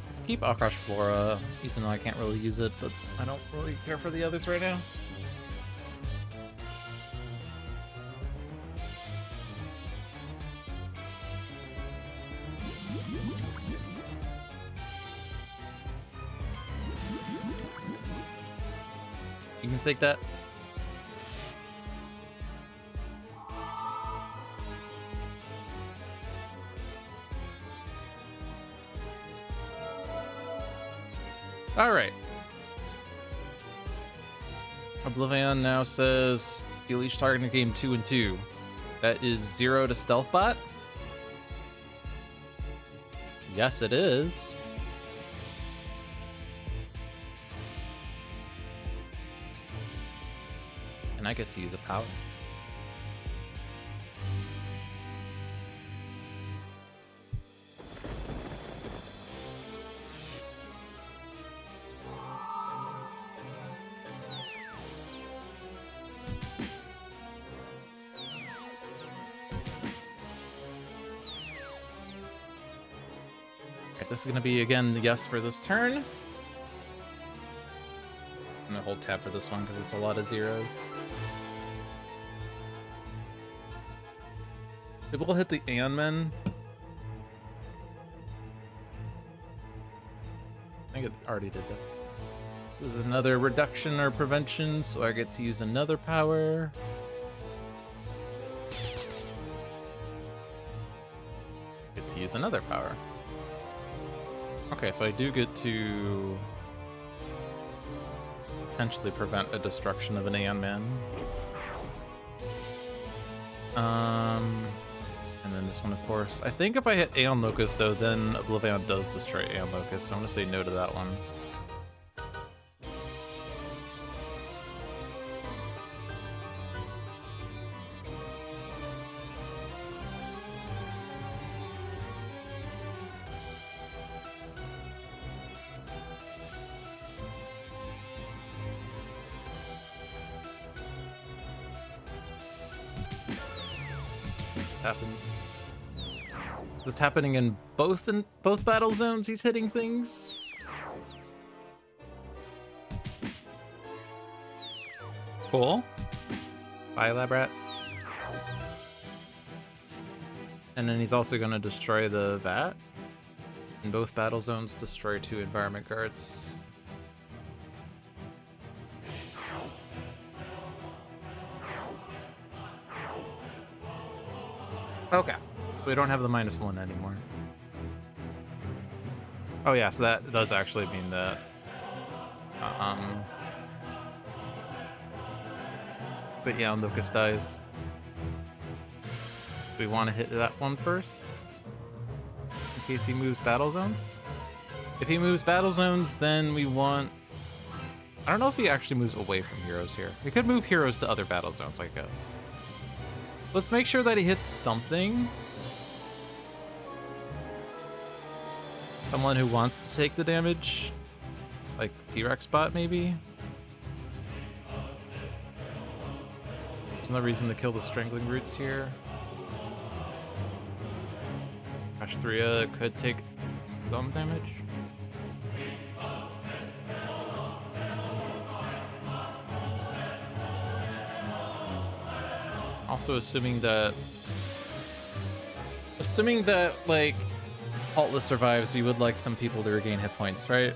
Let's keep Akash Flora, even though I can't really use it, but I don't really care for the others right now. You can take that. All right. OblivAeon now says deal each target in the game 2 and 2. That is 0 to Stealth Bot. Yes, it is. And I get to use a power. This is going to be, again, the yes for this turn. I'm going to hold tab for this one because it's a lot of zeros. It will hit the Aeon Men. I think it already did that. This is another reduction or prevention, so I get to use another power. Get to use another power. Okay, so I do get to potentially prevent a destruction of an Aeon Man. And then this one, of course. I think if I hit Aeon Locust, though, then OblivAeon does destroy Aeon Locust, so I'm going to say no to that one. Happens. This happening in both battle zones. He's hitting things. Cool. Bye, Lab Rat. And then he's also going to destroy the vat. In both battle zones, destroy 2 environment guards. Okay, so we don't have the -1 anymore. Oh yeah, so that does actually mean that but yeah, Lucas dies. We want to hit that one first in case he moves battle zones. If he moves battle zones, then we want... I don't know if he actually moves away from heroes here. We could move heroes to other battle zones, I guess. Let's make sure that he hits something. Someone who wants to take the damage. Like T-Rex bot, maybe? There's no reason to kill the Strangling Roots here. Ashthria could take some damage. Also assuming that like Faultless survives, we would like some people to regain hit points, right?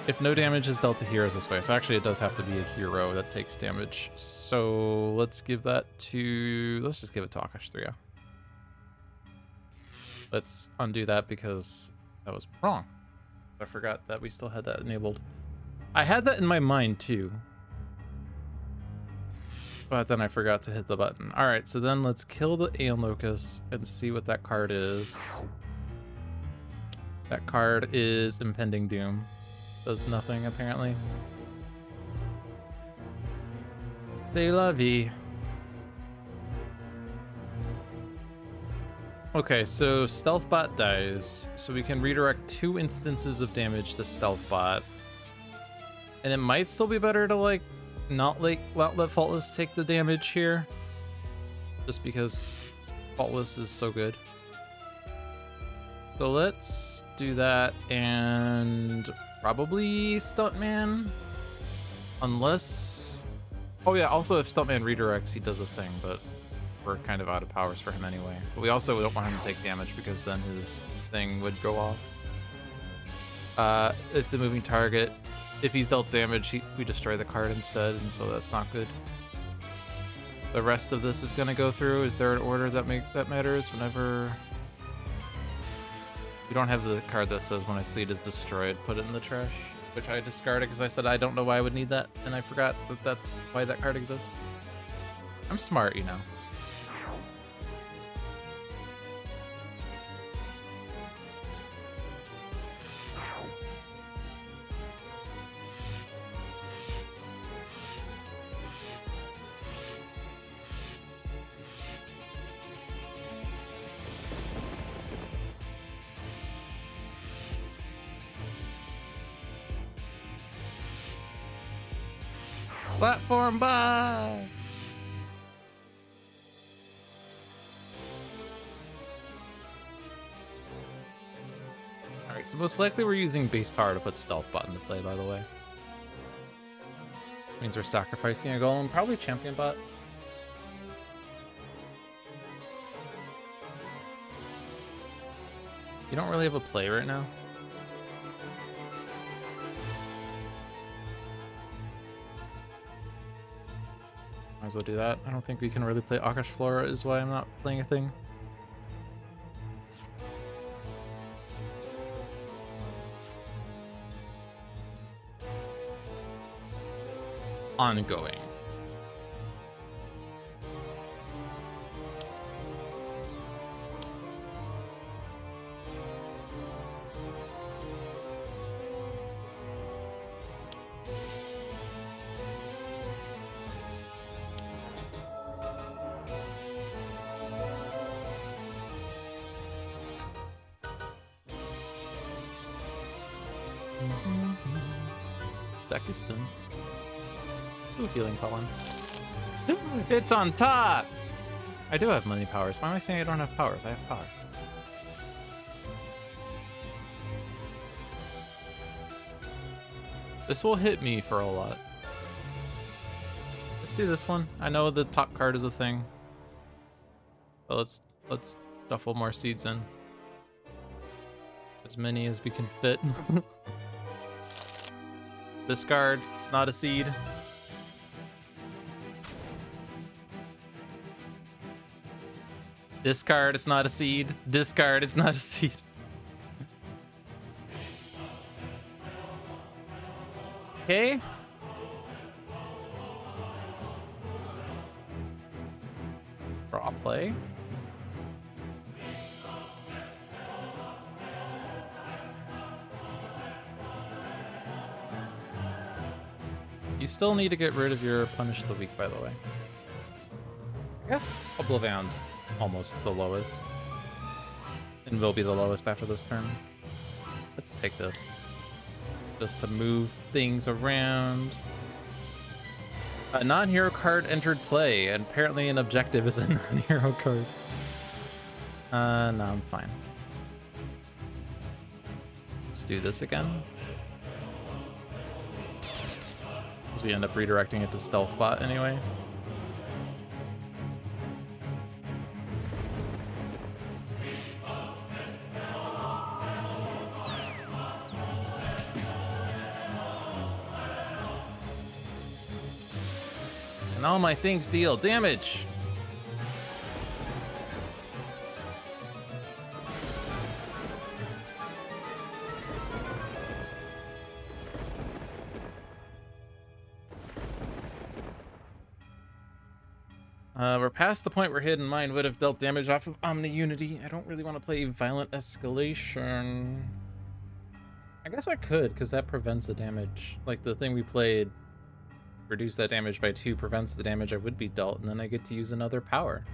If no damage is dealt to heroes this way. So actually it does have to be a hero that takes damage. So let's give that to, let's just give it to Akashthria. Let's undo that because that was wrong. I forgot that we still had that enabled. I had that in my mind too. But then I forgot to hit the button. All right, so then let's kill the Aeon Locust and see what that card is. That card is Impending Doom. Does nothing, apparently. C'est la vie. Okay, so Stealthbot dies, so we can redirect 2 instances of damage to Stealthbot. And it might still be better to, like, not let Faultless take the damage here. Just because Faultless is so good. So let's do that and probably Stuntman. Unless... Oh yeah, also if Stuntman redirects, he does a thing, but we're kind of out of powers for him anyway. But we also don't want him to take damage because then his thing would go off. If the moving target... If he's dealt damage, we destroy the card instead, and so that's not good. The rest of this is going to go through. Is there an order that matters? Whenever... We don't have the card that says when I see it is destroyed, put it in the trash, which I discarded because I said I don't know why I would need that, and I forgot that that's why that card exists. I'm smart, you know. Platform by. Alright, so most likely we're using base power to put Stealthbot into play, by the way. Which means we're sacrificing a golem, probably Champion Bot. You don't really have a play right now. Might as well do that. I don't think we can really play Akash Flora is why I'm not playing a thing. Ongoing. Uzbekistan. Ooh, healing pollen. It's on top! I do have many powers. Why am I saying I don't have powers? I have powers. This will hit me for a lot. Let's do this one. I know the top card is a thing. But let's duffel more seeds in. As many as we can fit. Discard, it's not a seed. Discard, it's not a seed. Discard, it's not a seed. Okay. Draw play. You still need to get rid of your Punish the Weak, by the way. I guess OblivAeon's almost the lowest. And will be the lowest after this turn. Let's take this. Just to move things around. A non-hero card entered play, and apparently an objective is a non-hero card. No, I'm fine. Let's do this again. Because we end up redirecting it to Stealth Bot anyway. And all my things deal damage. We're past the point where Hidden Mind would have dealt damage off of Omni Unity. I don't really want to play Violent Escalation. I guess I could, because that prevents the damage. Like the thing we played, reduce that damage by 2, prevents the damage I would be dealt, and then I get to use another power.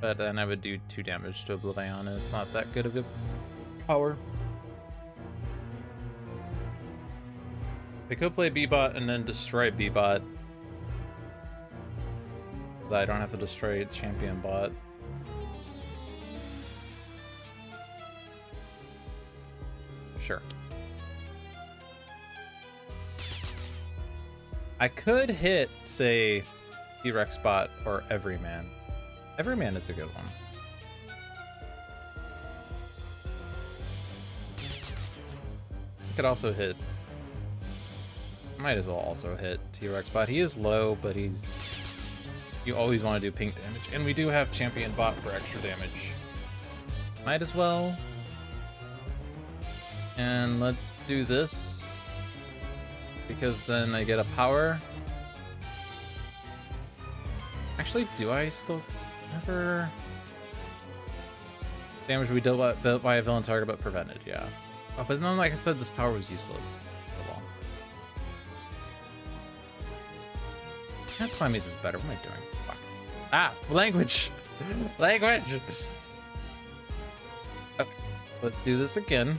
But then I would do 2 damage to OblivAeon, and it's not that good of a power. They could play B-Bot and then destroy B-Bot. That I don't have to destroy its champion bot. Sure. I could hit, say, T-Rex bot or Everyman. Everyman is a good one. I could also hit. Might as well also hit T-Rex bot. He is low, but he's. You always want to do pink damage, and we do have champion bot for extra damage. Might as well. And let's do this, because then I get a power. Actually, do I still never damage we dealt by a villain target but prevented? Yeah. Oh, but then, like I said, this power was useless. Transformies is better. What am I doing? Fuck. Ah, language. Language. Okay, let's do this again.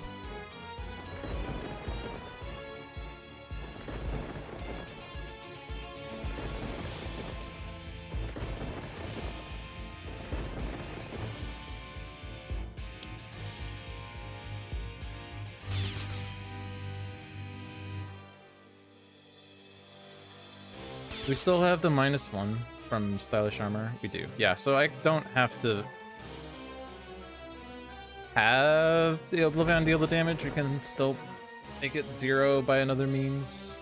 We still have the -1 from Stylish Armor. We do. Yeah, so I don't have to have the OblivAeon deal the damage. We can still make it 0 by another means.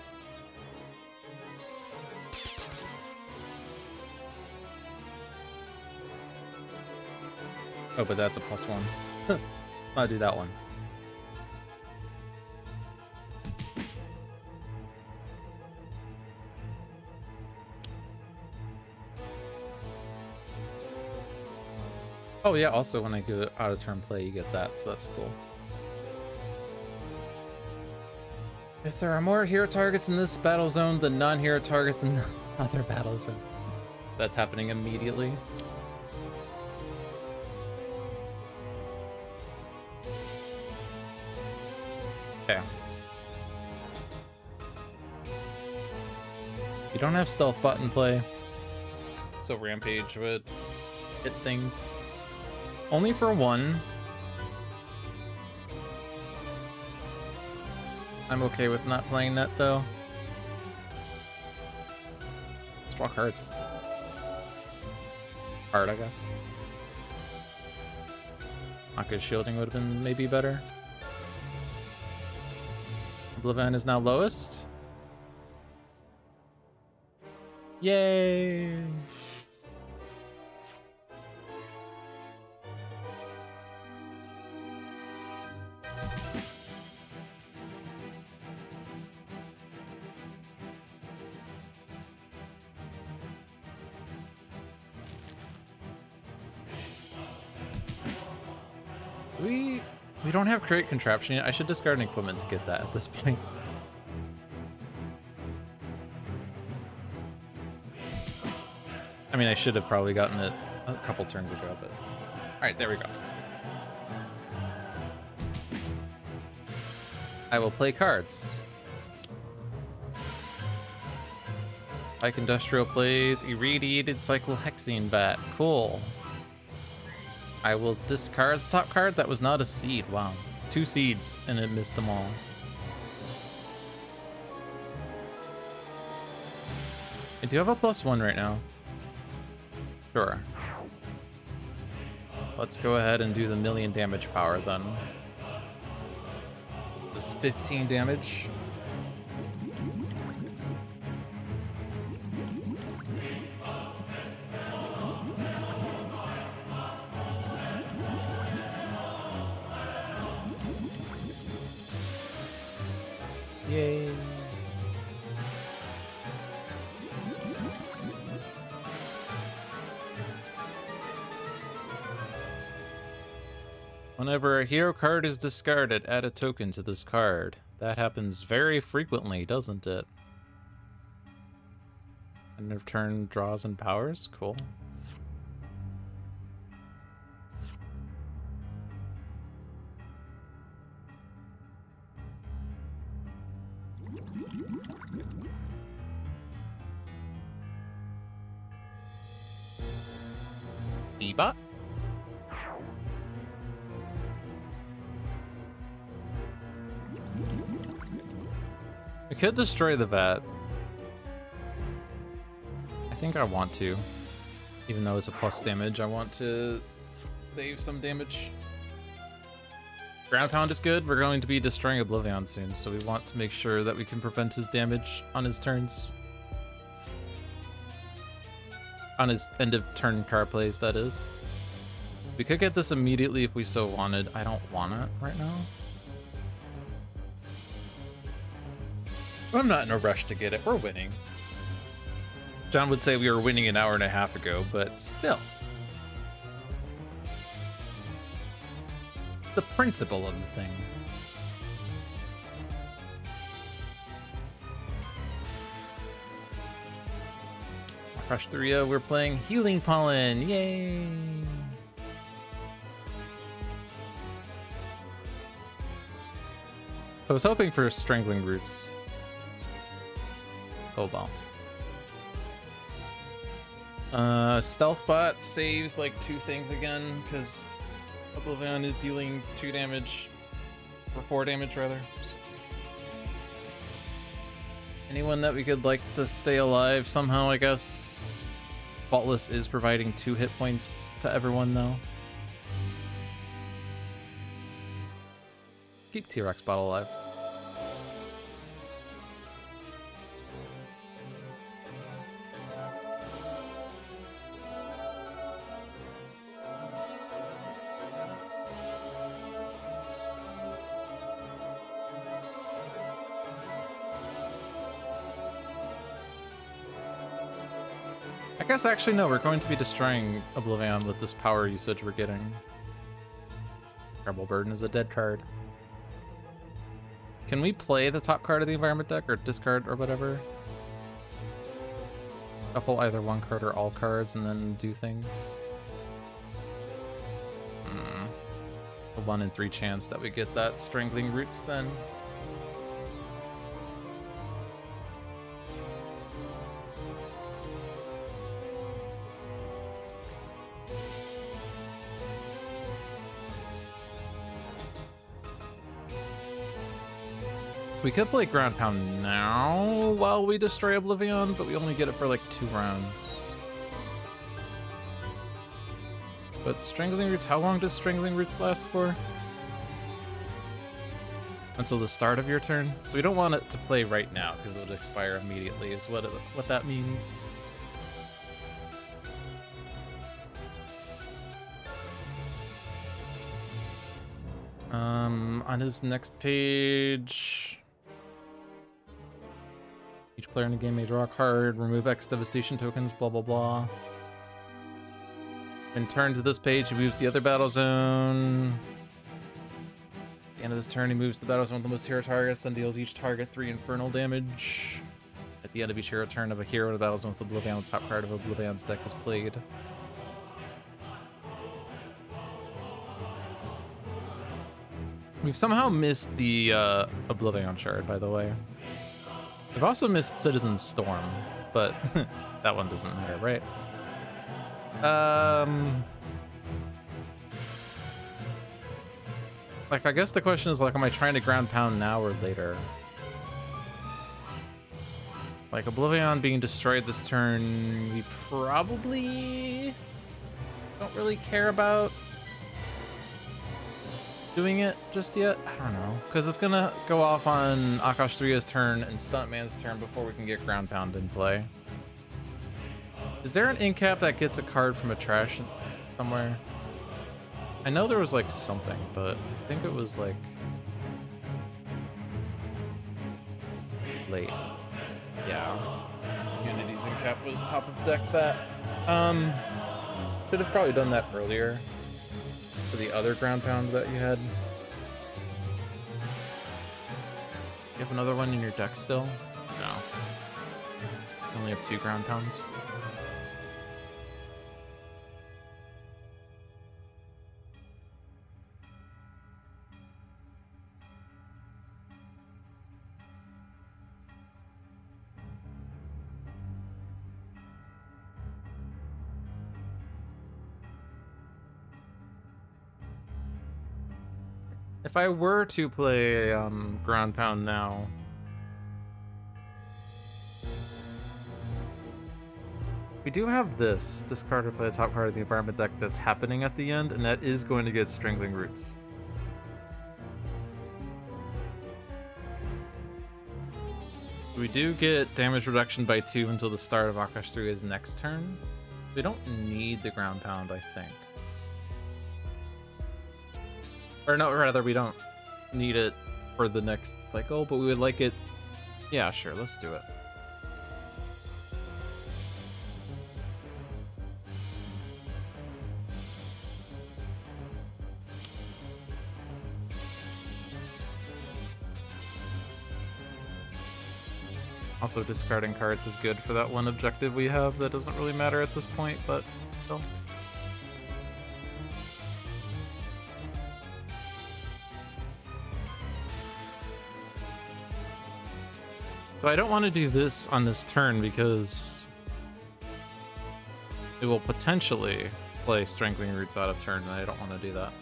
Oh, but that's a +1. I'll do that one. Oh yeah, also when I go out of turn play, you get that, so that's cool. If there are more hero targets in this battle zone than non-hero targets in the other battle zone. That's happening immediately. Okay. You don't have stealth bot in play, so Rampage would hit things. Only for 1. I'm okay with not playing that though. Let's draw cards. Hard, I guess. Aka's shielding would have been maybe better. OblivAeon is now lowest. Yay! We don't have create contraption yet. I should discard an equipment to get that at this point. I mean, I should have probably gotten it a couple turns ago, but... Alright, there we go. I will play cards. Pike Industrial plays Irradiated Cyclohexene Bat. Cool. I will discard the top card. That was not a seed. Wow. 2 seeds, and it missed them all. I do have a +1 right now. Sure. Let's go ahead and do the 1,000,000 damage power then. This is 15 damage. Yay. Whenever a hero card is discarded, add a token to this card. That happens very frequently, doesn't it? End of turn draws and powers? Cool. E-bot? I could destroy the vat. I think I want to. Even though it's a plus damage, I want to save some damage. Ground Pound is good. We're going to be destroying OblivAeon soon, so we want to make sure that we can prevent his damage on his turns. On his end of turn card plays, that is. We could get this immediately if we so wanted. I don't want it right now. I'm not in a rush to get it. We're winning. John would say we were winning an hour and a half ago, but still. It's the principle of the thing. Crush 3-0, we're playing Healing Pollen. Yay! I was hoping for Strangling Roots. Oh well. Stealth Bot saves like 2 things again, because OblivAeon is dealing 2 damage, or 4 damage rather. Anyone that we could like to stay alive somehow, I guess. Faultless is providing 2 hit points to everyone though. Keep T-Rex Bot alive. I guess actually no, we're going to be destroying OblivAeon with this power usage we're getting. Terrible Burden is a dead card. Can we play the top card of the environment deck or discard or whatever? Shuffle either 1 card or all cards and then do things? A 1 in 3 chance that we get that Strangling Roots then. We could play Ground Pound now while we destroy OblivAeon, but we only get it for like 2 rounds. But Strangling Roots, how long does Strangling Roots last for? Until the start of your turn? So we don't want it to play right now, because it would expire immediately, is what that means. On his next page... Each player in the game may draw a card, remove X devastation tokens, blah blah blah. And turn to this page, he moves the other battle zone. At the end of his turn, he moves the battle zone with the most hero targets, then deals each target 3 infernal damage. At the end of each hero turn of a hero that battles with OblivAeon, the top card of OblivAeon's deck is played. We've somehow missed the OblivAeon shard, by the way. We've also missed Citizen Storm, but that one doesn't matter, right? Like, I guess the question is, like, am I trying to ground pound now or later? Like, OblivAeon being destroyed this turn, we probably don't really care about doing it just yet. I don't know, because it's gonna go off on Akash 3's turn and Stuntman's turn before we can get ground pound in play. Is there an incap that gets a card from a trash somewhere? I know there was like something, but I think it was like late. Yeah. Unity's incap was top of deck that. Should have probably done that earlier for the other ground pound that you had. You have another one in your deck still? No. You only have 2 ground pounds. If I were to play ground pound now, we do have this discard or play the top card of the environment deck that's happening at the end, and that is going to get Strangling Roots. We do get damage reduction by 2 until the start of Akash 3's next turn. We don't need the ground pound, I think. Or no, rather, we don't need it for the next cycle, but we would like it. Yeah, sure, let's do it. Also, discarding cards is good for that one objective we have that doesn't really matter at this point, but still. So I don't want to do this on this turn because it will potentially play Strangling Roots out of turn, and I don't want to do that.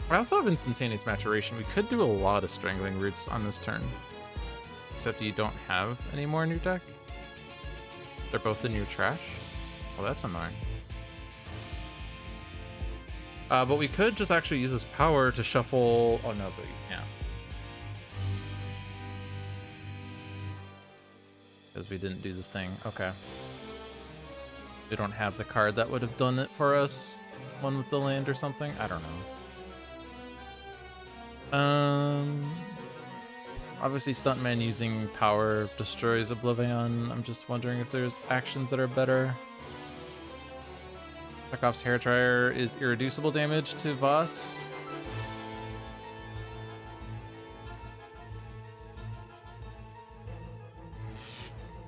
I also have Instantaneous Maturation. We could do a lot of Strangling Roots on this turn. Except you don't have any more in your deck. They're both in your trash. Oh, that's annoying. But we could just actually use this power to shuffle... Oh, no, but you can't. Because we didn't do the thing. Okay. We don't have the card that would have done it for us. One with the land or something? I don't know. Obviously Stuntman using power destroys OblivAeon. I'm just wondering if there's actions that are better. Chekhov's Hairdryer is irreducible damage to Voss.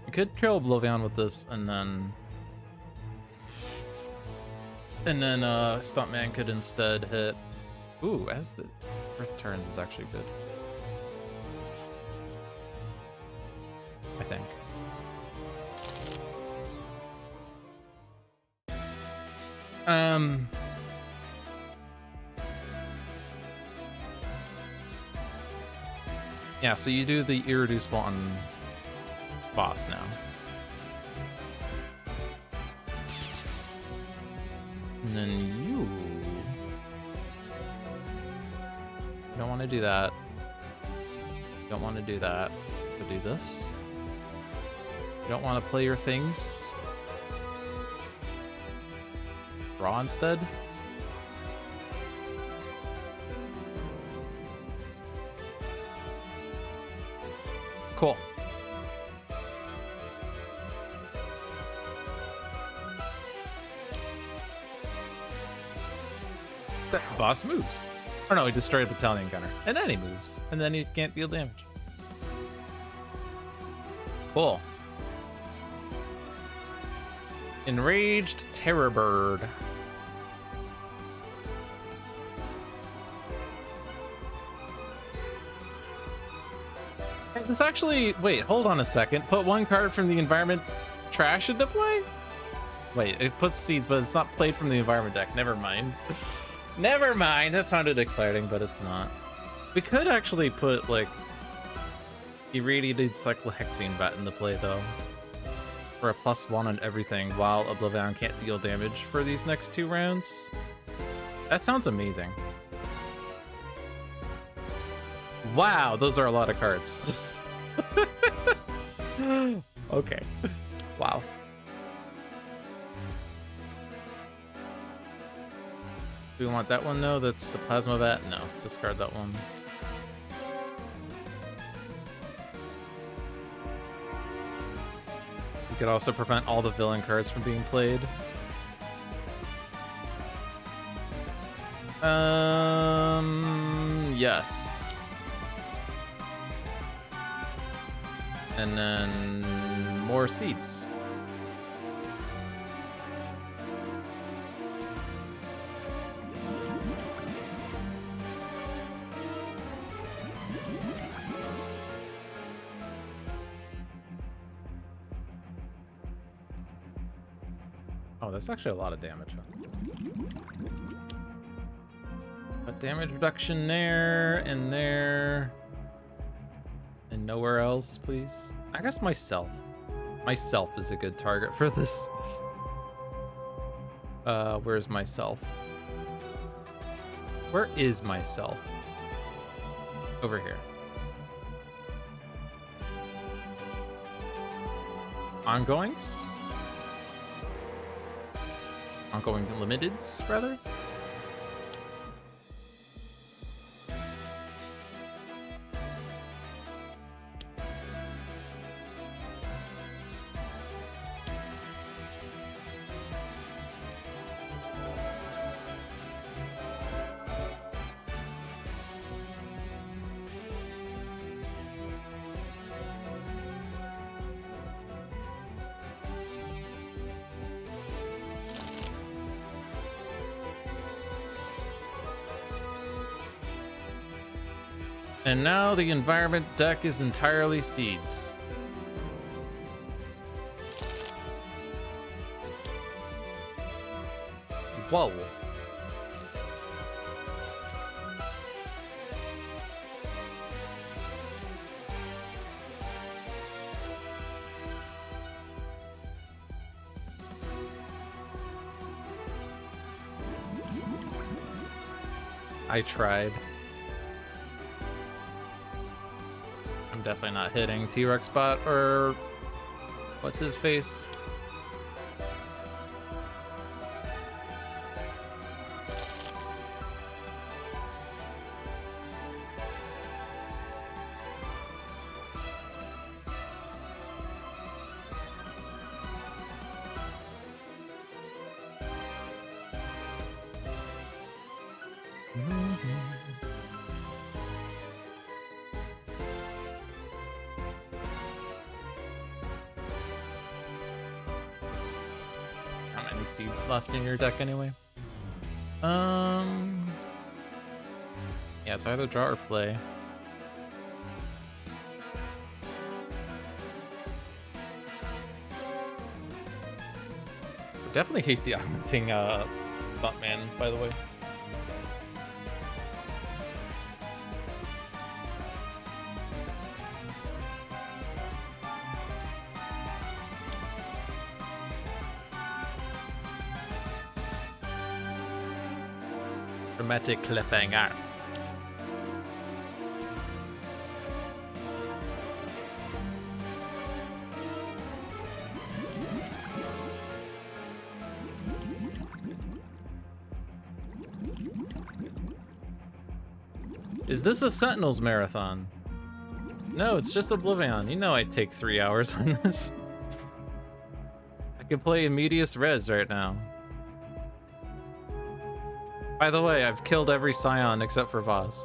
We could kill OblivAeon with this, and then Stuntman could instead hit. Ooh, as the Earth turns is actually good. I think. Yeah, so you do the irreducible on boss now. And then you don't want to do that. You don't want to do that. So do this. You don't want to play your things. Draw instead. Cool. That boss moves. Oh no, he destroyed a battalion gunner. And then he moves. And then he can't deal damage. Cool. Enraged Terror Bird. This actually, wait, hold on a second. Put one card from the environment trash into play? Wait, it puts seeds, but it's not played from the environment deck. Never mind. Never mind. That sounded exciting, but it's not. We could actually put, like, irradiated cyclohexene bat into play, though. For a +1 on everything, while OblivAeon can't deal damage for these next 2 rounds. That sounds amazing. Wow, those are a lot of cards. Okay. Wow. Do we want that one? No, that's the Plasma Bat. No, discard that one. You could also prevent all the villain cards from being played. Yes. And then more seeds. Oh, that's actually a lot of damage. But damage reduction there and there. And nowhere else, please. I guess myself. Myself is a good target for this. Where's myself? Where is myself? Over here. Ongoings? Ongoing limiteds, rather? And now the environment deck is entirely seeds. Whoa. I tried. Definitely not hitting T-Rex bot or what's his face? Seeds left in your deck anyway. Yeah, so either draw or play. Definitely hasty augmenting Stuntman, by the way. Dramatic cliffhanger. Is this a Sentinels marathon? No, it's just OblivAeon. You know I'd take 3 hours on this. I could play in medias res right now. By the way, I've killed every Scion except for Vaz.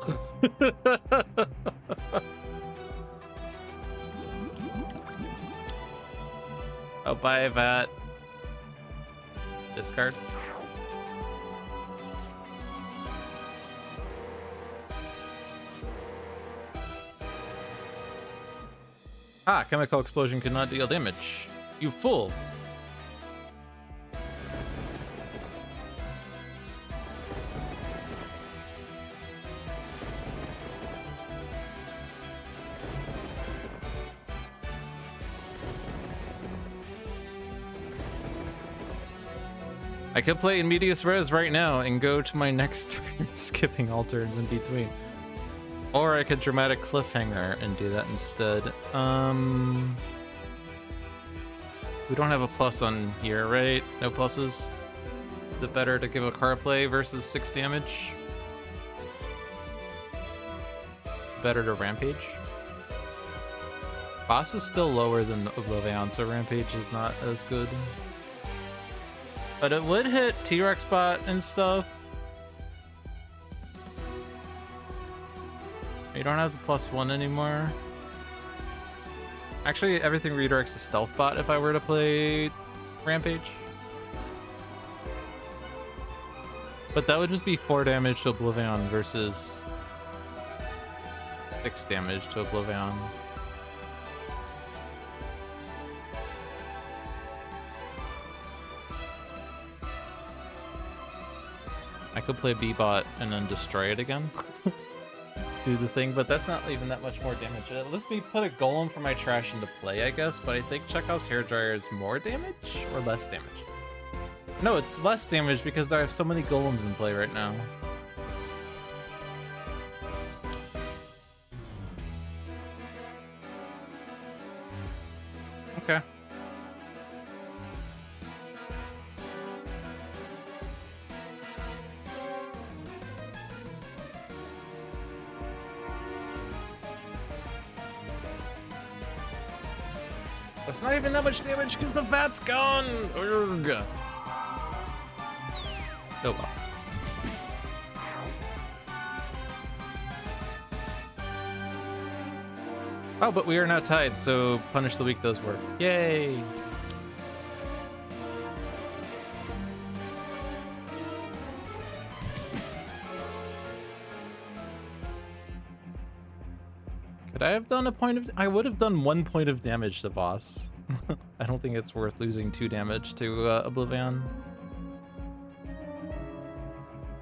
Oh, bye, Vat. Discard. Ah, chemical explosion could not deal damage. You fool. I could play in Medias Res right now and go to my next turn, skipping all turns in between. Or I could dramatic cliffhanger and do that instead. We don't have a plus on here, right? No pluses? Is it better to give a card play versus 6 damage? Better to Rampage? Boss is still lower than OblivAeon, so Rampage is not as good. But it would hit T-Rex bot and stuff. You don't have the +1 anymore. Actually, everything redirects to Stealth Bot if I were to play Rampage. But that would just be 4 damage to OblivAeon versus 6 damage to OblivAeon. I could play B-Bot and then destroy it again. Do the thing, but that's not even that much more damage. It lets me put a golem for my trash into play, I guess, but I think Chekhov's hairdryer is more damage or less damage? No, it's less damage because I have so many golems in play right now. Okay. It's not even that much damage because the Vat's gone! Urgh. Oh well. Oh, but we are now tied, so Punish the Weak does work. Yay! Could I have done a point of... I would have done 1 point of damage to boss. I don't think it's worth losing 2 damage to OblivAeon.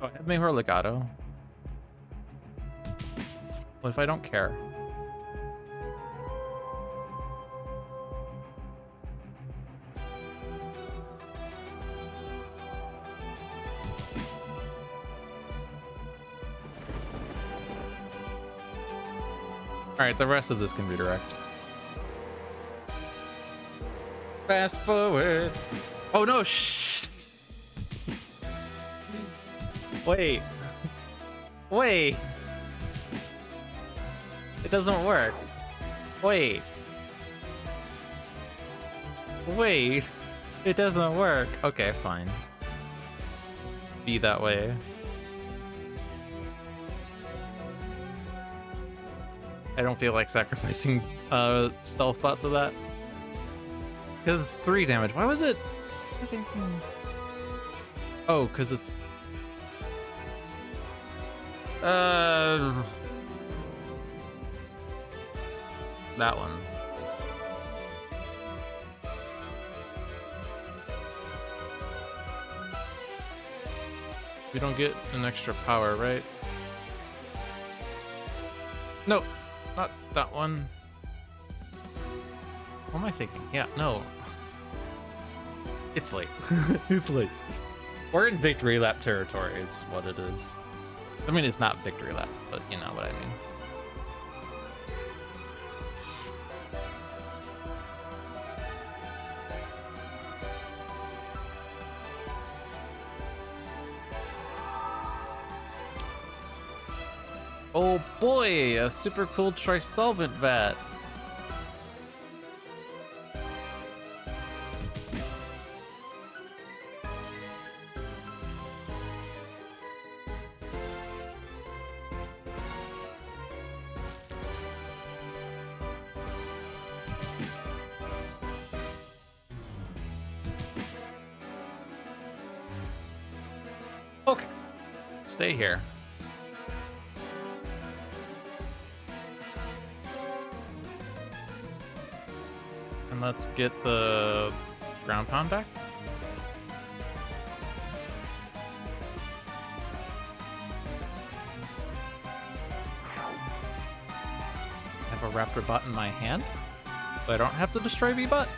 Oh, I have Mejor Legato. What if I don't care? Alright, the rest of this can redirect. Fast forward. Oh no, shh. Wait. Wait. It doesn't work. Wait. Wait. It doesn't work. Okay, fine. Be that way. I don't feel like sacrificing Stealth Bot to that. Because it's 3 damage. Why was it? I'm thinking... Oh, because it's... That one. We don't get an extra power, right? Nope. Not that one. What am I thinking? Yeah, no. It's late. It's late. We're in victory lap territory is what it is. I mean, it's not victory lap, but you know what I mean. Oh boy, a super cool Trisolvent Vat. Okay. Stay here. And let's get the ground pound back. I have a raptor bot in my hand, so I don't have to destroy V-bot.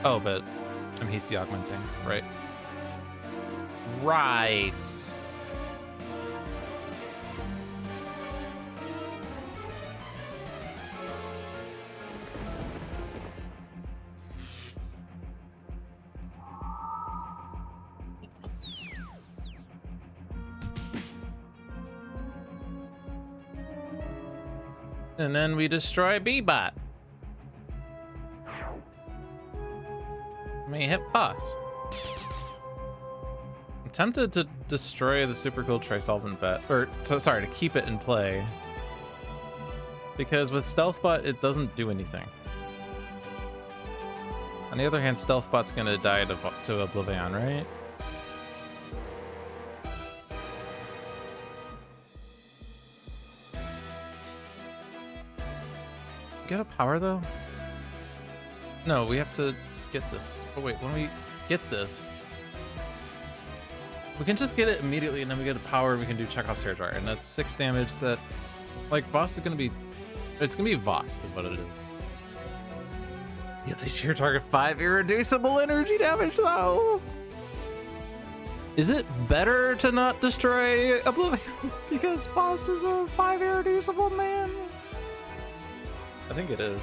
Oh, but I'm hasty augmenting, right? Right. And then we destroy B-bot. May hit boss. I'm tempted to destroy the super cool Trisolvent Vet, or sorry, to keep it in play. Because with Stealthbot, it doesn't do anything. On the other hand, Stealthbot's gonna die to OblivAeon, right? Get a power though? No, we have to get this. Oh wait, when we get this, we can just get it immediately and then we get a power and we can do Chekhov's Hairdryer. And that's 6 damage that, like, Voss is gonna be, it's gonna be Voss is what it is. You have to sheer target 5 irreducible energy damage though. Is it better to not destroy OblivAeon because Voss is a 5 irreducible man? I think it is.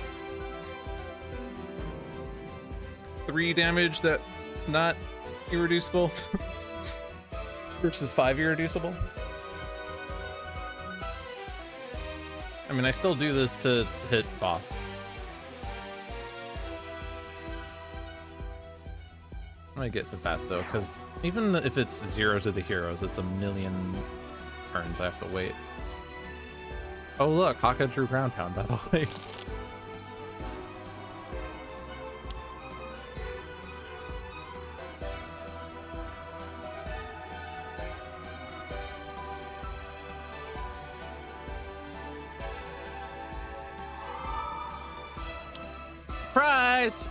3 damage that's not irreducible versus 5 irreducible. I mean, I still do this to hit boss. I'm gonna get the bat though, because even if it's 0 to the heroes, it's a million turns I have to wait. Oh look, Haka drew ground pound, by the way. Surprise!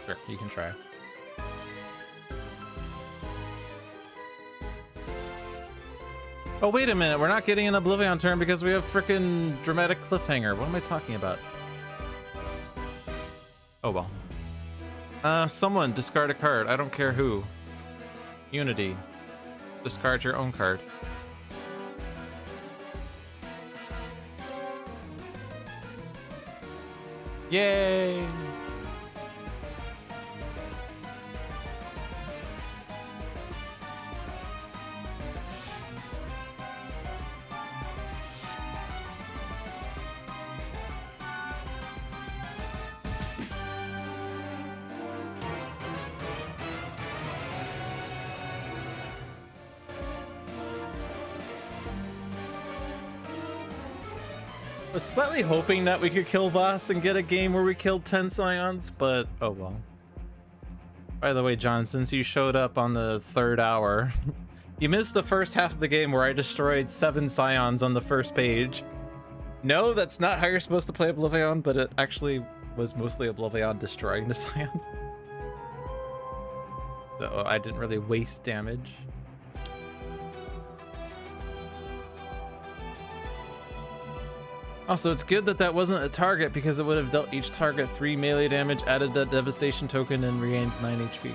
Sure, you can try. Oh, wait a minute. We're not getting an OblivAeon turn because we have frickin' dramatic cliffhanger. What am I talking about? Oh, well. Someone discard a card. I don't care who. Unity. Discard your own card. Yay! I was slightly hoping that we could kill Voss and get a game where we killed 10 Scions, but oh well. By the way, John, since you showed up on the 3rd hour, you missed the first half of the game where I destroyed 7 Scions on the first page. No, that's not how you're supposed to play OblivAeon, but it actually was mostly OblivAeon destroying the Scions. So I didn't really waste damage. Also, it's good that that wasn't a target because it would have dealt each target 3 melee damage, added that devastation token, and regained 9 HP.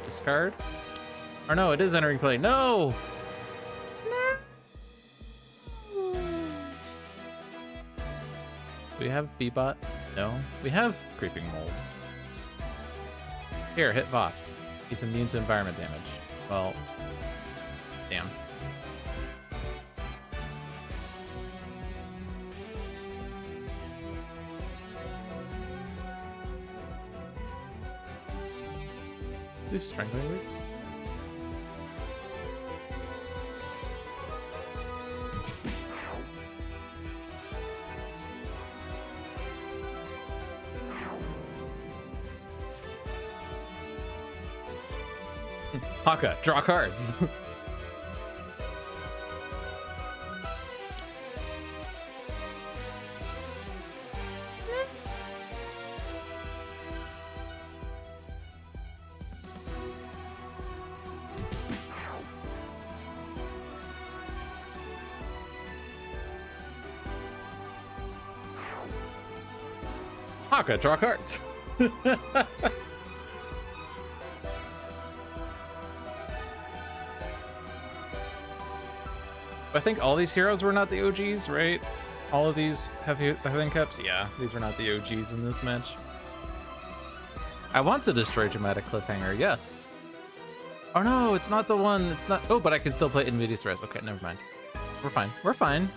Discard? Or no, it is entering play. No! No! Do we have B-Bot? No. We have Creeping Mold. Here, hit Voss. He's immune to environment damage. Well, damn. Do strengthening roots? Haka, draw cards. Haka, draw cards. I think all these heroes were not the OGs, right? All of these have been caps? Yeah, these were not the OGs in this match. I want to destroy Dramatic Cliffhanger, yes. Oh no, it's not the one, it's not, oh, but I can still play Invidious Res. Okay, never mind. We're fine, we're fine.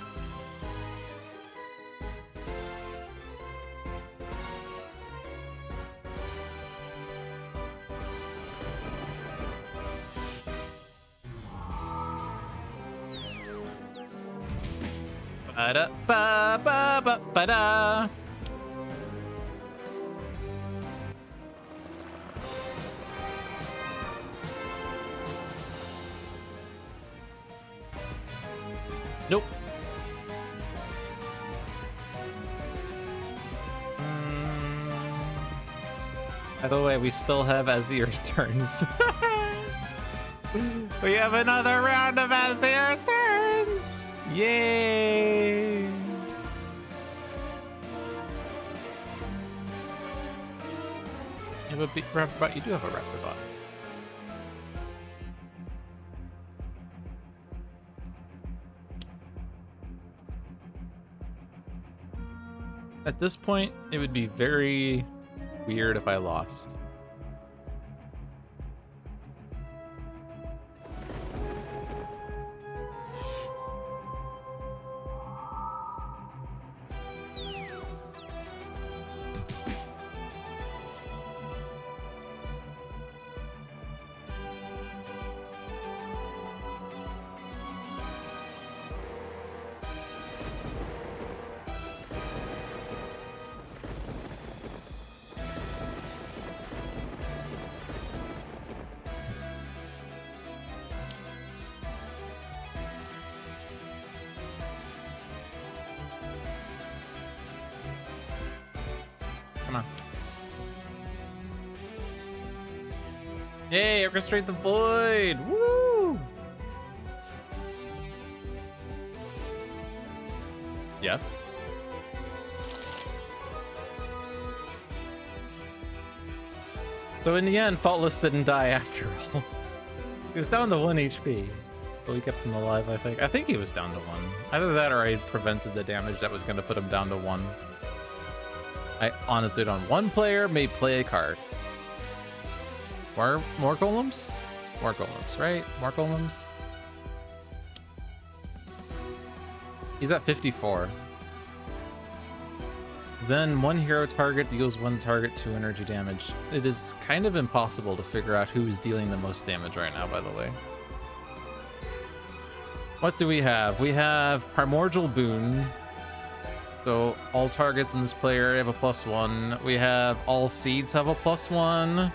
Ba-da, ba, ba, ba, ba-da. Nope. By the way, we still have As the Earth Turns. We have another round of As the Earth Turns! Yay! You have a rapid bot? You do have a rapid bot. At this point, it would be very weird if I lost. Come on. Yay, orchestrate the void! Woo! Yes. So in the end, Faultless didn't die after all. He was down to 1 HP. But we kept him alive, I think. I think he was down to 1. Either that or I prevented the damage that was going to put him down to 1. I honestly don't. One player may play a card. More golems? More golems, right? More golems? He's at 54. Then one hero target deals 1 target 2 energy damage. It is kind of impossible to figure out who's dealing the most damage right now, by the way. What do we have? We have Primordial Boon. So all targets in this play area have a +1. We have all seeds have a +1.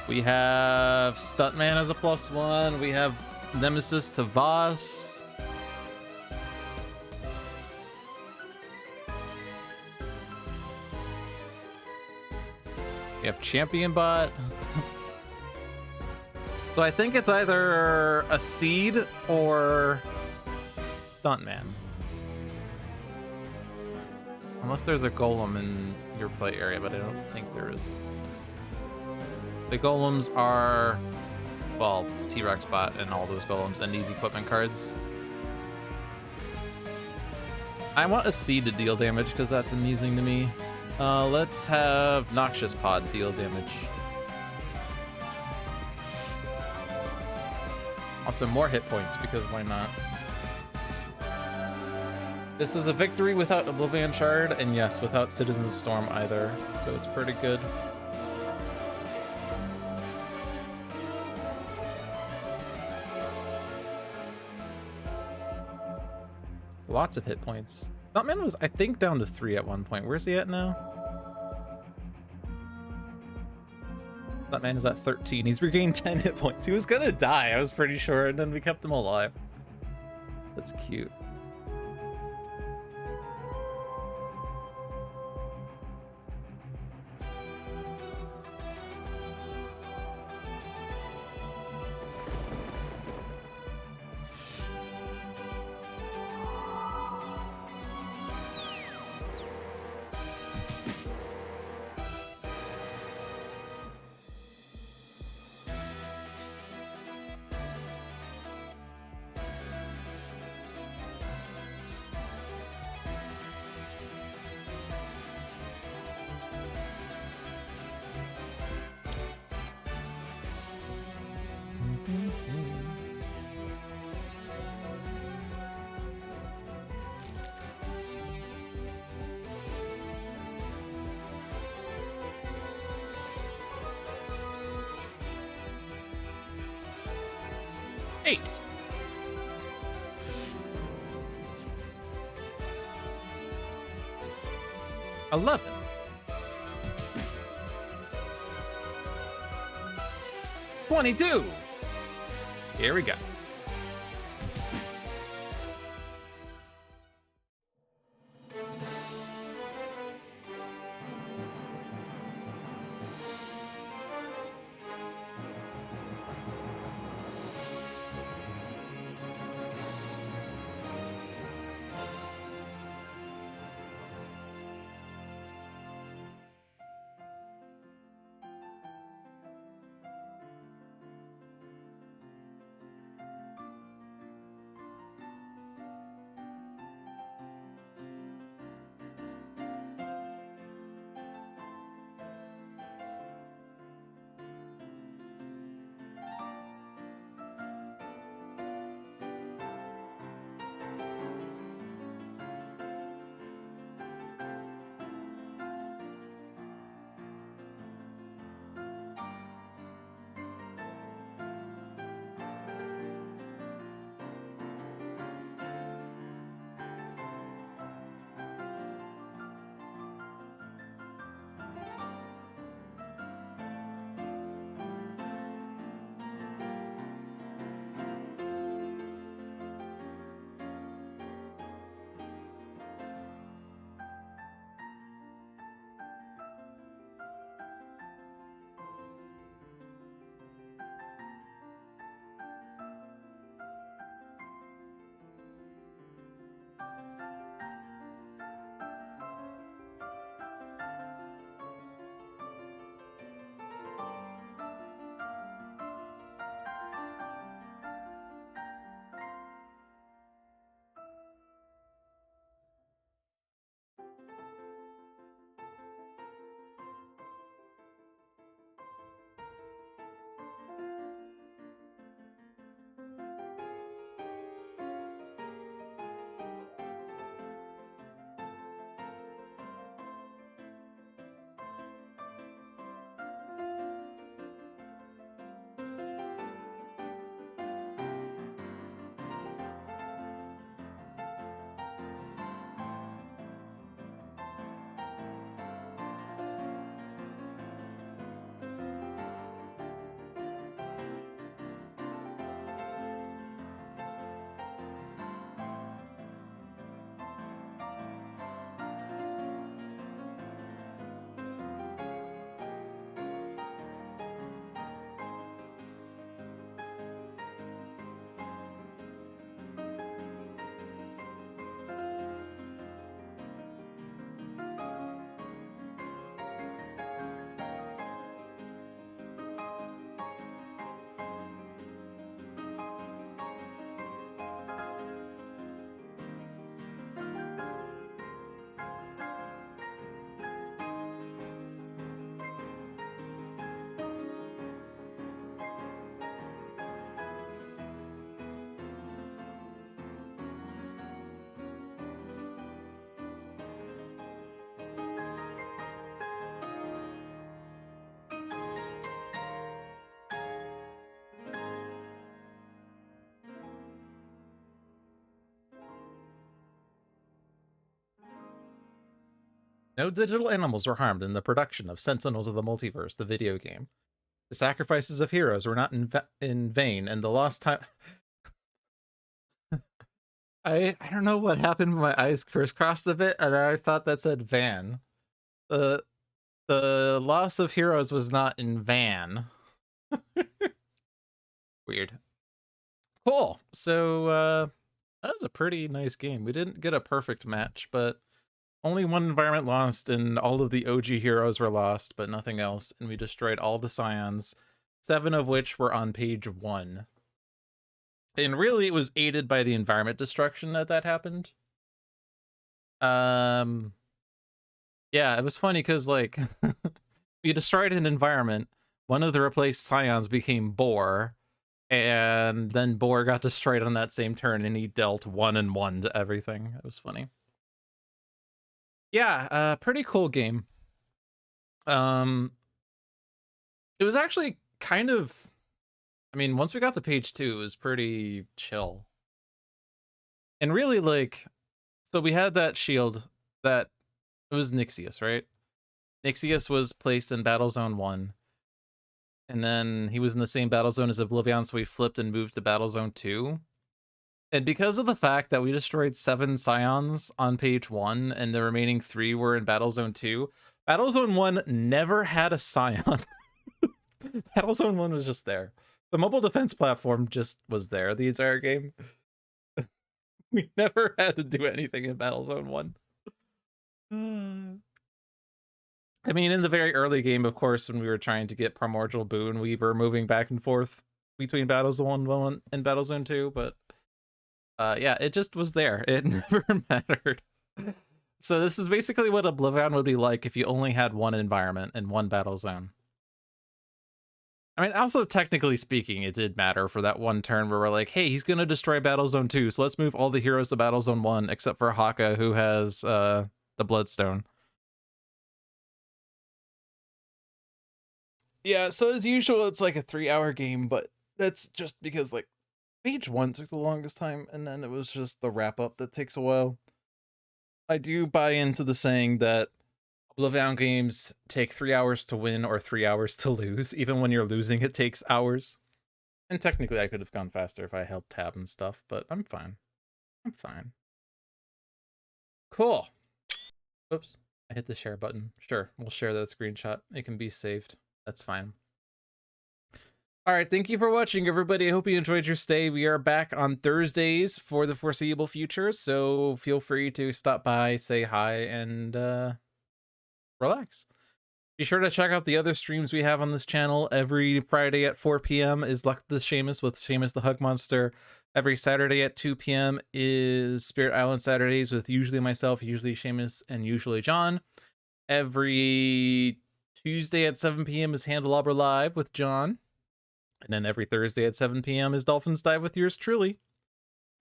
We have Stuntman as a +1. We have Nemesis to Voss. We have Champion Bot. So I think it's either a seed or Stuntman. Unless there's a golem in your play area, but I don't think there is. The golems are, well, T-Rex bot and all those golems and these equipment cards. I want a seed to deal damage because that's amusing to me. Let's have Noxious Pod deal damage. Also more hit points because why not? This is a victory without OblivAeon Shard, and yes, without Citizen Storm either, so it's pretty good. Lots of hit points. Stuntman was, I think, down to 3 at one point. Where's he at now? That man is at 13. He's regained 10 hit points. He was gonna die, I was pretty sure, and then we kept him alive. That's cute. Eight. $11. 22. Here we go. No digital animals were harmed in the production of Sentinels of the Multiverse, the video game. The sacrifices of heroes were not in vain, and the lost time. I don't know what happened. My eyes crisscrossed a bit, and I thought that said van. The the loss of heroes was not in van. Weird. Cool. So that was a pretty nice game. We didn't get a perfect match, but only one environment lost, and all of the OG heroes were lost, but nothing else. And we destroyed all the scions, 7 of which were on page 1. And really, it was aided by the environment destruction that happened. Yeah, it was funny because, like, we destroyed an environment. One of the replaced scions became Boar, and then Boar got destroyed on that same turn, and he dealt 1 and 1 to everything. It was funny. Yeah, pretty cool game. It was actually kind of, I mean, once we got to page 2, it was pretty chill. And really, like, so we had that shield that, it was Nixius, right? Nixius was placed in Battle Zone 1. And then he was in the same battle zone as OblivAeon, so we flipped and moved to Battle Zone 2. And because of the fact that we destroyed 7 scions on page 1 and the remaining 3 were in Battle Zone 2, Battle Zone 1 never had a scion. Battle Zone 1 was just there. The mobile defense platform just was there the entire game. We never had to do anything in Battle Zone 1. I mean, in the very early game, of course, when we were trying to get Primordial Boon, we were moving back and forth between Battle Zone 1 and Battle Zone 2, but yeah, it just was there. It never mattered. So this is basically what OblivAeon would be like if you only had one environment and one battle zone. I mean, also, technically speaking, it did matter for that one turn where we're like, hey, he's going to destroy Battle Zone 2, so let's move all the heroes to Battle Zone 1, except for Haka, who has the Bloodstone. Yeah, so as usual, it's like a 3-hour game, but that's just because, like, page 1 took the longest time, and then it was just the wrap-up that takes a while. I do buy into the saying that OblivAeon games take 3 hours to win or 3 hours to lose. Even when you're losing, it takes hours. And technically, I could have gone faster if I held tab and stuff, but I'm fine. I'm fine. Cool. Oops. I hit the share button. Sure, we'll share that screenshot. It can be saved. That's fine. All right, thank you for watching, everybody. I hope you enjoyed your stay. We are back on Thursdays for the foreseeable future, so feel free to stop by, say hi, and relax. Be sure to check out the other streams we have on this channel. Every Friday at 4 p.m. is Luck the Seamus with Seamus the Hug Monster. Every Saturday at 2 p.m. is Spirit Island Saturdays with usually myself, usually Seamus, and usually John. Every Tuesday at 7 p.m. is Handelabra Live with John. And then every Thursday at 7 p.m. is Dolphin's Dive with yours truly.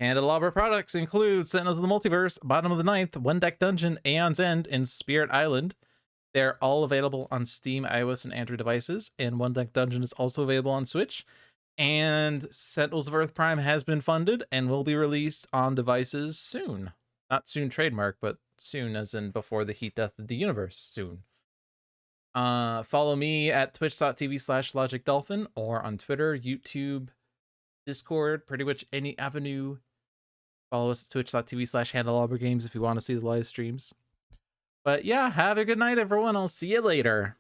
Handelabra products include Sentinels of the Multiverse, Bottom of the Ninth, One Deck Dungeon, Aeon's End, and Spirit Island. They're all available on Steam, iOS, and Android devices, and One Deck Dungeon is also available on Switch. And Sentinels of Earth Prime has been funded and will be released on devices soon. Not soon trademark, but soon as in before the heat death of the universe soon. Follow me at twitch.tv/LogicDolphin or on Twitter, YouTube, Discord, pretty much any avenue. Follow us at twitch.tv/Handelabra Games if you want to see the live streams. But yeah, have a good night, everyone. I'll see you later.